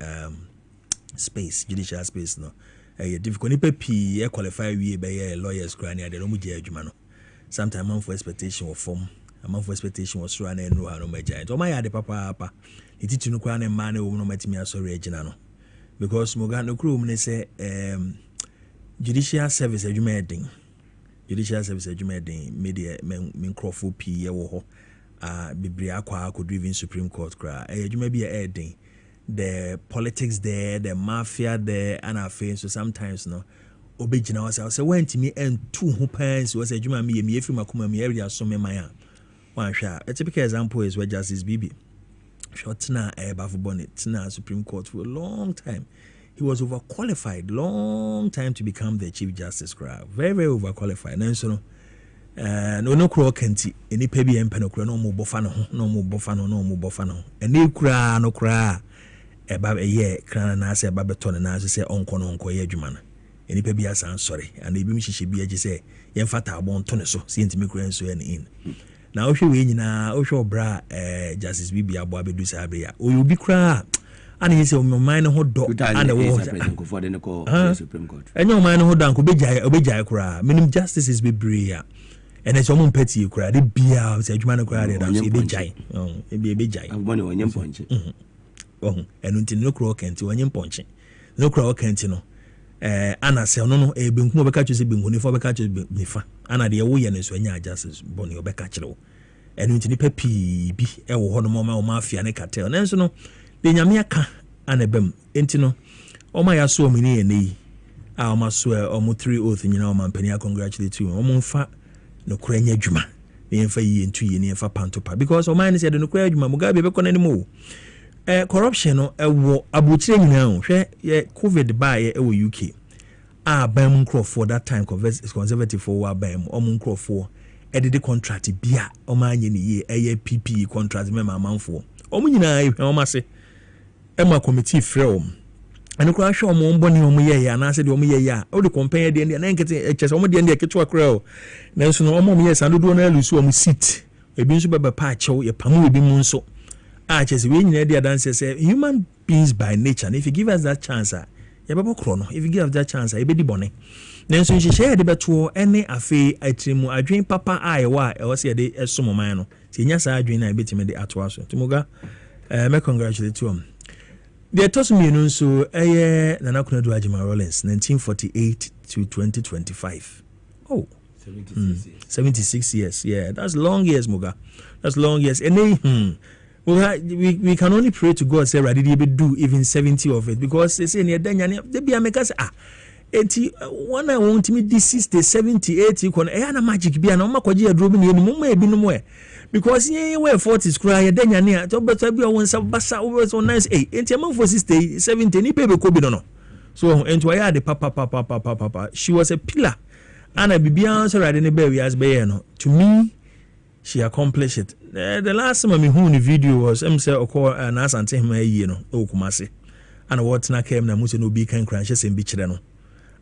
A: space, judicial space. No, a difficult P qualify we by lawyers granny at the Romuja Jumano. Sometimes month for expectation or form. A month for expectation was run and no major. Oh my, the papa, it is no crown and money will not make me a sorry, Genano. Because Mogano crew may say judicial service edumating media men Crawford P. Bibria could even Supreme Court cry. You may be adding the politics there, the mafia there, and our face. So sometimes no obey ourselves. So when to me and 2 pence was a Juma me if you makuma me area so me my one shot. A typical example is where Justice Bibi. Shortna Bafu Bonnet, Tina Supreme Court for a long time. He was overqualified, long time to become the Chief Justice. Very, very overqualified. And so, no kro kanti eni pa bi empa no kro no mo bofa no no mo bofa no eni kura no kura eba ye kran na ase eba beto na ase se onko no onko ye adwuma na eni pa bi asan sori and ebi mi hihye bi agi se ye mfata abon to ne so se ntimi kura nso ye ne in na ohwe we nyina ohwe obra justice bibi abo abedu sa abe ya oyobi kura ana yese o man ho do ana wo Supreme Court enyo man ho do anko obejai kura minim justices be brea ya ene so mo mpati kura de bia se adwuma no kura de da so ebejai ebejai
B: abone wonyem ponche
A: enu nti no kura kenti wonyem ponche no kura kenti no ana se no no benkum obeka chose benkum ni fo obeka chose nifa ana de wo ye ne so anya justice boni obeka kire enu nti ni papi bi e wo ho no mo mafia ne cartel nenso no de nyame aka anebem enti no oma ya so omini ene a oma so omo 3 oath nyina oma mpani congratulate you omo mfa no kura nya dwuma ne mfa yi entu yi ne mfa pantopa because oma ne se de no kura dwuma Mugabe be kona ne mo corruption no ewo abuchire nyina o hwe ye covid ba ye ewo UK bam nkrofo that time conservative for bam omo nkrofo edede contract bia oma anye ne ye eye PPE contract me mamanfo omo nyina ehwe oma se ema committee frem anu kura hwe omo mboni omo ye ya na se de omo ye ya o de compare de na nkete chese omo de ketwa kura o na nso no omo ye sandodo na alusu omo seat ebi nso beba pa achew ye pamu ebi mu nso chese we nyina de dance say human beings by nature and if you give us that chance ye beba kro no if you give us that chance e be di bone na nso nhihye de beto ene afi atrimu adwen papa ayewa e wo se de esomo man no se nya sa adwen na e betime de atwa so tumuga me congratulate you the toss me no so Nana Kunadu Ajima Rollins 1948 to 2025 76 years yeah that's long years Muga that's long years and we can only pray to God say ready to do even 70 of it because they say near Danya they be make us one I want me this 60 70 80 you can na magic be na makoji adrobi ne mu ma ebi no mo because ye we 40s cry ye Danya ne to better be won basa we so nice enti am for 60 70 ni pebe ko bi no so enti why are the papa she was a pillar and bibia so ready ne be we as be no to me she accomplished it. The last time I who the video was say okọ na asante him ayi no o Kumase and what na came na mu se no bi kan kran hye bi kire no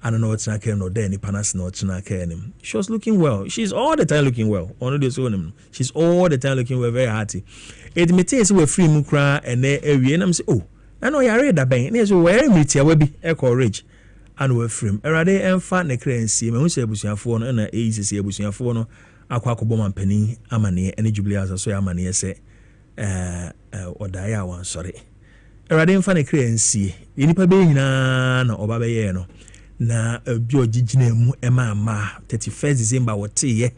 A: and no what na came no there ni panas no what na came she was looking well she's all the time looking well on the so she's all the time looking well very hearty it me say we free mu kra and ewie na me say oh na no yare da ben na so where meetia we bi e courage and we free erade emfa ne kra nsie me hu se abusuafo no na easy abusuafo no akwa akoboma mpani amane ene jubilee so ya amane se odaya wan sori erade mfa ne kra nsie nipa be nyina na oba be ye no na bi ogigina mu ema 31st December wote ye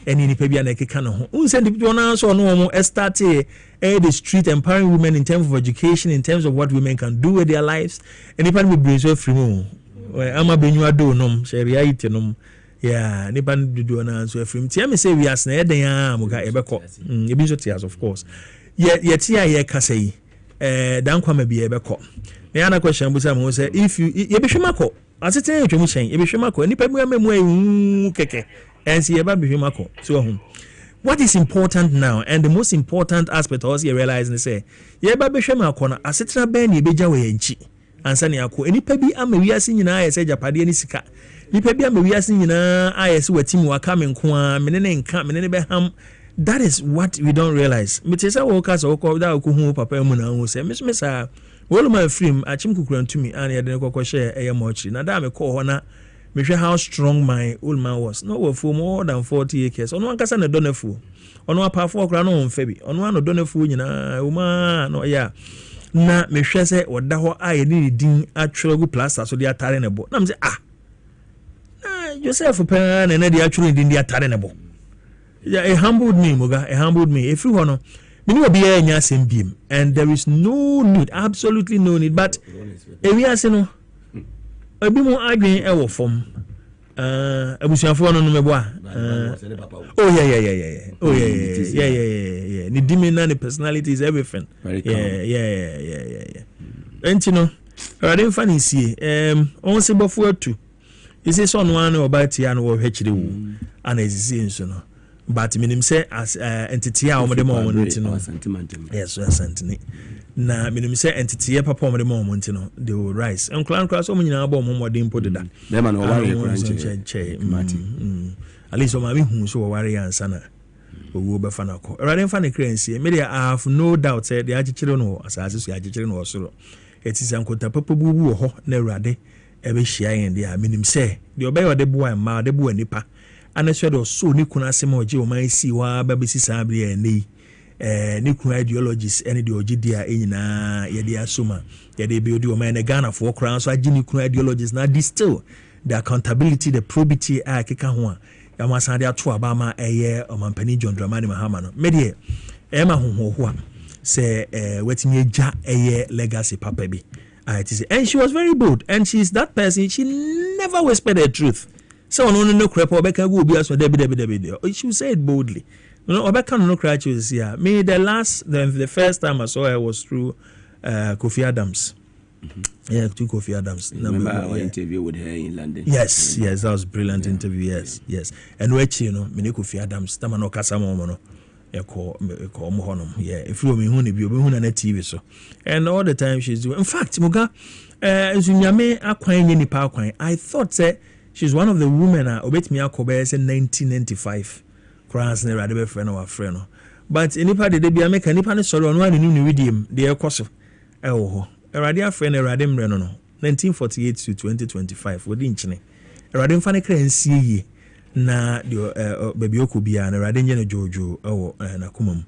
A: ene nipa bia na keka no ho unse ndipi na so no mo start the street empowering women in terms of education in terms of what women can do with their lives nipa be bring so free mu ama benyu ado nom sharia ite nom yeah nipa do na so free tia me say we as na eden amuga ebeko ebi so tias of course ye tia ye kasa yi dan kwama bi ebeko na yana question bu say mo say if you ye be hwemako asete etwemu chen ye be hwemako nipa mu amemu keke ensi ye ba be hwemako so what is important now and the most important aspect also you realize say ye ba be hwemako na asete ben ye beja we yanchi ansa ne akọ enipa bi amawiase nyina ayese japade ni sika nipa bi amawiase nyina ayese watimi waka menkoa menene nka menene beham that is what we don't realize mitesa wo kasa wo ko da ko hu papa mu na hu se mesmesa wolu ma frame achim kukura ntumi an ye de kokko share eye mochi na da me ko ho na mehwe how strong my old man was no wo for more than 40 acres ono ankasa na donafu ono apafo okra no mfa bi ono ano donafu nyina uma no ya na mehwe se oda ho aye ni din atwego plaster so de atare ne bo na mse Joseph pa na na de atwero din de atare ne bo yeah it humbled me Muga it humbled me if you wanna me no be anya sembiem and there is no need absolutely no need but we are saying no ebi mo adwen e wo fom abusuafo no no mebo oh yeah ni dimina ni personality is everything yeah and you know I didn't find see on se bofo atu isi so no an obati an wo hwekire wo ana ezisi nso no but minim say as entity a omode ma omo ntino yes asantini na minim say entity e papa omode ma omo ntino they will rise enkran so omo nyina ba omo modin podeda
C: be ma no wari kran
A: at least o ma me hu so wari ansa na owo be fa na ko erade fa na kransie me dey I have no doubt say they agikire no asase so agikire no osoro etisi ankota papa bubu wo ho na erade e be hia yen dey minim say the obey ode boa ma ode boa nipa ana so do so ni kuna asem oje o man si wa ba be si sabre ene ni kuna ideologies ene de oje dia enyina ye de asoma ye de be odi o man Ghana for kran so agi ni kuna ideologies na distill the accountability the probity a keka ho a ya masande ato aba ma eye omampani John Dramani Mahama no me de e ma hohoho a say wetimi eja eye legacy papa bi and she was very bold and she's that person she never whispered the truth. So no crap Obeka go be as debi she say it boldly. You know Obeka no crap she was here. Me the first time I saw her was through Kofi Adams. Yeah, to Kofi Adams.
C: Remember our interview with her in London?
A: Yes, that was brilliant interview. Yes. And which me Kofi Adams tama no kasa mo no. Eko mo honom. Yeah, if you me hu ne bi obi hu na TV so. And all the time she's doing. In fact, Muga Zunyame akwan nye nipa akwan. I thought say she's one of the women obetimi akobe say 1995. Crans ne rade be friend or friend. But nipa de bia make nipa ne sorry ono anu ni widim de ekoso. Ewo ho. Erade friend erade mre no 1948 to 2025 wodi nchine. Erade mfa ne kra nsie yi. Na baby okubia na rade nye no jojo na kumam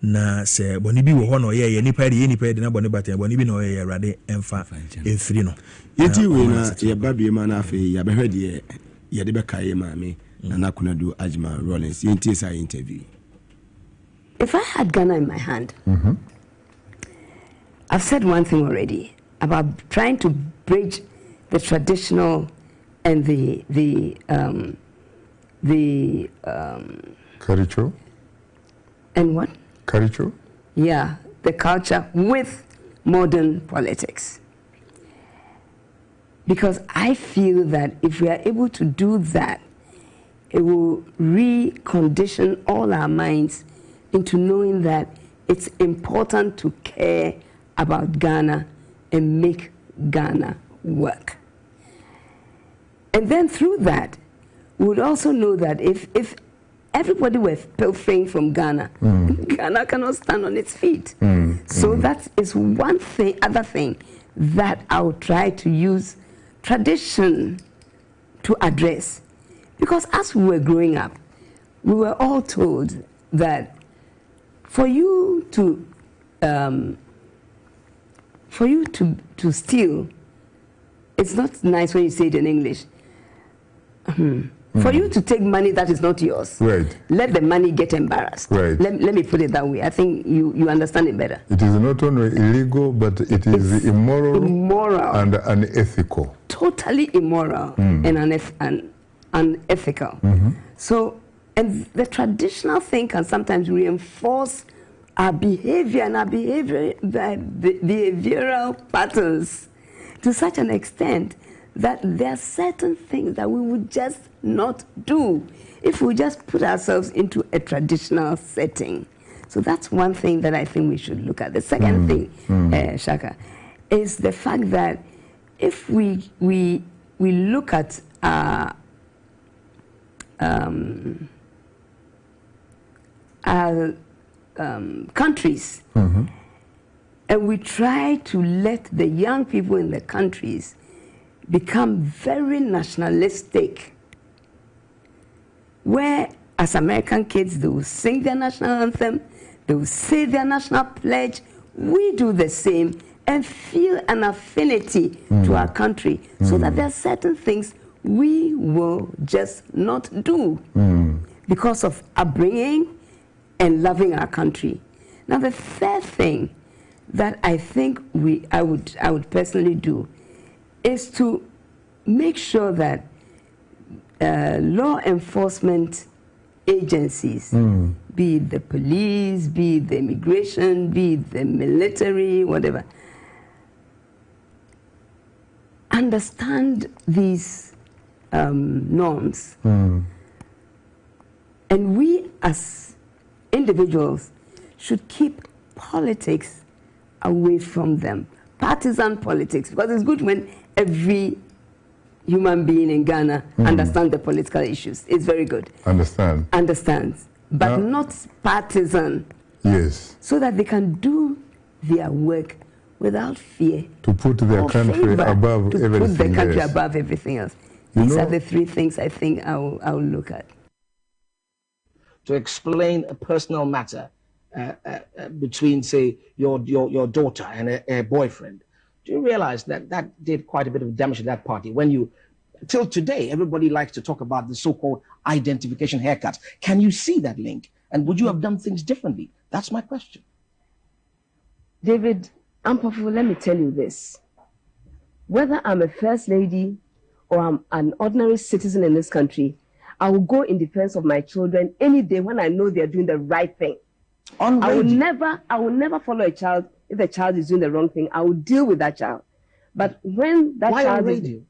A: na se boni bi wo ho no ye nipa de na boni bata boni bi no ye rade emfa efiri no
C: yeti we na ye babie ma na afi ya behwede ye de bekaye maame na nakunadu Ajma Rollins yenti sa interview.
B: If I had Ghana in my hand, I've said one thing already about trying to bridge the traditional and the
R: Karicho?
B: And what?
R: Karicho?
B: Yeah, the culture with modern politics. Because I feel that if we are able to do that, it will recondition all our minds into knowing that it's important to care about Ghana and make Ghana work. And then through that, we would also know that if everybody were pilfering from Ghana, Ghana cannot stand on its feet. So that is one thing, other thing that I would try to use tradition to address. Because as we were growing up, we were all told that for you to steal, it's not nice when you say it in English. For you to take money that is not yours, let the money get embarrassed. Let me put it that way. I think you understand it better.
R: It is not only illegal, but it's immoral and unethical.
B: Totally immoral and unethical. So, and the traditional thing can sometimes reinforce our behavior and our behavioral patterns to such an extent that there are certain things that we would just not do if we just put ourselves into a traditional setting. So that's one thing that I think we should look at. The second thing, Shaka, is the fact that if we look at our countries and we try to let the young people in the countries become very nationalistic, where as American kids they will sing their national anthem, they will say their national pledge, we do the same and feel an affinity to our country, so that there are certain things we will just not do because of upbringing and loving our country. Now the third thing that I think I would personally do is to make sure that law enforcement agencies, be it the police, be it the immigration, be it the military, whatever, understand these norms And we as individuals should keep politics away from them. Partisan politics, because it's good when every human being in Ghana understands the political issues. It's very good. Understands. But not partisan.
D: Yes.
B: So that they can do their work without fear.
D: To put their country above everything else.
B: To put the country above everything else. These are the three things I think I will look at.
E: To explain a personal matter between, say, your daughter and a boyfriend, do you realize that that did quite a bit of damage to that party? When you, till today, everybody likes to talk about the so-called identification haircuts. Can you see that link? And would you have done things differently? That's my question.
B: David Ampofu, let me tell you this. Whether I'm a first lady or I'm an ordinary citizen in this country, I will go in defense of my children any day when I know they're doing the right thing. I will never follow a child if the child is doing the wrong thing. I will deal with that child. But when that child
E: on radio?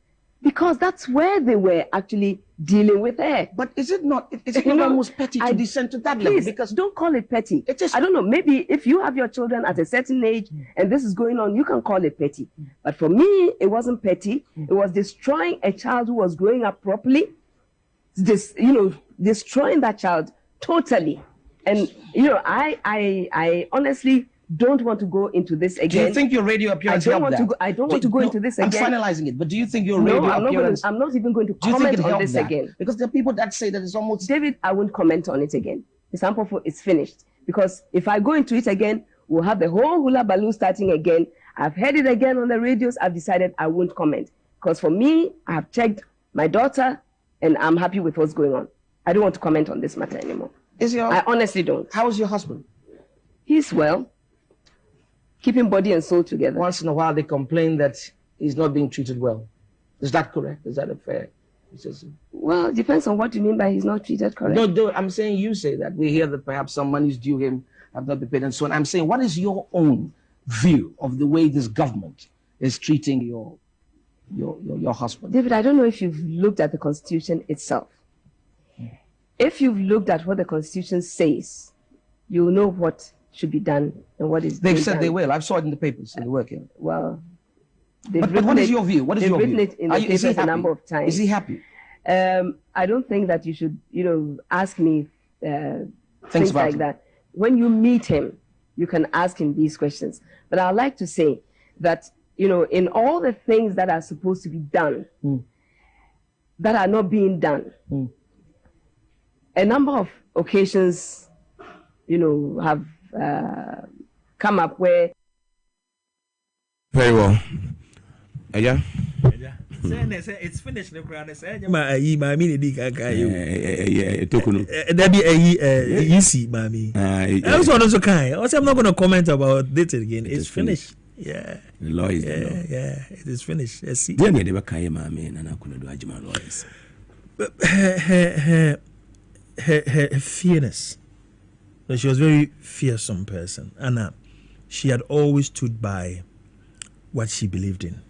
B: Because that's where they were actually dealing with her.
E: But is it not almost petty to descend to that level? Because
B: don't call it petty. I don't know, maybe if you have your children at a certain age and this is going on, you can call it petty. But for me, it wasn't petty. It was destroying a child who was growing up properly. Destroying that child totally. And I honestly don't want to go into this again.
E: Do you think your radio appearance helped that?
B: I don't want to go into this again.
E: I'm finalizing it, but do you think your radio appearance...
B: I'm not even going to comment on this again.
E: Because there are people that say that it's almost...
B: David, I won't comment on it again. The sample for it's finished. Because if I go into it again, we'll have the whole hula baloo starting again. I've heard it again on the radios. I've decided I won't comment. Because for me, I have checked my daughter and I'm happy with what's going on. I don't want to comment on this matter anymore. I honestly don't.
E: How is your husband?
B: He's well. Keeping body and soul together.
E: Once in a while, they complain that he's not being treated well. Is that correct? Is that a fair criticism?
B: Well, it depends on what you mean by he's not treated correct.
E: No, I'm saying you say that. We hear that perhaps some money is due him, have not been paid, and so on. I'm saying, what is your own view of the way this government is treating your husband?
B: David, I don't know if you've looked at the Constitution itself. If you've looked at what the Constitution says, you'll know what should be done and what is
E: They've said done. They will. I saw it in the papers in the working.
B: Well,
E: but what is your view? What is your view?
B: It in the papers a number of times.
E: Is he happy?
B: I don't think that you should, ask me things like that. When you meet him, you can ask him these questions. But I'd like to say that, in all the things that are supposed to be done, that are not being done, a number of occasions, have come up where.
C: Very well. Yeah.
A: It's finished. I'm not going to comment about it again. It's finished. Yeah.
C: The law is
A: the law. Yeah, it is finished. Let's see. Her fearness. She was a very fearsome person, and she had always stood by what she believed in.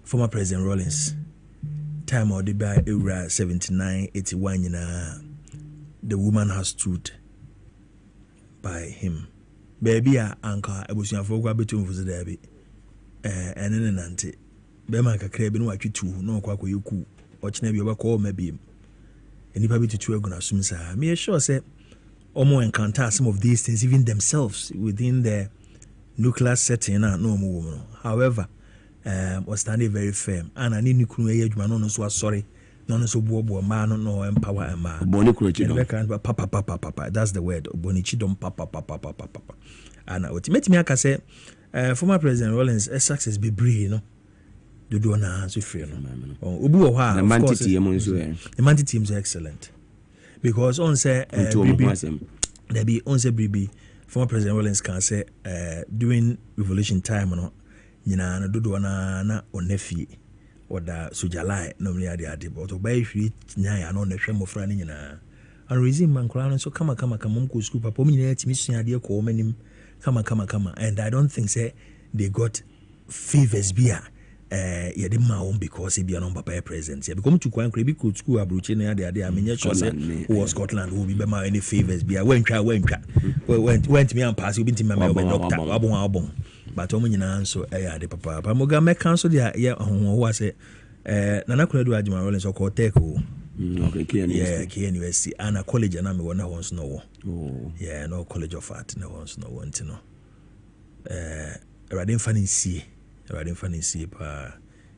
A: Former President Rawlings, time of the era 79, 81, the woman has stood by him. Baby, uncle, I was your forgot between for the derby, and then an auntie. Bemaka crabin what you two, no quack you cool, watch never ever call maybe. And if I be to two, gonna assume, sir, me sure say, Omo encounter some of these things, even themselves, within the nuclear setting, no more. However, was standing very firm, and I need nuclear man on so sorry, none so bobo, man, no empower and man. Bonichi, papa, that's the word. Bonichi don't papa. And ultimately, I can say, former President Rawlings, a success be brave, do na so free no obi wo ha the Manti teams are excellent because on say Bibi on say Bibi former President Rawlings can say during revolution time no nyina na do na onafie oda sojalai no me ade but obai hwi nyaya no na hwe mofra ne nyina and reason man kra no so kama mko school papa me nyina timi sua ade ko manim kama and I don't think say they got favors bia yɛde ma wɔn because ebi anɔ papa president yɛ because mutu kwan kura ebi kuro school aburukye na yade a menyɛ sure sɛ wɔ Scotland wo bi bɛ ma any favours bi a wɛntumi ampaase obi ntumi ma ɔbɛ doctor wabɔn but wɔn nyinaa nso ɛyɛ ade papa Mugabe Maase nso deɛ yɛ ahohoɔ sɛ Nana Kunadu Ajima Rollins ɔkɔ tech o.
C: Okay, Key
A: University. And a college and I'm one wants no. Yeah, no College of Art, no wants no one to know. Radin Fanny C. Pa.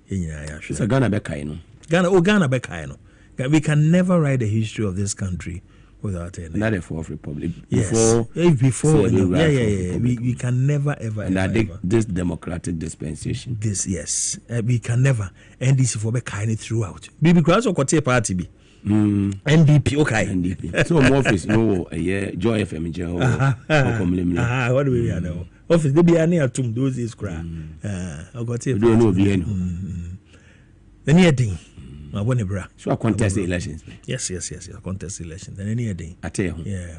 C: It's a Ghana Bekaino.
A: Ghana Bekaino. We can never write the history of this country without any.
C: Not a fourth republic.
A: Before. We can never ever.
C: And ever. This democratic dispensation.
A: This yes, we can never. NDC for Bekaino throughout. Bibi Cross or Kote Party be. NDP okay.
C: NDP. So more office no Joy FM
A: what do we know? Office they be near to those is cry. I got it.
C: Don't know be
A: the near thing. I want bra.
C: So contest elections.
A: Yes. Contest elections. And any day.
C: I tell you.
A: Yeah.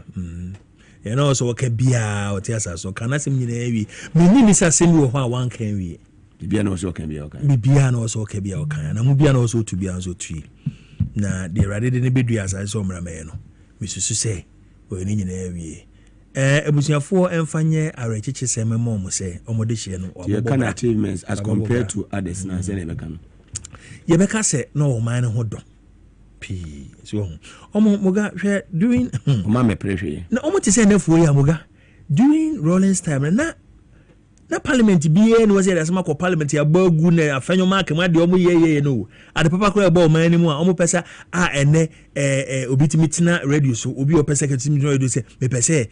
A: You know, so okay, bia or tiasa. So can I say me nevi? Me ni misa semi or one can we?
C: Bia no so can be okay.
A: Bia no so can be okay. And I'm bia no so to be also tree. Na de rade de ne bedu as I saw mramɛ no. Me susu say we ni nyina awie. Ebusuafo emfanye arechiche se memo mo say omode hye no.
C: Your kind achievements as compared to others na say na be kan.
A: Yebeka se no man ho do p so omo Muga hwe doing
C: ma me prehwe
A: na omo te say na fuo ya Muga during Rollins time na parliament bi no was there some ko parliament ya bagu na afanyo mark ma de omo ye no ade papa ko e ba oman ni mu a omo pesa ene obitimi tina radio so obi o pesa ketimi radio say me pesa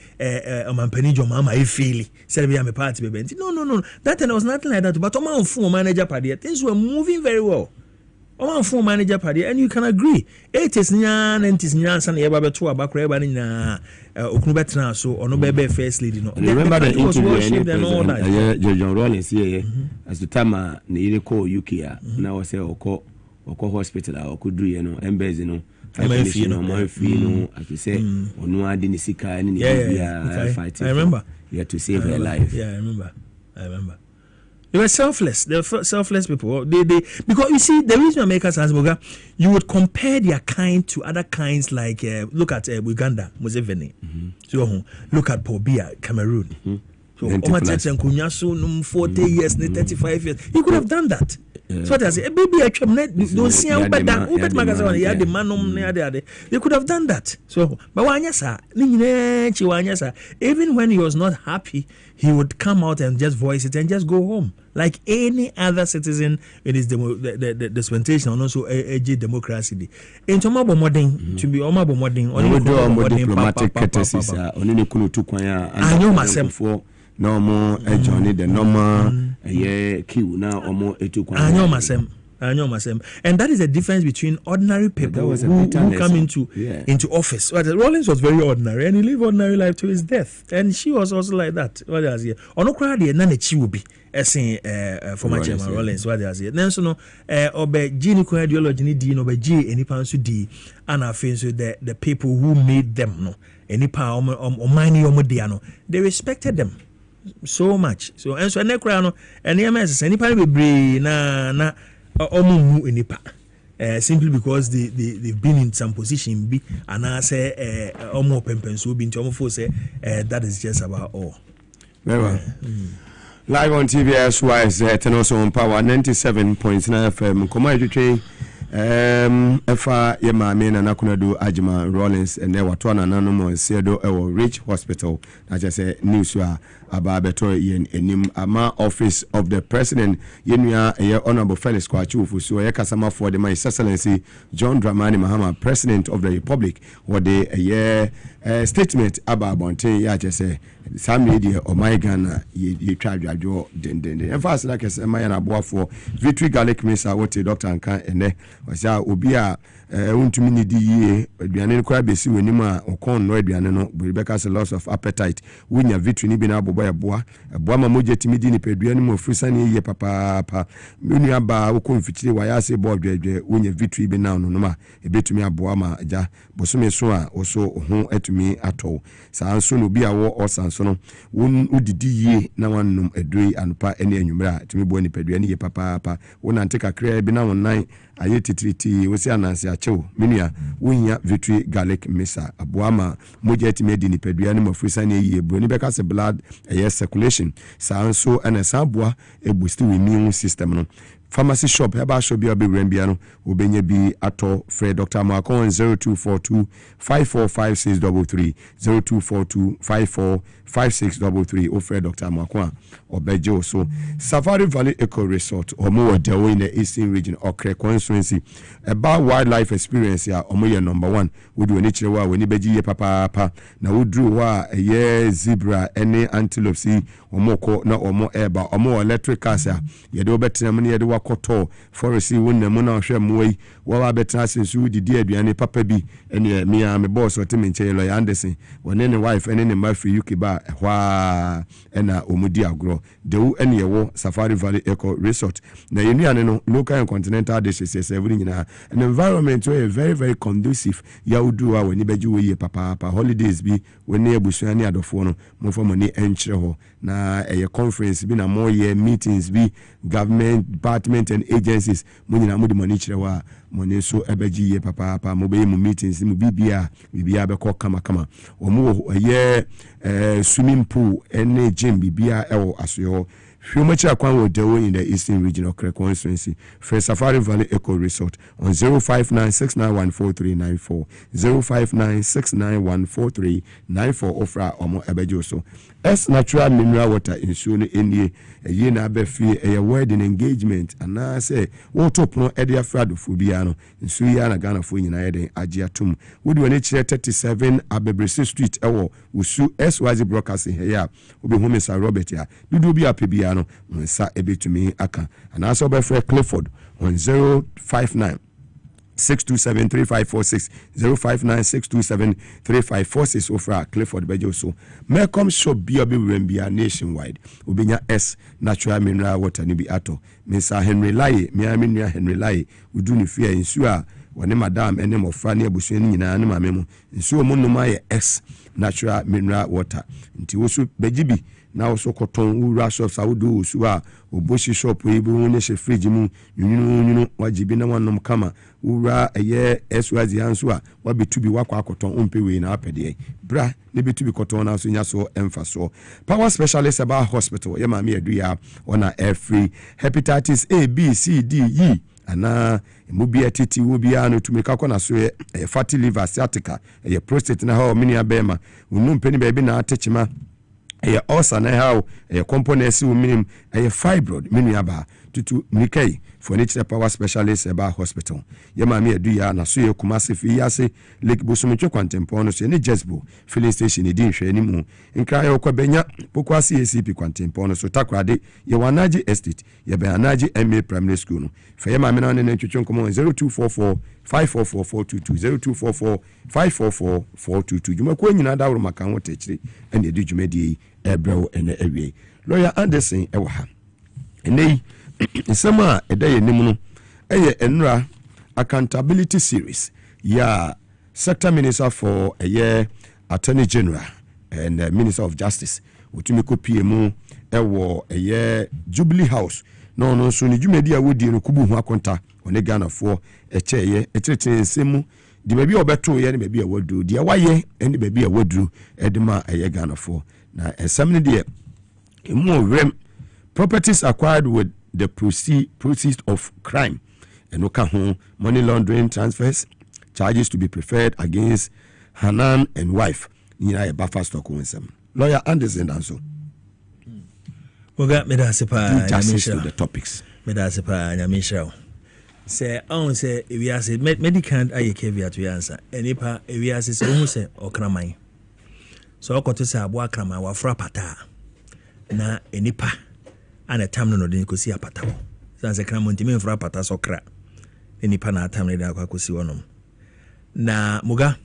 A: omampani jo mama e feel say be am party be no that time was nothing like that but oman fun manager party things were moving very well. Oman form manager party, and you can agree. 80s nya 90s nya san eba beto abakra eba nya okunu betra so ono bebe first lady no.
C: Remember the interview John Rollins here as the time na yire call UK na was say oko hospital okudu ye no embassy no fee no as you say onu adi ni sika ni fighting.
A: I remember.
C: You had to save her life.
A: Yeah, I remember. They were selfless. They were selfless people. They because you see the reason America says Muga, you would compare their kind to other kinds like look at Uganda, Museveni. So look at Paul Biya, Cameroon. So 40 years, 35 years. He could have done that. So what I say, baby, I don't see how bad that. They could have done that. So, but even when he was not happy, he would come out and just voice it and just go home like any other citizen. It is the dispensation and also a democracy. In Tomabo modern to be Omabo modern or
C: diplomatic courtesies. Only Kulu Tukwaya.
A: I know myself.
C: No more Johnny the normal queue now or more etukwan.
A: I know myself. And that is the difference between ordinary people who come into office. Well, Rollins was very ordinary and he lived ordinary life to his death. And she was also like that. What does he? Ono crowd here none chi will be as former chairman Rollins. What does he? Then so no obe gene ideology ni di no be g any pansu di and I feel so the people who made them no any power omani omodiano they respected them so much. So and so nekra no NMS any pan be na omu enipa simply because they've been in some position be and I say omu pempen so be into omu for say that is just about all.
C: Very well. Live on TVS wise and also on Power 97.9 FM. Koma etwe efa ye maame na Nakunadu Ajima Rollins and there wato na nanom Sedo ewo Rich Hospital na just say news aba beto yen enim ama office of the president yenua honorable Felix Kwachufu so ye kasama for the my excellency John Dramani Mahama president of the republic what the statement about bonte ya just say some media or my Ghana ye try dwadwo den en fast like say my na boafo Victory Garlic Maase what Dr. Anka ene wasa obi a untumi ni di yie aduane no kwa besi w'anim a okon no aduane no beka se loss of appetite wonya victory ni bi na abobo eboa ma moje timi di ni peduane mo ofrisa ni yie papa menu aba wo konfikire wa ya se bo dwedwe wonya victory bi na no ma ebetumi aboa ma ja bosome so a oso ho atumi ato saa nso no bi a wo osanso no won udidi yie na wanum adui anupa ene anwumra tumi bo ni peduane yie papa wona nteka kra bi na wonan aye titriti wosi ananse achew menua wonya victory garlic mesa aboama moja timi di ni pedua ni mafrisa ni yie bro ni beka se blood circulation saa nso ene saa boa e boost immune system no pharmacy shop heba shop bi obewrambia no obenye bi ato Fred Dr. Makon 0242 545633 0242 545633 o Fred Dr. Makon obejo so Safari Valley Eco Resort omo dewo in the Eastern Region Okre constituency about wildlife experience ya omo ye number 1 wodu oni kire wa woni beji ye papa na wodru wa ye zebra any antelope si omo ko na omo eba omo electric cars ya ye de obetra mu ne ye de wakoto forest wonna mu na hwe muwai wa betra sensu didi aduane papa bi ene me boss otime nche lo ya Anderson wone ne wife ene ne mafi UK ba hwa ena omudi agro dewu ene ye wo Safari Valley Eco Resort na yenu ane no local and continental dishes yes every nyina an environment where very very conducive ya udu wa woni beji we ye papa holidays bi woni ebusu ani adofo no mo fo moni enchire ho na a conference bi na more year meetings bi government department and agencies mo nyina mo di money chire wa money so ebeji ye papa mo be mu meetings mu bibia be ko kama o mo ye swimming pool and gym bibia ewo aso Humacha Kwan will do in the Eastern Region of constituency for Safari Valley Eco Resort on 05969143994 05969143994 ofra omo ebejoso S natural mineral water in Suni Enie a year na be free a wedding engagement and na say water no edia frado fubiano in Suyana Ghana for United Ajiatum would when it 37 Abebrese Street ewo usu SYZ broadcasting here obi home Sir Robert ya dudu bi apebia no nsa ebetumi aka and also by Clifford on 059 6273546 059-627-3546 ofra Clifford Bejo so Melcom shop bi Rambia nationwide ubenya S natural mineral water ni bi ato Mr. Henry Lai miamia Henry Lai udu ni fia nsu a wone madam ene mofra ne abusu ni nyina ne mamemu nsu mo noma ye S natural mineral water nti wosu bejibi na also koton ura shops awudu usu a oboshi shop e bi won she fridge mu nyunu wajibi na wanom kama ura eye SYZ hanso a wabetu bi wakwa akoton ompewe na apede bra ne betu bi koton na so nya so emfaso power specialist about hospital ye ma me adu ya ona air free hepatitis A B C D E ana mubia titi wobia no tumika kona so fatty liver sciatica ye prostate na ha mini abema unum peni baabi na atechima eye ulcer na how eye components wo minim eye fibroid menu aba tutu nikai for nature power specialist about hospital ye ma me adu ya na so ye Kumasi fi yase Lake Bosomtwe kwantempo no so ne Jesbo filling station e din hwe ni mu nkra ye kwa benya pokwasi ACP kwantempo no so takrade ye wanaji estate ye be anaji MA primary school no fe ye ma me na ne ntwetwe nkomo 0244 544422 0244 544422 juma ko nyina da woro maka ho techire ene edi jumadi ebrew ene awie lawyer Anderson ewa enei nsema edaye nimu no eye enra accountability series ya sector minister for a year attorney general and minister of justice otumiko PM ewo a year Jubilee House no so ni jumedi a wodi no kubu ho akonta one Ghana for echeye echeche nsemu di baby obeto ye ne baby a wadu di awaye ene baby a wadu edema eye Ghana for na ensem ne de emu rem properties acquired with the proceeds of crime and no money laundering transfers charges to be preferred against Hanan and wife nina e buffer stock wonsem lawyer Anderson also
A: Oga medasepa
C: nyamisha the topics
A: medasepa nyamisha say on say we are say medical aye caveat to answer enipa we are say who say okraman so okoto say abo akraman wa fra pata na enipa ana tam no den kosi apata wo san se kra montimi mfra pata so kra nipa na atam ne akwa kosi wonom na muga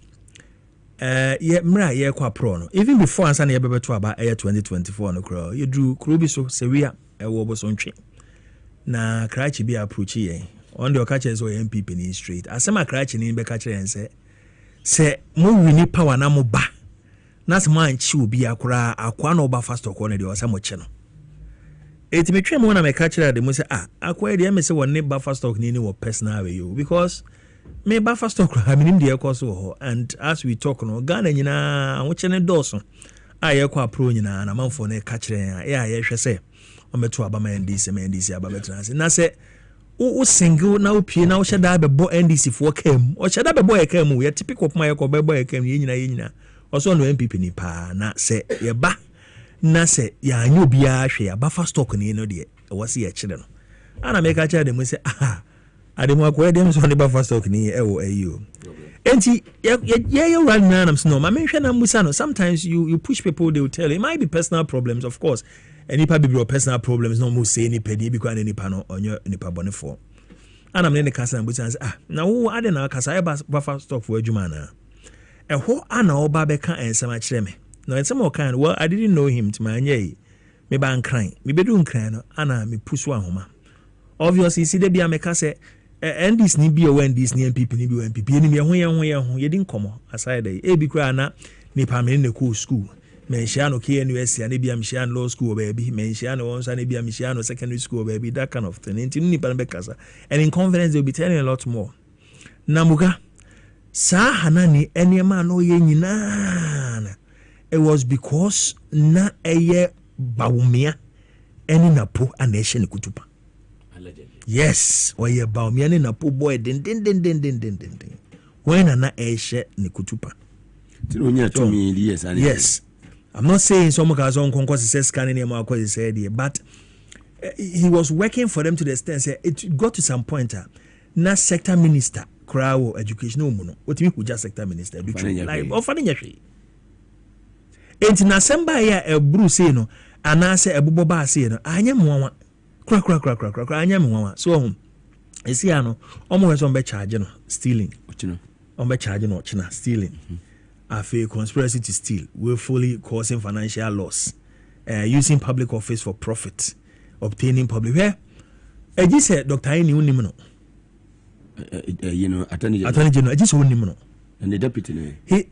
A: ye mra ye kwa pro no even before ansa na ye bebeto aba 2024 no kro ye dru kro bi so sewia wo bo so ntwe na krachi bi approach ye on the okache so MPP ni straight asema krachi ni be ka kire se mo wini power na mo ba na se man chi obi akura akwa na oba fast talk on the o se mo che no eti metwe mo na me ka kire de mo se akwa de me se won ne ba fast talk ni wo personal way you because me ba fast talk ha minim de ekọ so ho and as we talk no Ghana nyina wo che ne doso ye kwa pro nyina na manfo ne ka kire ya ye hwe se o meto aba ma NDC aba betrance na se o single na opie na o sheda bebo NDC for kam o sheda bebo e kam ye typical poma ye ko bebo e kam ye nyina o so no MPP ni pa na se ye ba na se ya anya obi a hwe ya ba fast talk ni no de e wose ye kire no ana me ka kire de mo se ademu akwa dem so ne ba fast talk ni e wo ayo enti ye run na am no ma me hwe na musa no sometimes you push people, they will tell you it might be personal problems, of course. Any people personal problems no more say any penny because any panel on your bone for. And I'm in the casa and say, now who I don't know, because I buffer stock for Jumana. And who I know Babeka and some much me. No, it's some more kind. Well, I didn't know him to my yay. Maybe I'm crying. Maybe doing crying. Anna, me push one home. Obviously, see, they be a make us say, and this need be a when this near people need be when people need me when you didn't come aside. A be crying, Nipa in the cool school. Menchiano KNUS and Ibia Michian Law School, baby, Menchiano once and Ibia Michiano Secondary School, baby, that kind of thing. And in confidence, they'll be telling a lot more. Namuga, Sa Hanani, any man, no yenina. It was because na eye Baumia, any Napo, and nation Kutupa. Yes, or ye Baumia and Napo boy, din. When ana Eshe Nikutupa. Yes. I'm not saying some guys on concourse says scanning him or said here, but he was working for them to the extent say it got to some point. Na sector minister, crowd education no mono. What you mean just sector minister? Like offering your tree. And in December here a Bruce no, and I say a buboba say no. I am one crack. I am one. So you see, I know almost on be charging stealing. On be charging China stealing. A conspiracy to steal, willfully causing financial loss, using public office for profit, obtaining public. Where I just said, Dr. Aini Unimono, Attorney General, I just Unimono, and the deputy. He,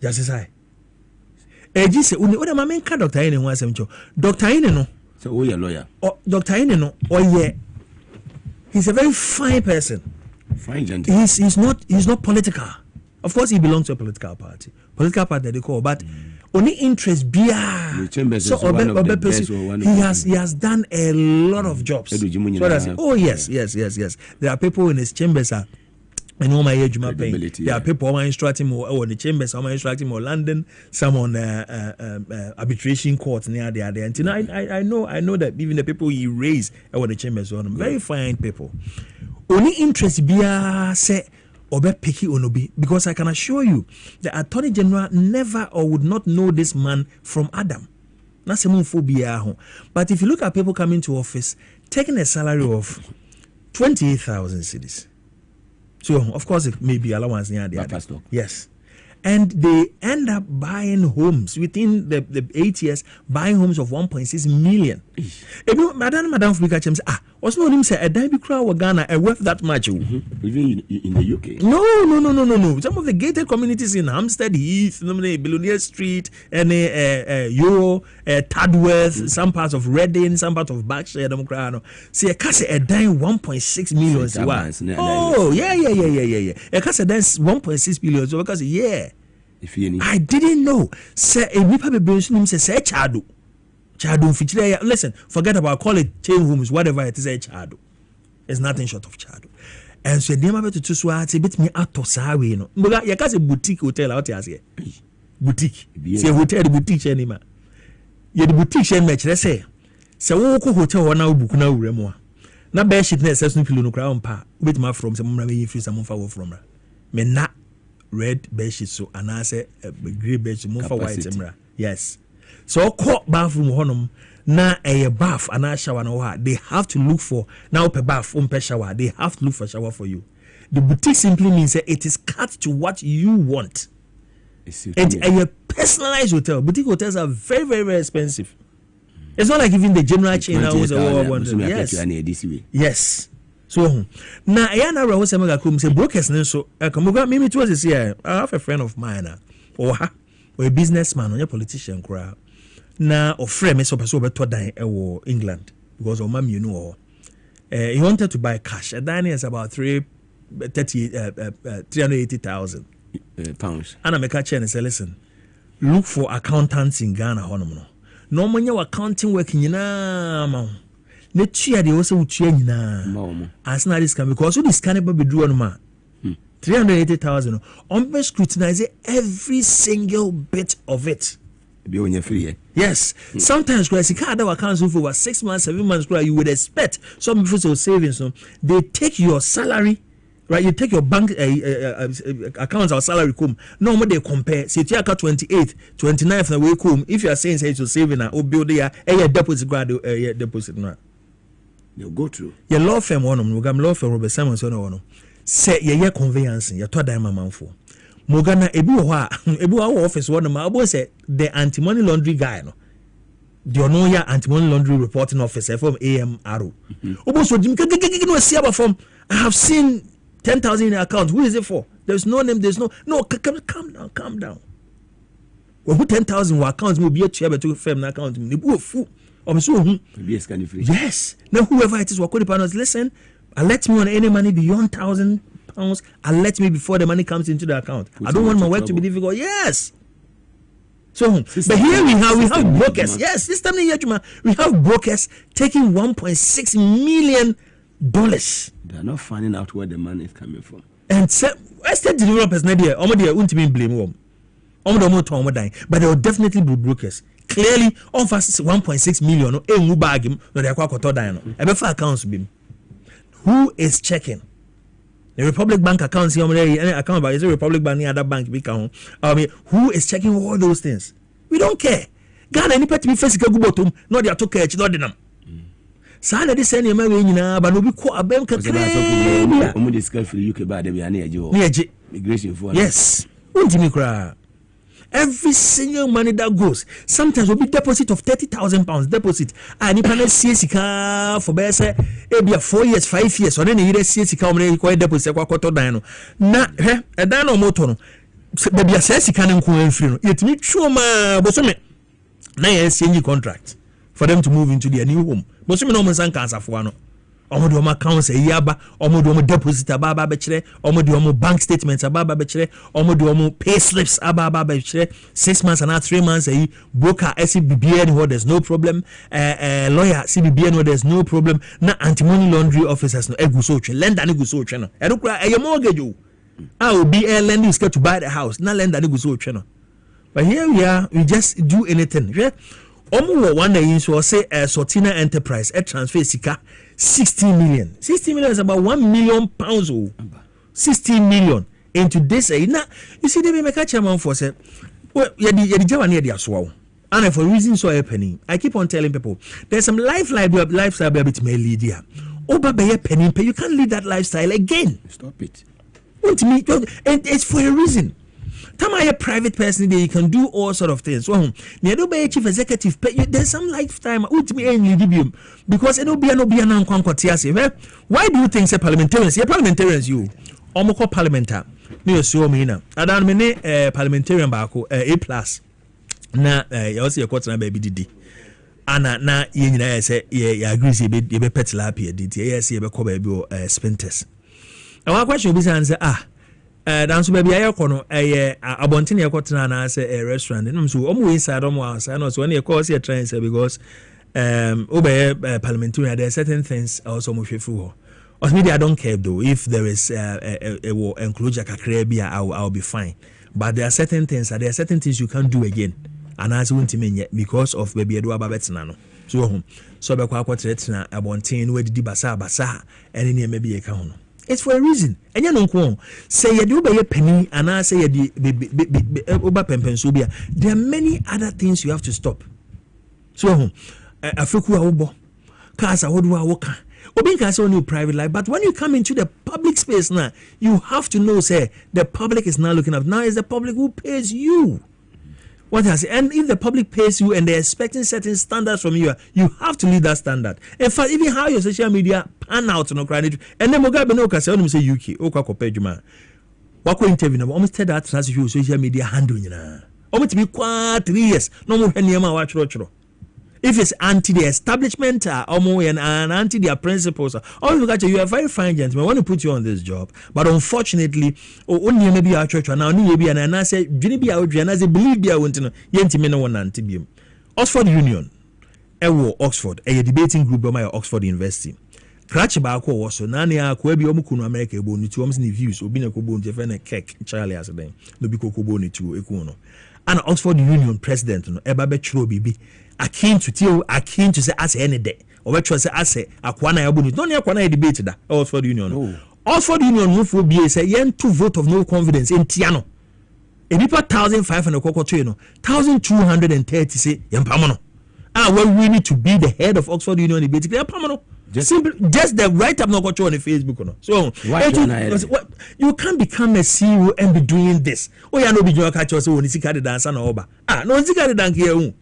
A: just as I just said, what am I main Dr. Aini was him, Dr. Aini no, so we are lawyer, or Dr. Aini no, or yeah, he's a very fine person. Fine gentleman. He's not political. Of course, he belongs to a political party they call, but only interest beer. So he has done a lot of jobs. So that's it. Oh yes. There are people in his chambers. I know my age, my pain. There are people who are instructing more or the chambers, some are instructing more London, some on arbitration court near there. And I know that even the people he raised over the chambers on very fine people. Only interest beer say. Obe Piki Onobi, because I can assure you the Attorney General never or would not know this man from Adam. But if you look at people coming to office taking a salary of 28,000 cedis, so of course it may be allowance near the other. Yes. And they end up buying homes within the 8 years, buying homes of 1.6 million. Madam Fubika what's no him say a dime crowd Ghana a worth that much? Even in the UK. No. Some of the gated communities in Hampstead Heath, Billionaire Street, and Euro, Tadworth, some parts of Reading, some parts of Berkshire, see a case a dime 1.6 million. Oh, yeah. A case a dime 1.6 million. So because I didn't know. Say a people be him say Chadu. Listen, forget about call it chain rooms, whatever it is a Chadu. It's nothing short of Chadu. And so they might to swat a bit me out of Sawi. No, but you can't say boutique hotel out here. Boutique. Say hotel boutique anymore. You the boutique and match, let's say. So hotel one now book now remore. Na bear shit na says no pillow no crown pa. Wait my from some money free some for from her. Me na red bear shit so and I say grey bear shit more for white emra. Yes. So call bathroom honum na a bath and a shower no they have to look for now per bath per shower they have to look for shower for you. The boutique simply means that it is cut to what you want. And a personalized hotel. Boutique hotels are very, very, very expensive. It's not like even the general chain now was a yes. So now I know was say brokers so me too was here. I have a friend of mine or a businessman or a politician crowd. Now or friend me so better than England because of mom you know he wanted to buy cash. A dining is about 380,000
G: pounds.
A: And I make a chain and say, listen, look for accountants in Ghana. No money accounting working in a next year they also would change now. As not this can because this can never be drawn ma 380,000 on scrutinize every single bit of it.
G: Be on your free.
A: Yes, sometimes when you can't have accounts for 6 months, 7 months, you would expect some people savings. So they take your salary, right? You take your bank accounts or salary come. Normally they compare. Say you account 28th, 29th, and we come. If you are saying say you're saving or build a deposit, deposit now.
G: You go through.
A: Your law firm one of them, law firm Robert Simon one. Say your conveyance, your 2 diamond man for. Mogana ebu office one ma abo say the anti-money laundry guy no the onoya anti-money laundry reporting officer from AMRO obo so dim no see about from I have seen 10,000 in the account. Who is it for? There's no name, there's no calm down well who 10,000 accounts will be a chair to firm account me bu fu o so yes now whoever it is what could partners listen alert me on any money beyond £1,000 alert me before the money comes into the account. I don't want my work to be difficult. Yes. So, but here we have brokers. Yes, this time we have brokers taking $1.6 million.
G: They are not finding out where the money is coming from.
A: And estate developers, but they will definitely be brokers. Clearly, on fast 1.6 million. Who is checking? The Republic Bank accounts here, any account, but is a Republic Bank, any other bank, who is checking all those things? We don't care. Ghana, any party physical go bottom, not their to catch, not them. Sana this any American, but no be caught a bank. Yes, won't me cry. Every single money that goes, sometimes will be deposit of £30,000 deposit. And if I CSICA for better, it be 4 years, 5 years, or then you CSICA require deposit. Na a dano motor, but the CSICA and coin free. It makes sure my bosome. Now, a contract for them to move into their new home. Bosome no man cancer for one. Omo accounts a yaba, omo deposit ababa bechere, omo bank statements ababa bechere, omo pay slips ababa bechere, 6 months and 3 months a broker SCBBN where there's no problem, lawyer CBBN where there's no problem, na anti-money laundry officers no egu so lender no egu so no. E do kra e mortgage o. I will be a lender is to buy the house, na lender no egu so no. But here we are, we just do anything. Yeah? Omo one day so say Sortina Enterprise transfer sika 16 million. 16 million is about £1 million. 16 million into this. Now, you see, they make a chairman for say, well, and for reasons so happening, I keep on telling people there's some lifestyle bit may lead here. Over by penny, you can't lead that lifestyle again.
G: Stop it.
A: And it's for a reason. Tama a private person there, you can do all sort of things. So, chief executive, there's some lifetime because it will be an why do you think say parliamentarians? Yeah, parliamentarians you. Omoko parliamentar. Me so me na. Adan me ne parliamentarian baako A+ na also your court na baby didi. Ana na ye nyina say ye agree say be petla apie didi. Yes ye be ko baby o spinters. And one question be say dance baby ayekono abontine yekotena na say a restaurant no so omo inside omo outside no so when you call say train say because parliamentarian there are certain things also mo hwefu or maybe I don't care though if there is a enclosure kakra bia I'll be fine, but there are certain things you can't do again and as won't mean because of baby edo ababetena no so be kwa kwatretina abontine we didi basa and any maybe e ka ho. It's for a reason. And you know, say you do by a penny and I say you there are many other things you have to stop. So Afriku awobo. Kasa wodu awoka. Obi can say only private life, but when you come into the public space now, you have to know, say, the public is now looking up. Now it's the public who pays you. What I say, and if the public pays you and they're expecting certain standards from you, you have to lead that standard. In fact, even how your social media pan out no credit, and then Mugabe no can say UK, Oka Kopejuma. Wako interview na almost tell that transfer social media handle na. Almost to be quite 3 years. No more anyama watch rochro. If it's anti the establishment and anti their principles, you are very fine gentleman. I want to put you on this job, but unfortunately, only maybe our church now maybe and I say be our and I say believe be I want to know yentimeno one antibium. Oxford Union, Oxford, a debating group by my Oxford University. Cratch baako was so nania ko ebi omukuno America boni tu omsni views obi na ko boni defend cake Charlie as them no bi ko boni tu ekuno and Oxford Union president no eba be chro bibi akin to say as any day or we say as akwana ya boni no ne akwana ya debate da Oxford Union no. Oxford Union no for be say yen to vote of no confidence in tiano enipa 1500 kokoto no 1230 say yempamono we need to be the head of Oxford Union debate yempamono. Just the write up no go on Facebook no. So you can't become a CEO and be doing this. Oh yeah, no be your catch us when sika the dance na oba. No sika the dance here.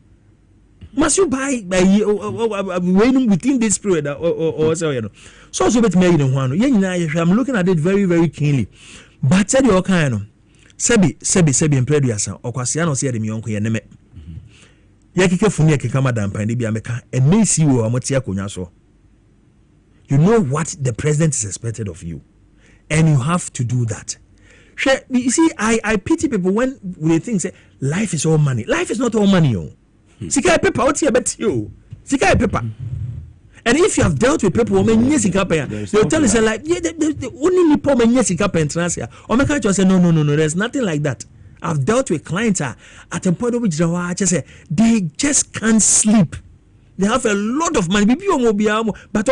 A: Must you buy when within this period or so you know. So bet me you one. I'm looking at it very very keenly. But said your kind of sebi employers okwasiano no say dem yonko ye neme. Ye kike funu ye kika madam pan de bia meka e me CEO amotia konya so. You know what the president is expected of you, and you have to do that. You see, I pity people when they think say life is all money. Life is not all money. Sika paper, what's your bet you? Sika paper. And if you have dealt with people, they'll tell you say like the only poor men yes sika pentrancia. Or make just say no. There's nothing like that. I've dealt with clients at a point which they just can't sleep. They have a lot of money, but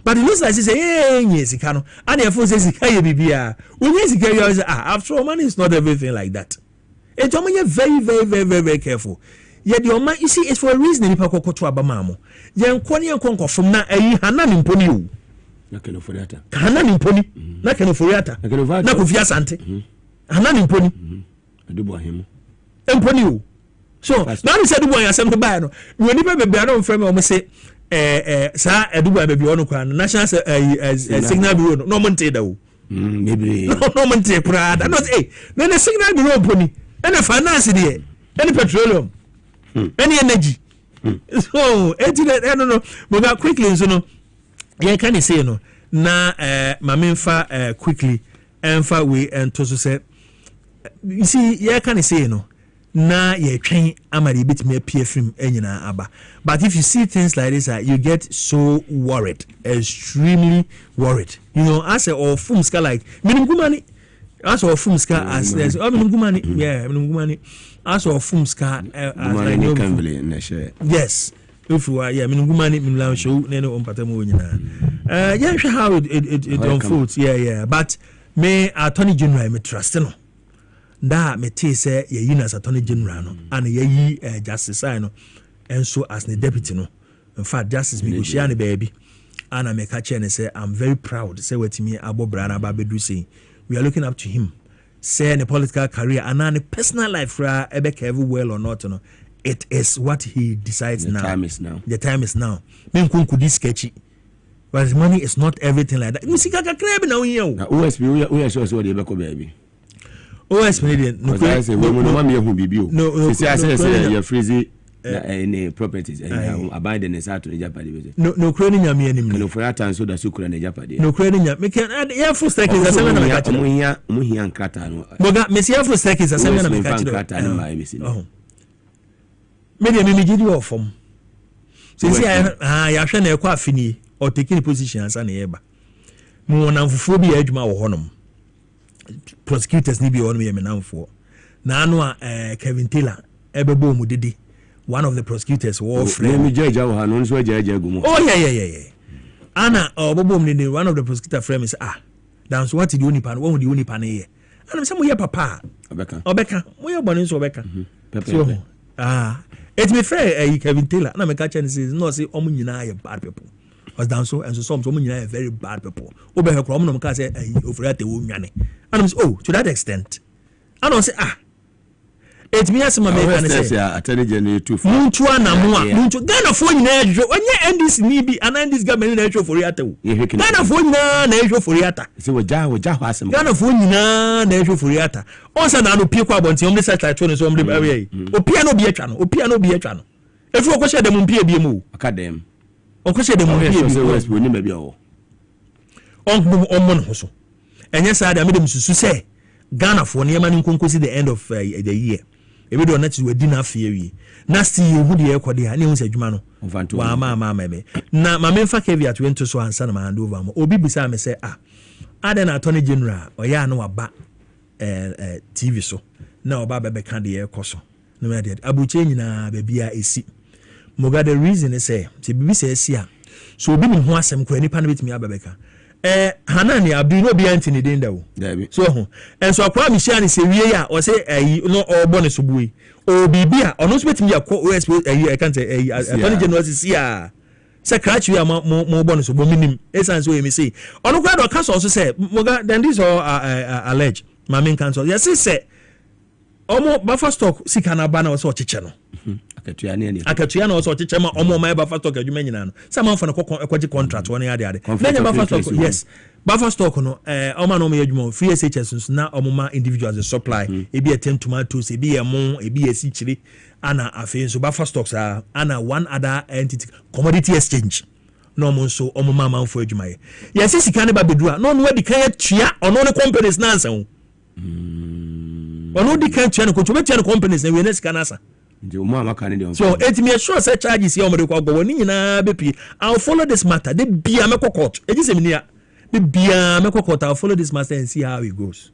A: but it looks like they say, yes, and therefore says, when you say, after all, money is not everything like that. It's very, very, very, very, very careful. Yet your man, you see, it's for a reason. If I go to Abamamo, young Kwani and Conco from now, Hanan Imponi.
G: Nakano Foriata.
A: Hanan Imponi, Nakano Foriata, Nakufia Sante, Hanan Imponi.
G: I do buy him.
A: Imponi. So now you said the boy has something bad. When you be on frame almost say sir Dubai baby on kwan national signal bureau no monte da o
G: maybe
A: no monte prada not then the signal bureau pony and the finance there any petroleum any energy so I don't know but quickly so no yeah can you say no na mamemfa quickly emfa we and to say you see yeah can you say no na ye twen amari bit me PFM enyina aba. But if you see things like this you get so worried, extremely worried. You know, as a fumska like minimumani as a fumska as there's minimumani yeah minimumani as a fumska yes if you are yeah minimumani minlam show neno ompatamo nyina yeah how it unfolds yeah but me Attorney General me trust no da me te say ye yi as Attorney General no and ye yi justice no and so as the deputy no in fact justice me go share ne baby and I make a chair and say I'm very proud say what me abobra na ba bedu say we are looking up to him say the political career and the personal life ra ebeka every well or not no it is what he decides now. The time is now me nkunku this sketchy but money is not everything like that musika ka crab na we
G: OSP we sure so dey beko baby
A: OSP
G: no say we no ma me hu bibio no say your freezy any properties and abide in the south to Japan.
A: No credit nyame anim
G: no for that time so that sukura na Japan.
A: No credit nyame me can air full stack is asem na me catch
G: mo hia nkrata no
A: boga me see air full stack is asem na me catch
G: nkrata no mai me see
A: oh me dey me gidi o form since ya hwe na ekwa afini or taking position ansa na yeba mo na mfufuo bi adwuma wo honom prosecutors ni bi won me namfo na anu Kevin Taylor ebebo mu dede one of the prosecutors war friend
G: me judge how no so judge gumo
A: oh yeah ana obobom ni one of the prosecutor friend is that's what the only pan one the only pan here and say mo ye papa obeka mo ye boni so obeka so It's me fair Kevin Taylor na me catch and says no say omo nyina bad people. Was down so and so some omo nyina very bad people. Obe he kro omo no ka say ofuriate wo nwane. And I'm say oh to that extent. And I say it me as my man say
G: attorney general too far.
A: Muntu anamu muntu Ghana for nyina ehwo onye NDC ni bi and this government na ehwo ofuriate wo. Ghana for nyina na ehwo ofuriata.
G: Say woja ho asem.
A: Ghana for nyina na ehwo ofuriata. Onsa na no pie kwa bonti omde satellite to no so omde awe. Opia no bi atwa no. Opia no bi atwa no. Efu okose dem mpie bi mu.
G: Akadem.
A: Okose dem mpie bi.
G: West we ni ma bi o.
A: Onmo no so. Enye sa da me dem susu say Ghana for niema ni nkonkosi the end of the year. Ebe do na ti we di na afie wi. Na si hu de ekode ha ne hu se adwuma no. Wa ma me. Na ma me fa caveat we nto so ansa na ma hand over mo. Obi bisa me say Aden attorney general oya na waba TV so. Na oba bebe kan de ekoso. No me de abuche nyina ba bia esi. Moga the reason is say bibi say esi a. So obi ni ho asem ko nipa na betimi ababeka. Hanani Abdu no be antini denda wo. So ho. And so akwa Michelle ni se wie ya o say no obo ne so bui. O bibia ono so betimi akọ OSP I can't say attorney general si a. Se cratch we mo obo ne so bo minim. Esan so we say. Ono kwa do council also say moga then this all allege. My main council. Yes say omo buffer stock sika na ba na so chiche no. Akatua na also chiche ma omo my buffer stock adwuma nyina no. Some for na kwaji contract won ya de. Then buffer stock yes. Buffer stock no omo na omo adwuma free SHS na omo ma individuals the supply e be a tomatoes e be a mon e be a sichiri ana afi so buffer stocks are ana one other entity commodity exchange. No omo so omo ma man for adwuma ye. Yes sika ne ba bedura no no di kan atua ono ne companies na ansan. Ono di kan atua ne ko betia ne companies na we na sika na asa. So it me sure say charges here omre kwa go ni nyina bepi. I'll follow this matter. The bia me court. E ji se me nia. The bia me court. I'll follow this matter and see how it goes.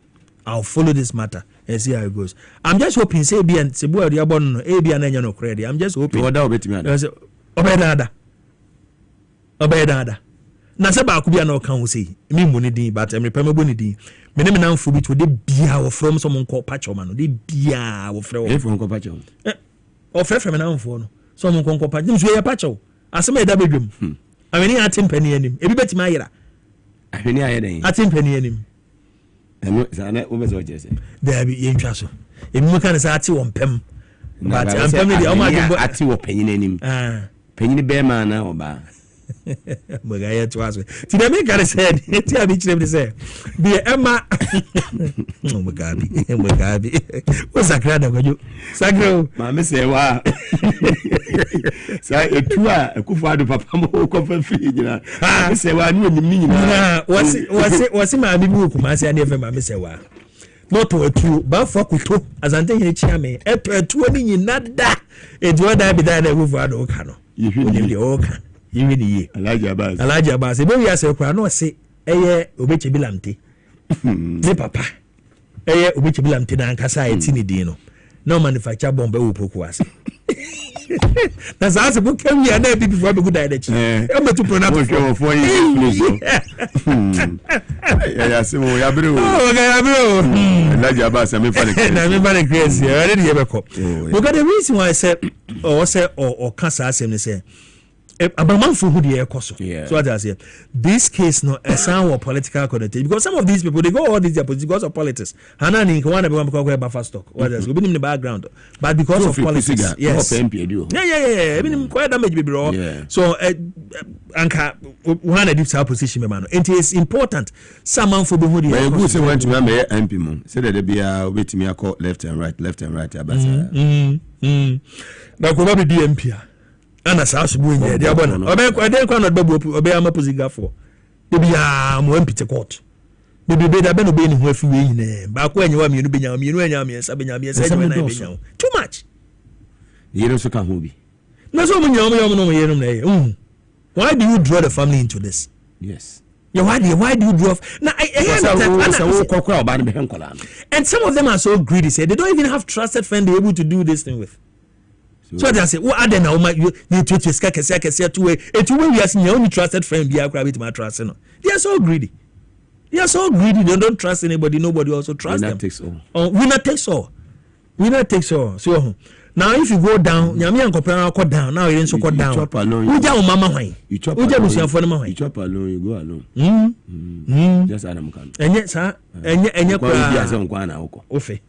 A: I'll follow this matter and see how it goes. I'm just hoping say bia sebu ade abon no e bia na nya no credit. I'm just hoping.
G: What that betimi ada.
A: Obedada. Na se ba ku bia na o kan wo sei. Me mu ni din but me pema bo ni din. Me ne me na mfu bi to de bia wo from some nko pacho ma no. De bia wo frɛ wo.
G: E from nko pacho.
A: O frɛ me na mfo no so mo nkonko pa nim so ye pa chew asema eda bedwam ameni atim pani anim ebi betima ayira
G: ahweni aye den
A: atim pani anim
G: eno sana o bezo jese
A: da bi ye ntwa so ebi mo kan sa ati won pem but ampem de o ma de
G: ati wo panyin anim panyin be ma na oba
A: Mugabe ya twaso ti na me kan said ti abi chire say be Emma Mugabe o sakra da gwajo sakra
G: ma me say wa sai etu a ekufu adu papa mo ko fa fi nyina me say wa ni onim ni nyina
A: wasi ma bi bu ku ma say na efe ma me say wa not to etu ba fo kuto azante hiri chia me etu ni nyina da edu da bi da na ekufu adu ka no onim de o ka yiwe ni ye Alhaji Abbas ebe wi ase kwa no se eye obeche bilamte ne papa eye obeche bilamte na nkasa eti ni din no no manufacture bomb e wo poku ase na za se book wi na bi before be good direct e me to pronounce
G: for you please ya se mo ya bro Alhaji Abbas me fa
A: na me fa the crazy already ye be ko because the reason why I said or kasa asem ne say Abamanfo who the ekoso. So what I say, this case no a sound or political connotation because some of these people they go all these because of politics. Hanani one everyone because buffer stock. What else? We been in the background, but because of politics, yes. Yeah. Even quite damage baby bro. So anka one deep side position man. It is important. Someone for who the.
G: Well, good say want to be MP man. Say that they be wait me call left and right. Abasa.
A: Na ko ba be MP. Ana sa asubu nye dia bona obe kwa no babu obe ama posiga for de bia mo empty court de be da be no be ni ho afi we nyine ba ko anyewa mienu benya mienu anya miensa benya miensa na benya too much
G: yero so ka ho bi
A: na so mo nyom no mo yero na e why do you draw the family into this?
G: Yes.
A: Yeah, why do you draw now and some of them are so greedy say they don't even have trusted friends they're able to do this thing with. So they say, what are they now? You need to say two way. It's when we are seeing your only trusted friend be a crab with my trust. They are so greedy. They don't trust anybody. Nobody also trusts them.
G: Takes all.
A: Winner takes all. So Now if you go down, nyame ankopra go down. Now you also go down.
G: You chop alone.
A: Uja o mama hwan.
G: You chop
A: alone.
G: You chop alone, you go alone. Just Adam kan.
A: Enye sa, enye
G: kwa bi ase nkwa na woko.
A: Ofe.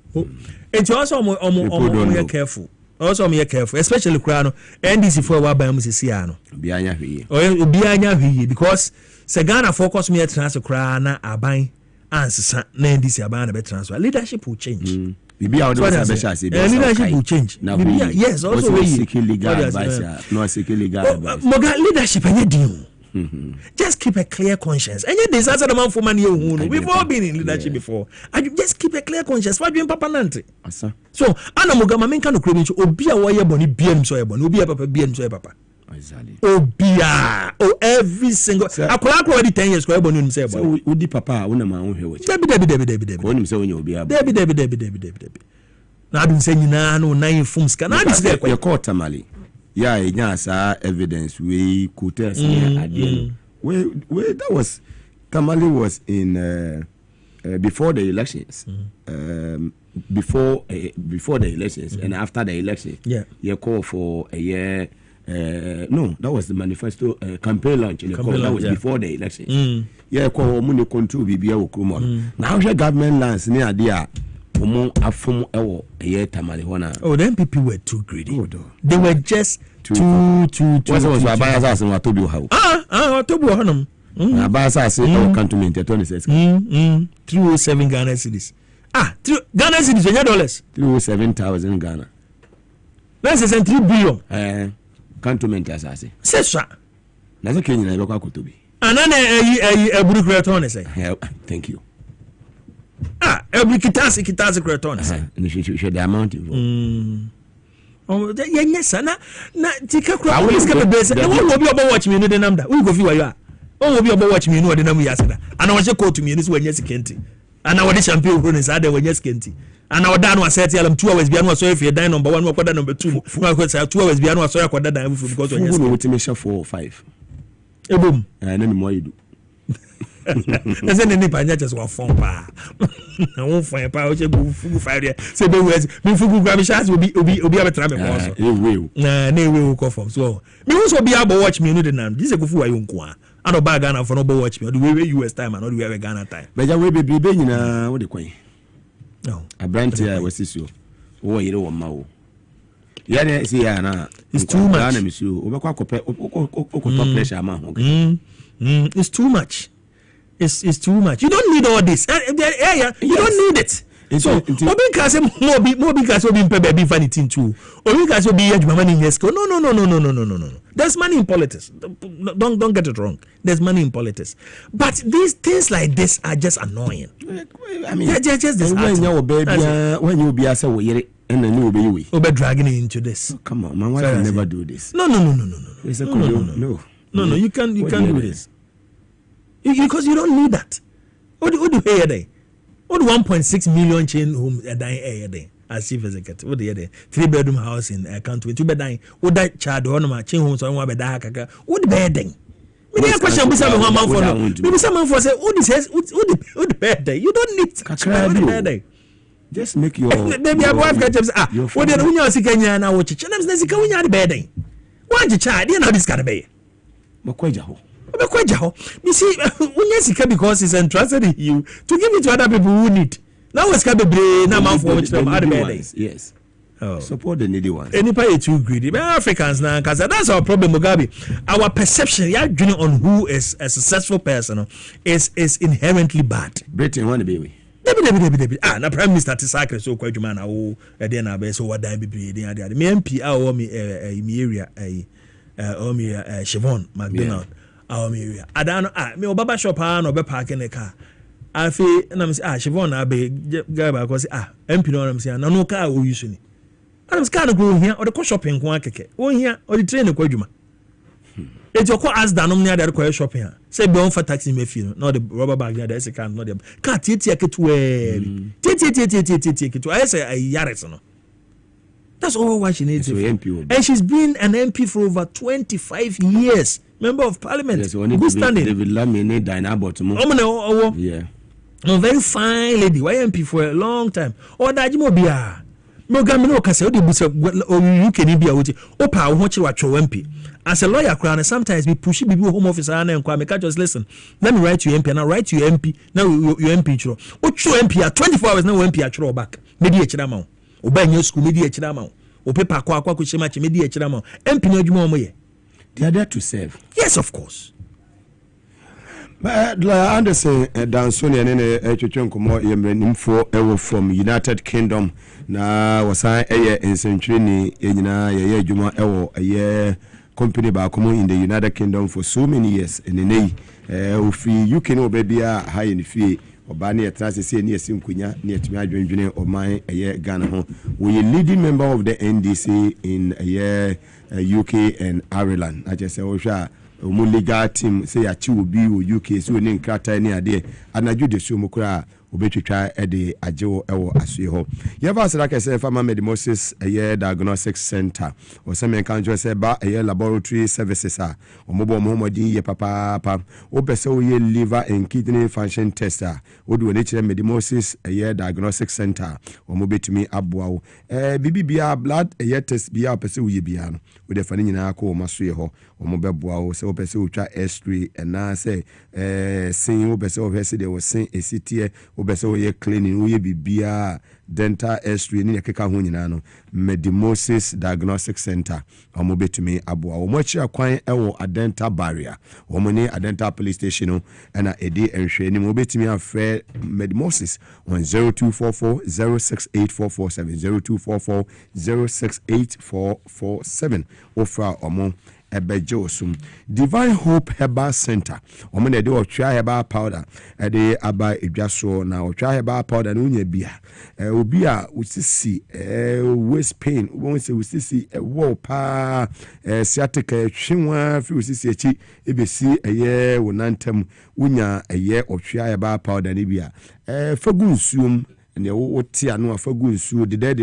A: It's also omo careful. Also me careful, especially kura no NDC for wa ban mu sisi ano.
G: Obi anya hweye.
A: Obi anya hweye because se Ghana focus me transfer kura na aban ansesa na NDC aban na be transfer. Leadership will change.
G: Bibi a odon special say
A: leadership will change. Yes, also we
G: seek legal advice, no seek legal advice.
A: Moga leadership anya din. Just keep a clear conscience. And yet, this answer the man for money. We've all been in leadership before. And just keep a clear conscience. Why do you papa nante? So, Anna Mugama men can create Obia wire bonny BM so ebon, Obia papa BM so papa.
G: Exactly.
A: Obia. Oh, every single. I could already 10 years. So,
G: Udi papa, when a man who
A: Debbie.
G: When him say when you'll be
A: Debbie. Now, I've been saying, no, 9 films can I be
G: your court tamale. Yeah, evidence we could test again. Where that was Tamale was in before the elections. Before the elections and after the elections.
A: Yeah.
G: You call for a year. No, that was the manifesto campaign launch. That was before the elections. Yeah, call money control BBA Okrumon. Now the government lands near there. Oh,
A: then people were too greedy. They were just too.
G: What's the bias and what to do? How?
A: To be honest.
G: A bias cantonment at
A: 307 Ghana cedis. Ghana cedis, $1.
G: 307,000 Ghana.
A: That's 3 billion.
G: Cantonment as I say.
A: Sesha.
G: That's a Kenyan local could be.
A: And then a Burukreton say.
G: Thank you.
A: Every kitasi creton.
G: And you should the amount involved.
A: Oh, yes, na tika crop. I will escape a base. No one will be about watching me, no, the number. We go view you are. Oh, will be about watching me, no, the number yesterday. And I want you to call to me, this way, yes, Kenty. And our champion run inside there, yes, Kenty. And our Dan was said, 2 hours beyond so if you die number 1, what number 2, 2 hours beyond so I could die because of your
G: motivation 4 or 5.
A: A boom.
G: And then more you do.
A: There's any panya just one phone pa. I won't find power. Fire. Say the words. Me fugu grab shots will be able to also. Nah, they will go from so. Me also be able to watch me. No, the name. This is a good for you. I don't buy Ghana for no watch me. The way US time and not the way Ghana time.
G: But you will be baby na what the coin.
A: No.
G: A brand here was this you. Oh, you don't want yeah, see,
A: it's too much. It's too much. It's too much. You don't need all this. You don't need it. So, Obi Kase more because Obi Mpebe funny thing too. Obi Kase Obi money in Yesko. No. There's money in politics. Don't get it wrong. There's money in politics. But these things like this are just annoying.
G: I mean,
A: they're just this.
G: When you be as a and then you'll be
A: Obi dragging it into this.
G: Oh, come on, my wife can never do this.
A: No.
G: It's a
A: no. You can't do this. Because you don't need that. What do you hear there? What 1.6 million chain homes are dying a day as chief executive? What do you hear? 3-bedroom house in country, 2 bed dying. What that child or no chain homes on 1 bed kaka? What bedding? Maybe a question beside one man for no. Maybe someone for say, what this what the bed day? You don't need bed.
G: Just make your
A: maybe a wife get what the Unya Sikanya now watch. And I'm Sika the bed. Why the child? You know this kind of bay. You see, because it's entrusted in you to give it to other people who need. Now it's going to be now for which them are the
G: yes. Support the needy ones.
A: Anybody too greedy. But Africans now, because that's our problem, Mugabe. Our perception, on who is a successful person is inherently bad.
G: Britain want to be.
A: Debbie. Na Prime Minister Tisakre so quite man oh then na be so what dan be me MP our me area me Chevron McDonald our me area adano me obaba shop na obe park in the car afi na me say Chevron na be guy ba ko say MP no na me say na no car o use ni na me car no go here or the shopping ko akeke o here or the train ko adwuma it's your call as danom near the quiet shopping. Say be on for taxi me feel not the rubber bag near the car not the car titi to I say a yaris no. That's all what she needs. And she's been an MP for over 25 years. Member of Parliament.
G: Yes, good standing. David Lamine
A: yeah. No, very fine lady. Why MP for a long time. Or that you be Mugabe no kasa odi busa UK ni bia woti opa wo ho kire wa twa MP as a lawyer crown sometimes we push bibi home office ana nkwa me just listen let me write to MP now write to your MP now your MP chiro o chiro MP at 24 hours now MP a chiro back me di echira ma wo oba nya school me di echira ma wo o paper akwa ko chema che me di echira ma wo MP na adwuma mo ye
G: they are there to serve.
A: Yes, of course.
C: But Anderson Dansonia nene chonkomo yemrenimfo ewo from United Kingdom na wasa eye ensentreni enyina ye adwuma ewo eye company ba komo in the United Kingdom for so many years enene ofi UK no bebia ha ye nfie oba na yetrase se ne esinkunya ne etimi adwendwene oman eye Ghana ho we leading member of the NDC in UK and Ireland. I just say osha omo legal team say ya chi obi o UK so ni nkrata ni ade anaju de so mukura obetwitwa ede ajewo ewo asue ho yeva asira kese fama Mugabe Maase diagnostic center o se men kanjo se ba laboratory services a omobo Muhammadi ye papa o pese o ye liver and kidney function tester o do ne kire Mugabe Maase diagnostic center o mo betumi aboa wo bibia blood test bia pese o ye bia no o de fane nyina ko o masue ho o mo beboa wo se o pese o twa x-ray na se sin o pese o pese de o sin esitie obese oye cleaning oye bibia dental x-ray ni ekeka ho nyina no Mugabe Maase diagnostic center omo betumi aboa omo akira kwan ewo dental barrier omo ni dental police station na edi enhwe ni mo betumi afre Mugabe Maase on 0244 068447 0244 068447 ofra omo Ebejosum Divine Hope Herbal Center. Omene de otwa herbal powder de aba edwaso na otwa herbal powder no nya bia obi a usisi waist pain won se usisi wo pa sciatica hwenwa fi usisi echi ebesi eye wonantem unya eye otwa herbal powder ne bia fagunsuom ne wo tia no afagu nsuo de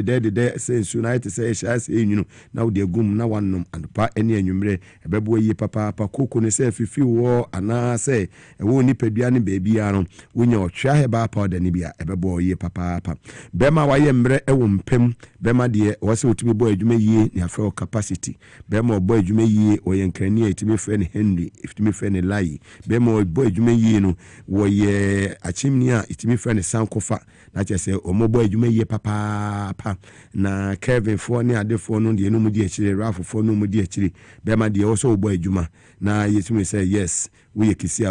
C: se nsuo na ite se ehya se enwunu na wo de agum na wannom anpa ene anwumre ebebo yi papa koko ne se fifi wo ana se wo nipadua ne baabia no wonya otwa heba powder ne bia ebebo yi papa bema wa ye mre ewo mpem bema de wo se otumi bo adwuma yie ne afa capacity bema obo adwuma yie o ye nkrani etimi fe ne Henry etimi fe ne Lai bema obo adwuma yie no wo ye achimni a etimi fe ne Sankofa na chese omobo adwuma yie papa na Kevin fo ne adefo no de no mu di akire Ralph fo no mu di akire bema de wo so obo adwuma na yetumi say yes we kisi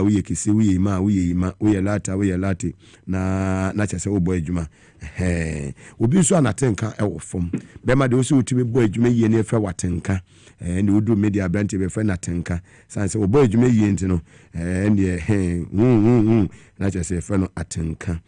C: we ima we lati na chese obo adwuma obi so anatenka ewo fom bema de wo so utimi bo adwuma yie ne fa watenka and we do media brand be friend atenka sanse obo adwuma yie ntino na chese fa no atenka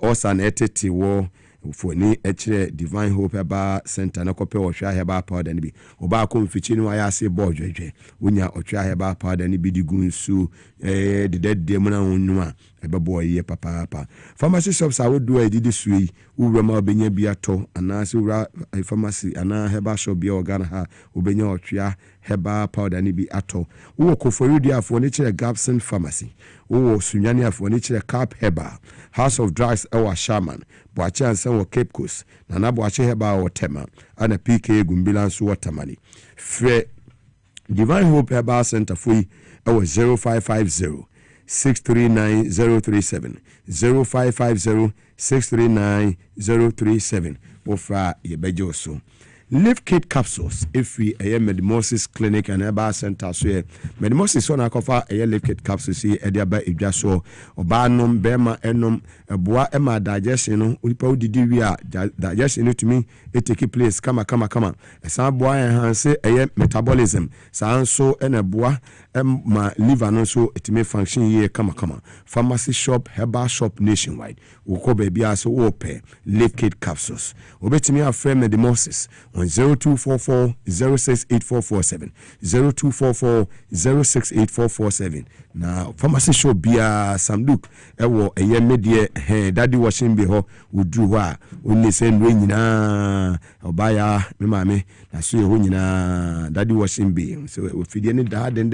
C: osa na etete wo foni echire Divine Hope Herbal Center na kope ohwa herbal powder ni bi oba ko mfichi ni wa ya se bodwedwe wonya ohwa herbal powder ni bi di gunsu de mu na wonu a ebebo ye papa pharmacy shops a wodo edidi sui wura ma obenya bi ato ana se wura pharmacy ana herbal shop bi organ ha obenya ohwa herbal powder ni bi ato wo ko forudi afo ni chire Gabson Pharmacy wo sunyani afo ni chire Cap Herbal House of Drugs ewa Shaman Boache ansa wo Cape Coast na Boache Herbal wo Tema ana PK Gumbilansu Watermani Fre Divine Hope Herbal Center fui ewa 0550 639 037 0550 639 037 ofra yebejoso Live Kit Capsules if we Mugabe Maase Clinic and Herbal Center so Mugabe Maase so na kofa Live Kit Capsules e de aba edwaso oba nom bema enom eboa ema digestion no ulipa udidi wi a digestion no tumi take place kama esa boa enhance metabolism sanso ena boa ma liver no so etime function ye kama pharmacy shop herbal shop nationwide uko baby aso ope Live Kit Capsules obetimi afre Mugabe Maase on 0244 068447 0244 068447 na pharmacy shop bia samduk ewo eye medie daddy washing be ho udru ho a onni se nwe nyina nyinaa ɔbaeɛ me maame na so yɛ hɔ nyinaa daddy washing bay so ofidie ne daa den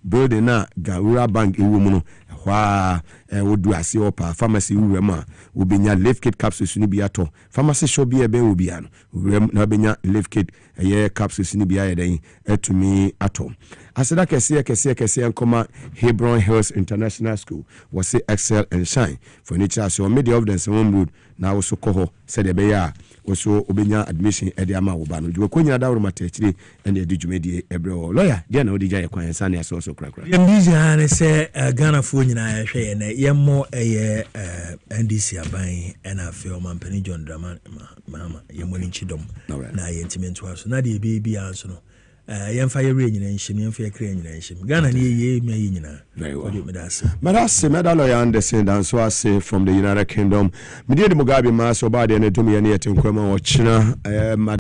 C: building na Gawura Bank ɛwɔ mu no hɔ a wodu ase ɔpa pharmacy wura mu a wobɛnya life kit capsules no bi atɔ pharmacy shop bi ɛbɛn wo bia no wura mu na wobɛnya life kit ɛyɛ capsules no bi ayɛ dɛn atumi atɔ aseda kɛseɛ nkɔma Hebron Hills International School wɔse excel and shine for nature so media of the Sewom Road na wo so kɔ hɔ sɛdeɛ ɛbɛyɛ a wo so obɛnya admission ɛde ama wo ba no dwuma kɔ nyina da woroma tɛkyire ɛne ɛde dwumadie ɛbrɛ wɔ lawyer deɛ na wode gya yɛ kwan ɛnsa ne asɛ so korakora
A: yɛmbizia ne sɛ Ghanafoɔ nyinaa yɛhwɛ yɛ nɛ yɛmmɔ ɛyɛ NDC aban ɛna afei ɔmampani John Dramani Mahama yɛmmɔ ne nkyi dɔm na yɛntimi ntoa so na deɛ ɛbɛyɛbia nso no yɛmfa yɛwerɛ nyina nhyɛm yɛmfa yɛkra nyina nhyɛm Ghana ne yɛyɛ ma yɛ nyinaa
C: very well medase medalo yɛ Anderson danso ase from the United Kingdom medeɛ de Mugabe Maase ɔbaadeɛ no dom yɛ ne yɛte nkwama wɔkyena